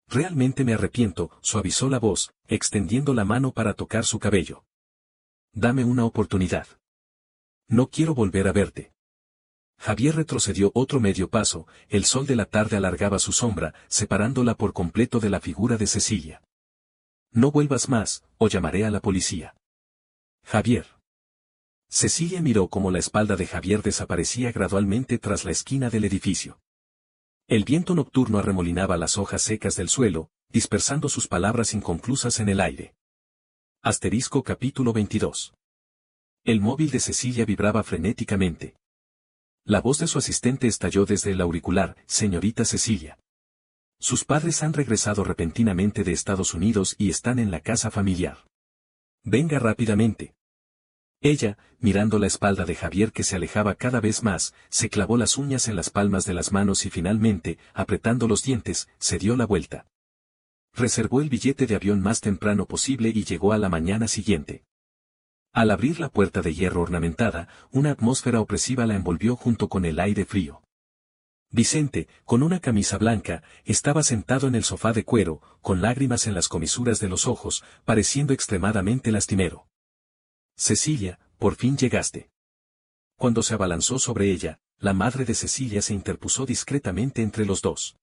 Realmente me arrepiento, suavizó la voz, extendiendo la mano para tocar su cabello. Dame una oportunidad. No quiero volver a verte. Javier retrocedió otro medio paso, el sol de la tarde alargaba su sombra, separándola por completo de la figura de Cecilia. No vuelvas más, o llamaré a la policía. Javier. Cecilia miró cómo la espalda de Javier desaparecía gradualmente tras la esquina del edificio. El viento nocturno arremolinaba las hojas secas del suelo, dispersando sus palabras inconclusas en el aire. Asterisco capítulo 22. El móvil de Cecilia vibraba frenéticamente. La voz de su asistente estalló desde el auricular, señorita Cecilia. Sus padres han regresado repentinamente de Estados Unidos y están en la casa familiar. Venga rápidamente. Ella, mirando la espalda de Javier que se alejaba cada vez más, se clavó las uñas en las palmas de las manos y finalmente, apretando los dientes, se dio la vuelta. Reservó el billete de avión más temprano posible y llegó a la mañana siguiente. Al abrir la puerta de hierro ornamentada, una atmósfera opresiva la envolvió junto con el aire frío. Vicente, con una camisa blanca, estaba sentado en el sofá de cuero, con lágrimas en las comisuras de los ojos, pareciendo extremadamente lastimero. Cecilia, por fin llegaste. Cuando se abalanzó sobre ella, la madre de Cecilia se interpuso discretamente entre los dos.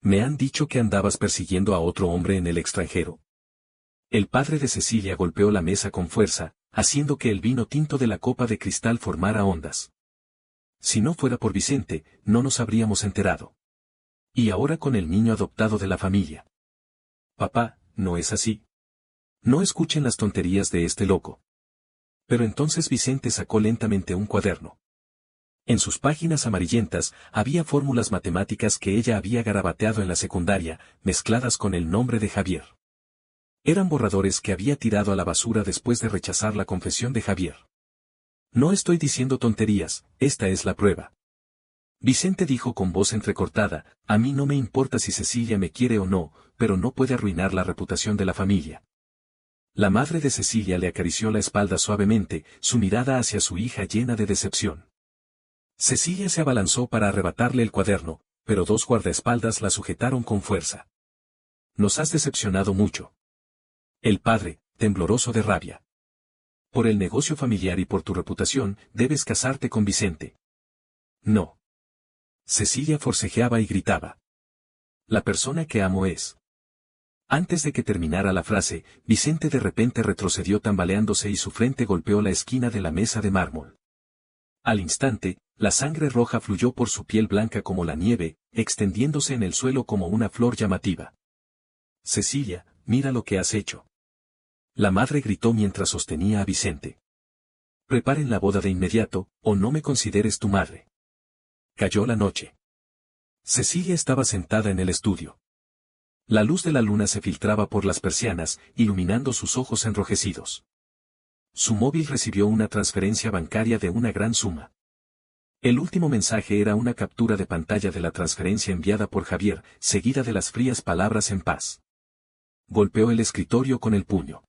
¿Me han dicho que andabas persiguiendo a otro hombre en el extranjero? El padre de Cecilia golpeó la mesa con fuerza, haciendo que el vino tinto de la copa de cristal formara ondas. Si no fuera por Vicente, no nos habríamos enterado. Y ahora con el niño adoptado de la familia. Papá, no es así. No escuchen las tonterías de este loco. Pero entonces Vicente sacó lentamente un cuaderno. En sus páginas amarillentas había fórmulas matemáticas que ella había garabateado en la secundaria, mezcladas con el nombre de Javier. Eran borradores que había tirado a la basura después de rechazar la confesión de Javier. No estoy diciendo tonterías, esta es la prueba. Vicente dijo con voz entrecortada, a mí no me importa si Cecilia me quiere o no, pero no puede arruinar la reputación de la familia. La madre de Cecilia le acarició la espalda suavemente, su mirada hacia su hija llena de decepción. Cecilia se abalanzó para arrebatarle el cuaderno, pero 2 guardaespaldas la sujetaron con fuerza. Nos has decepcionado mucho. El padre, tembloroso de rabia. Por el negocio familiar y por tu reputación, debes casarte con Vicente. No. Cecilia forcejeaba y gritaba. La persona que amo es. Antes de que terminara la frase, Vicente de repente retrocedió tambaleándose y su frente golpeó la esquina de la mesa de mármol. Al instante, La sangre roja fluyó por su piel blanca como la nieve, extendiéndose en el suelo como una flor llamativa. Cecilia, mira lo que has hecho. La madre gritó mientras sostenía a Vicente. Preparen la boda de inmediato, o no me consideres tu madre. Cayó la noche. Cecilia estaba sentada en el estudio. La luz de la luna se filtraba por las persianas, iluminando sus ojos enrojecidos. Su móvil recibió una transferencia bancaria de una gran suma. El último mensaje era una captura de pantalla de la transferencia enviada por Javier, seguida de las frías palabras en paz. Golpeó el escritorio con el puño.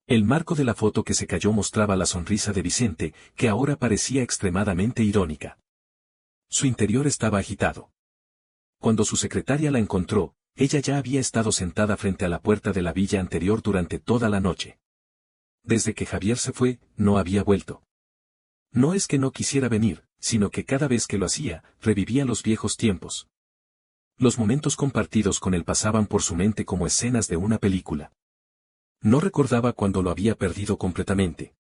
El marco de la foto que se cayó mostraba la sonrisa de Vicente, que ahora parecía extremadamente irónica. Su interior estaba agitado. Cuando su secretaria la encontró, ella ya había estado sentada frente a la puerta de la villa anterior durante toda la noche. Desde que Javier se fue, no había vuelto. No es que no quisiera venir, sino que cada vez que lo hacía, revivía los viejos tiempos. Los momentos compartidos con él pasaban por su mente como escenas de una película. No recordaba cuando lo había perdido completamente.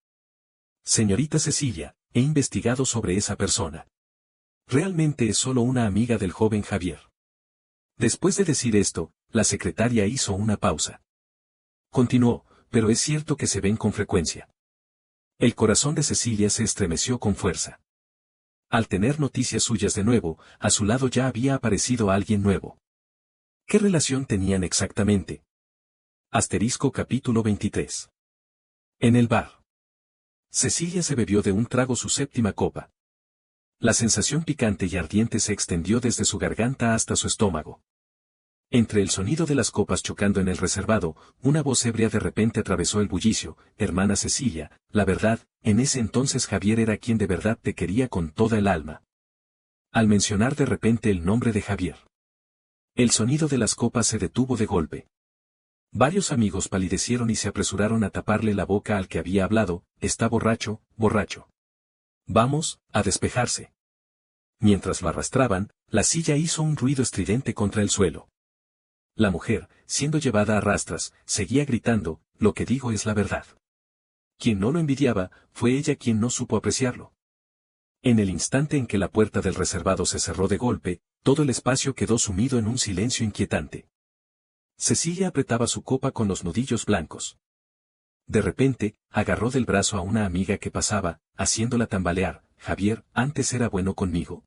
Señorita Cecilia, he investigado sobre esa persona. Realmente es solo una amiga del joven Javier. Después de decir esto, la secretaria hizo una pausa. Continuó, pero es cierto que se ven con frecuencia. El corazón de Cecilia se estremeció con fuerza. Al tener noticias suyas de nuevo, a su lado ya había aparecido alguien nuevo. ¿Qué relación tenían exactamente? Asterisco capítulo 23. En el bar. Cecilia se bebió de un trago su séptima copa. La sensación picante y ardiente se extendió desde su garganta hasta su estómago. Entre el sonido de las copas chocando en el reservado, una voz ebria de repente atravesó el bullicio. Hermana Cecilia, la verdad, en ese entonces Javier era quien de verdad te quería con toda el alma. Al mencionar de repente el nombre de Javier, el sonido de las copas se detuvo de golpe. Varios amigos palidecieron y se apresuraron a taparle la boca al que había hablado. Está borracho, borracho. Vamos, a despejarse. Mientras lo arrastraban, la silla hizo un ruido estridente contra el suelo. La mujer, siendo llevada a rastras, seguía gritando, lo que digo es la verdad. Quien no lo envidiaba, fue ella quien no supo apreciarlo. En el instante en que la puerta del reservado se cerró de golpe, todo el espacio quedó sumido en un silencio inquietante. Cecilia apretaba su copa con los nudillos blancos. De repente, agarró del brazo a una amiga que pasaba, haciéndola tambalear. Javier, antes era bueno conmigo.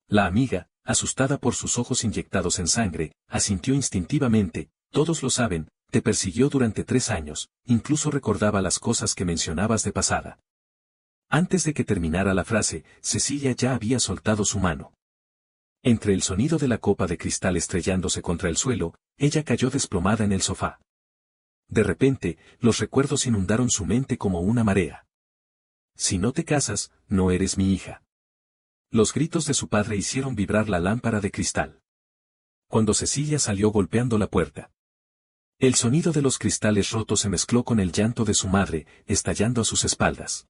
La amiga, asustada por sus ojos inyectados en sangre, asintió instintivamente. Todos lo saben, te persiguió durante 3 años, incluso recordaba las cosas que mencionabas de pasada. Antes de que terminara la frase, Cecilia ya había soltado su mano. Entre el sonido de la copa de cristal estrellándose contra el suelo, ella cayó desplomada en el sofá. De repente, los recuerdos inundaron su mente como una marea. Si no te casas, no eres mi hija. Los gritos de su padre hicieron vibrar la lámpara de cristal. Cuando Cecilia salió golpeando la puerta, el sonido de los cristales rotos se mezcló con el llanto de su madre, estallando a sus espaldas.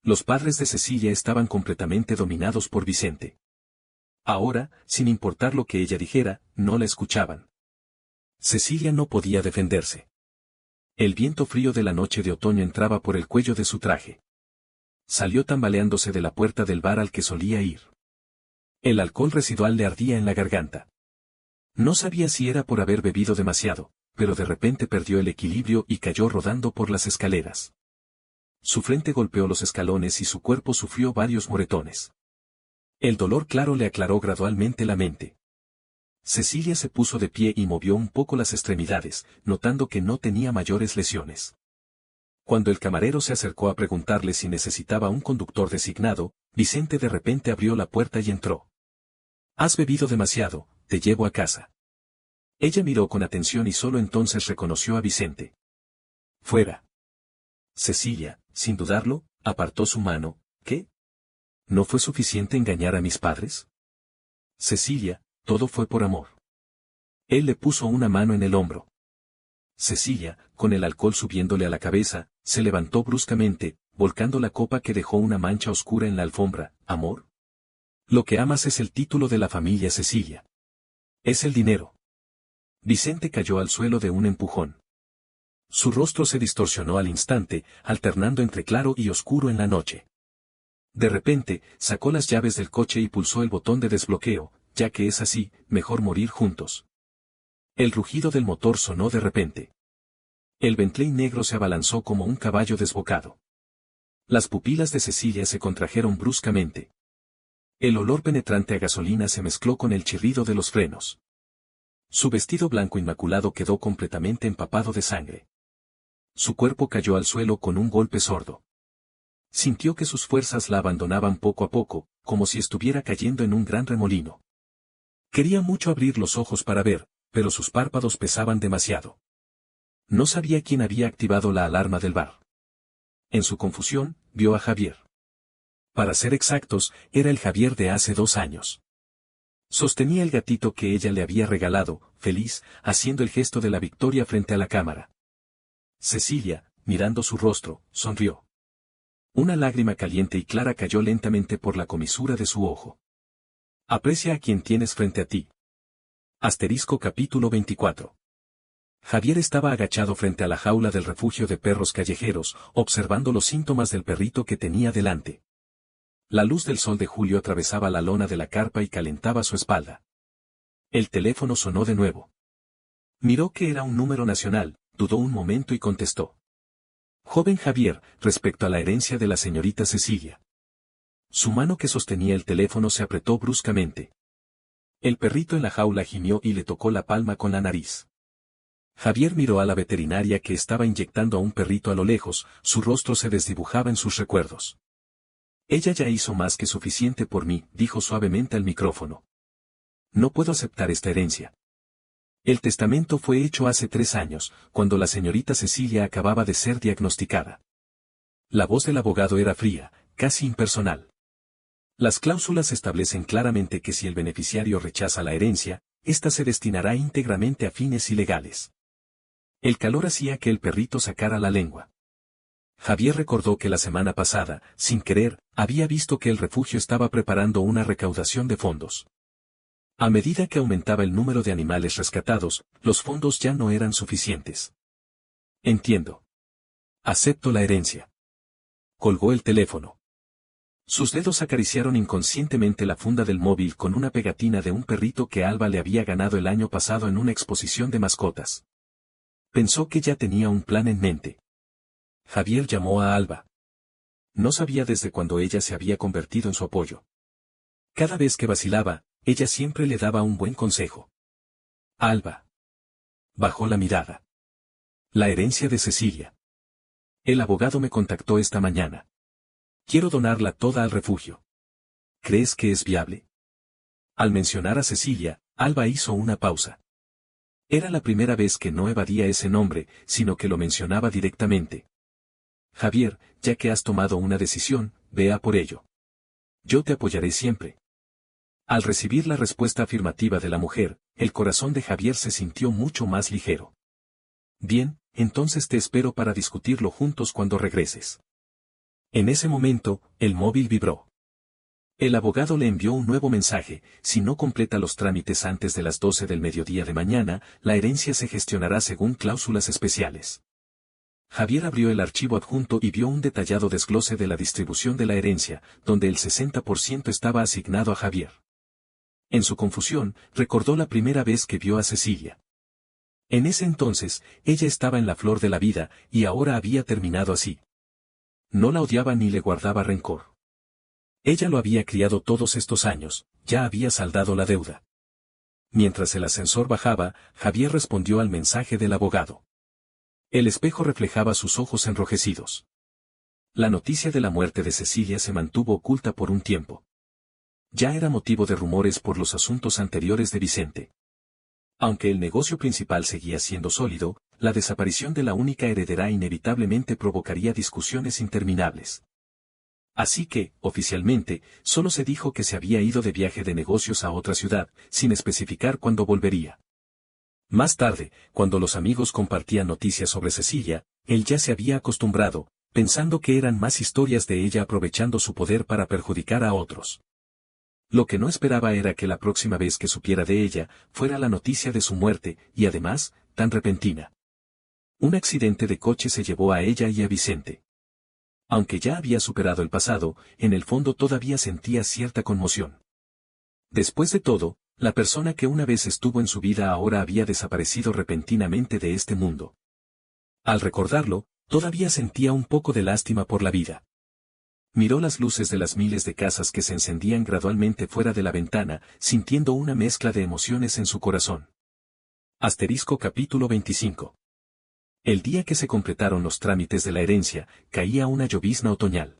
Los padres de Cecilia estaban completamente dominados por Vicente. Ahora, sin importar lo que ella dijera, no la escuchaban. Cecilia no podía defenderse. El viento frío de la noche de otoño entraba por el cuello de su traje. Salió tambaleándose de la puerta del bar al que solía ir. El alcohol residual le ardía en la garganta. No sabía si era por haber bebido demasiado, pero de repente perdió el equilibrio y cayó rodando por las escaleras. Su frente golpeó los escalones y su cuerpo sufrió varios moretones. El dolor claro le aclaró gradualmente la mente. Cecilia se puso de pie y movió un poco las extremidades, notando que no tenía mayores lesiones. Cuando el camarero se acercó a preguntarle si necesitaba un conductor designado, Vicente de repente abrió la puerta y entró. Has bebido demasiado, te llevo a casa. Ella miró con atención y solo entonces reconoció a Vicente. Fuera. Cecilia, sin dudarlo, apartó su mano. ¿Qué? ¿No fue suficiente engañar a mis padres? Cecilia, todo fue por amor. Él le puso una mano en el hombro. Cecilia, con el alcohol subiéndole a la cabeza, se levantó bruscamente, volcando la copa que dejó una mancha oscura en la alfombra. ¿Amor? Lo que amas es el título de la familia Cecilia. Es el dinero. Vicente cayó al suelo de un empujón. Su rostro se distorsionó al instante, alternando entre claro y oscuro en la noche. De repente, sacó las llaves del coche y pulsó el botón de desbloqueo, ya que es así, mejor morir juntos. El rugido del motor sonó de repente. El Bentley negro se abalanzó como un caballo desbocado. Las pupilas de Cecilia se contrajeron bruscamente. El olor penetrante a gasolina se mezcló con el chirrido de los frenos. Su vestido blanco inmaculado quedó completamente empapado de sangre. Su cuerpo cayó al suelo con un golpe sordo. Sintió que sus fuerzas la abandonaban poco a poco, como si estuviera cayendo en un gran remolino. Quería mucho abrir los ojos para ver, pero sus párpados pesaban demasiado. No sabía quién había activado la alarma del bar. En su confusión, vio a Javier. Para ser exactos, era el Javier de hace 2 años. Sostenía el gatito que ella le había regalado, feliz, haciendo el gesto de la victoria frente a la cámara. Cecilia, mirando su rostro, sonrió. Una lágrima caliente y clara cayó lentamente por la comisura de su ojo. Aprecia a quien tienes frente a ti. Capítulo 24. Javier estaba agachado frente a la jaula del refugio de perros callejeros, observando los síntomas del perrito que tenía delante. La luz del sol de julio atravesaba la lona de la carpa y calentaba su espalda. El teléfono sonó de nuevo. Miró que era un número nacional, dudó un momento y contestó. Joven Javier, respecto a la herencia de la señorita Cecilia. Su mano que sostenía el teléfono se apretó bruscamente. El perrito en la jaula gimió y le tocó la palma con la nariz. Javier miró a la veterinaria que estaba inyectando a un perrito a lo lejos, su rostro se desdibujaba en sus recuerdos. Ella ya hizo más que suficiente por mí, dijo suavemente al micrófono. No puedo aceptar esta herencia. El testamento fue hecho hace 3 años, cuando la señorita Cecilia acababa de ser diagnosticada. La voz del abogado era fría, casi impersonal. Las cláusulas establecen claramente que si el beneficiario rechaza la herencia, ésta se destinará íntegramente a fines ilegales. El calor hacía que el perrito sacara la lengua. Javier recordó que la semana pasada, sin querer, había visto que el refugio estaba preparando una recaudación de fondos. A medida que aumentaba el número de animales rescatados, los fondos ya no eran suficientes. Entiendo. Acepto la herencia. Colgó el teléfono. Sus dedos acariciaron inconscientemente la funda del móvil con una pegatina de un perrito que Alba le había ganado el año pasado en una exposición de mascotas. Pensó que ya tenía un plan en mente. Javier llamó a Alba. No sabía desde cuándo ella se había convertido en su apoyo. Cada vez que vacilaba, ella siempre le daba un buen consejo. Alba. Bajó la mirada. La herencia de Cecilia. El abogado me contactó esta mañana. Quiero donarla toda al refugio. ¿Crees que es viable? Al mencionar a Cecilia, Alba hizo una pausa. Era la primera vez que no evadía ese nombre, sino que lo mencionaba directamente. Javier, ya que has tomado una decisión, vea por ello. Yo te apoyaré siempre. Al recibir la respuesta afirmativa de la mujer, el corazón de Javier se sintió mucho más ligero. Bien, entonces te espero para discutirlo juntos cuando regreses. En ese momento, el móvil vibró. El abogado le envió un nuevo mensaje: si no completa los trámites antes de las 12 del mediodía de mañana, la herencia se gestionará según cláusulas especiales. Javier abrió el archivo adjunto y vio un detallado desglose de la distribución de la herencia, donde el 60% estaba asignado a Javier. En su confusión, recordó la primera vez que vio a Cecilia. En ese entonces, ella estaba en la flor de la vida, y ahora había terminado así. No la odiaba ni le guardaba rencor. Ella lo había criado todos estos años, ya había saldado la deuda. Mientras el ascensor bajaba, Javier respondió al mensaje del abogado. El espejo reflejaba sus ojos enrojecidos. La noticia de la muerte de Cecilia se mantuvo oculta por un tiempo. Ya era motivo de rumores por los asuntos anteriores de Vicente. Aunque el negocio principal seguía siendo sólido, la desaparición de la única heredera inevitablemente provocaría discusiones interminables. Así que, oficialmente, solo se dijo que se había ido de viaje de negocios a otra ciudad, sin especificar cuándo volvería. Más tarde, cuando los amigos compartían noticias sobre Cecilia, él ya se había acostumbrado, pensando que eran más historias de ella aprovechando su poder para perjudicar a otros. Lo que no esperaba era que la próxima vez que supiera de ella, fuera la noticia de su muerte, y además, tan repentina. Un accidente de coche se llevó a ella y a Vicente. Aunque ya había superado el pasado, en el fondo todavía sentía cierta conmoción. Después de todo, la persona que una vez estuvo en su vida ahora había desaparecido repentinamente de este mundo. Al recordarlo, todavía sentía un poco de lástima por la vida. Miró las luces de las miles de casas que se encendían gradualmente fuera de la ventana, sintiendo una mezcla de emociones en su corazón. Asterisco capítulo 25. El día que se completaron los trámites de la herencia, caía una llovizna otoñal.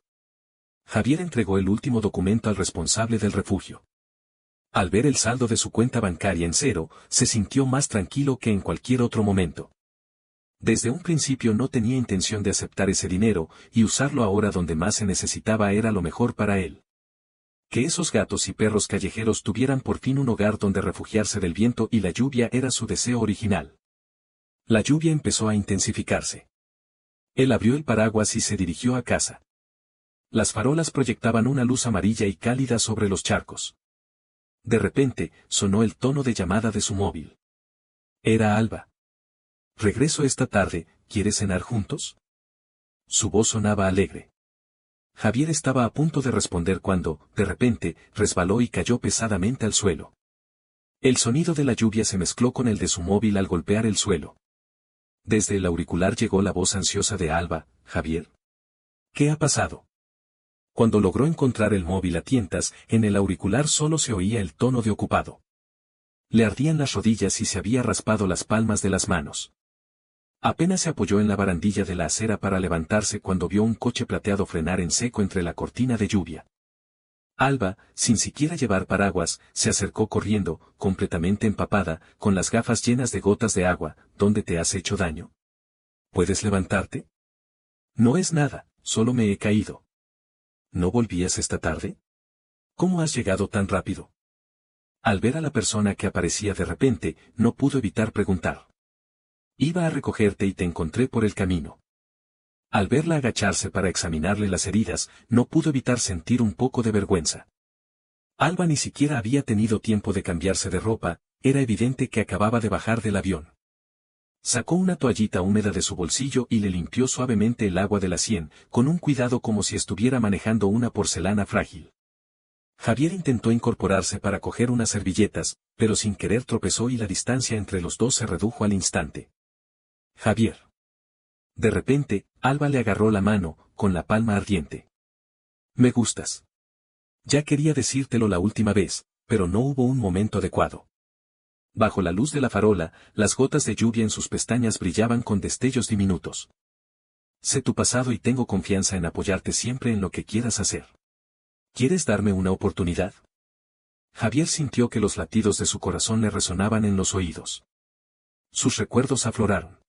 Javier entregó el último documento al responsable del refugio. Al ver el saldo de su cuenta bancaria en cero, se sintió más tranquilo que en cualquier otro momento. Desde un principio no tenía intención de aceptar ese dinero, y usarlo ahora donde más se necesitaba era lo mejor para él. Que esos gatos y perros callejeros tuvieran por fin un hogar donde refugiarse del viento y la lluvia era su deseo original. La lluvia empezó a intensificarse. Él abrió el paraguas y se dirigió a casa. Las farolas proyectaban una luz amarilla y cálida sobre los charcos. De repente, sonó el tono de llamada de su móvil. Era Alba. «Regreso esta tarde, ¿quieres cenar juntos?». Su voz sonaba alegre. Javier estaba a punto de responder cuando, de repente, resbaló y cayó pesadamente al suelo. El sonido de la lluvia se mezcló con el de su móvil al golpear el suelo. Desde el auricular llegó la voz ansiosa de Alba: «Javier. ¿Qué ha pasado?». Cuando logró encontrar el móvil a tientas, en el auricular solo se oía el tono de ocupado. Le ardían las rodillas y se había raspado las palmas de las manos. Apenas se apoyó en la barandilla de la acera para levantarse cuando vio un coche plateado frenar en seco entre la cortina de lluvia. Alba, sin siquiera llevar paraguas, se acercó corriendo, completamente empapada, con las gafas llenas de gotas de agua. «¿Dónde te has hecho daño? ¿Puedes levantarte?». «No es nada, solo me he caído». «¿No volvías esta tarde? ¿Cómo has llegado tan rápido?». Al ver a la persona que aparecía de repente, no pudo evitar preguntar. «Iba a recogerte y te encontré por el camino». Al verla agacharse para examinarle las heridas, no pudo evitar sentir un poco de vergüenza. Alba ni siquiera había tenido tiempo de cambiarse de ropa, era evidente que acababa de bajar del avión. Sacó una toallita húmeda de su bolsillo y le limpió suavemente el agua de la sien, con un cuidado como si estuviera manejando una porcelana frágil. Javier intentó incorporarse para coger unas servilletas, pero sin querer tropezó y la distancia entre los dos se redujo al instante. «Javier». De repente, Alba le agarró la mano, con la palma ardiente. «Me gustas. Ya quería decírtelo la última vez, pero no hubo un momento adecuado». Bajo la luz de la farola, las gotas de lluvia en sus pestañas brillaban con destellos diminutos. «Sé tu pasado y tengo confianza en apoyarte siempre en lo que quieras hacer. ¿Quieres darme una oportunidad?». Javier sintió que los latidos de su corazón le resonaban en los oídos. Sus recuerdos afloraron.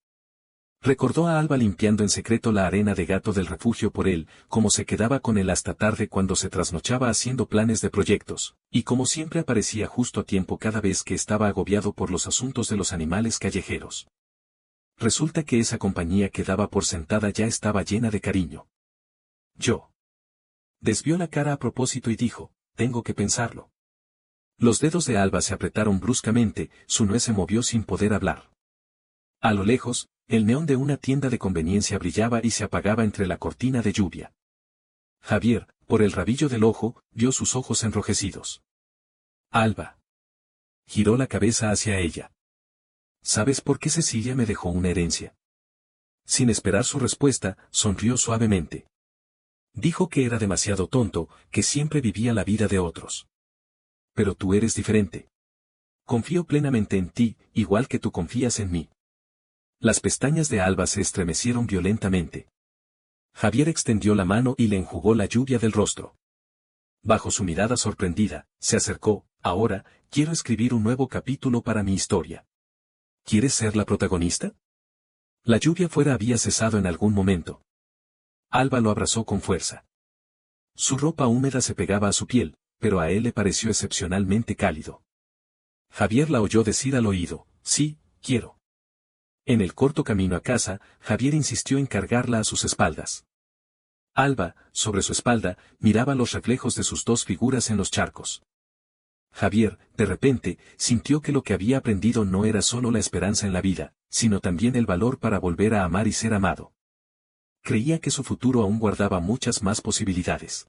Recordó a Alba limpiando en secreto la arena de gato del refugio por él, cómo se quedaba con él hasta tarde cuando se trasnochaba haciendo planes de proyectos, y cómo siempre aparecía justo a tiempo cada vez que estaba agobiado por los asuntos de los animales callejeros. Resulta que esa compañía que daba por sentada ya estaba llena de cariño. «Yo». Desvió la cara a propósito y dijo: «Tengo que pensarlo». Los dedos de Alba se apretaron bruscamente, su nuez se movió sin poder hablar. A lo lejos, el neón de una tienda de conveniencia brillaba y se apagaba entre la cortina de lluvia. Javier, por el rabillo del ojo, vio sus ojos enrojecidos. «Alba». Giró la cabeza hacia ella. «¿Sabes por qué Cecilia me dejó una herencia?». Sin esperar su respuesta, sonrió suavemente. Dijo que era demasiado tonto, que siempre vivía la vida de otros. «Pero tú eres diferente. Confío plenamente en ti, igual que tú confías en mí». Las pestañas de Alba se estremecieron violentamente. Javier extendió la mano y le enjugó la lluvia del rostro. Bajo su mirada sorprendida, se acercó: «Ahora, quiero escribir un nuevo capítulo para mi historia. ¿Quieres ser la protagonista?». La lluvia fuera había cesado en algún momento. Alba lo abrazó con fuerza. Su ropa húmeda se pegaba a su piel, pero a él le pareció excepcionalmente cálido. Javier la oyó decir al oído: «Sí, quiero». En el corto camino a casa, Javier insistió en cargarla a sus espaldas. Alba, sobre su espalda, miraba los reflejos de sus dos figuras en los charcos. Javier, de repente, sintió que lo que había aprendido no era solo la esperanza en la vida, sino también el valor para volver a amar y ser amado. Creía que su futuro aún guardaba muchas más posibilidades.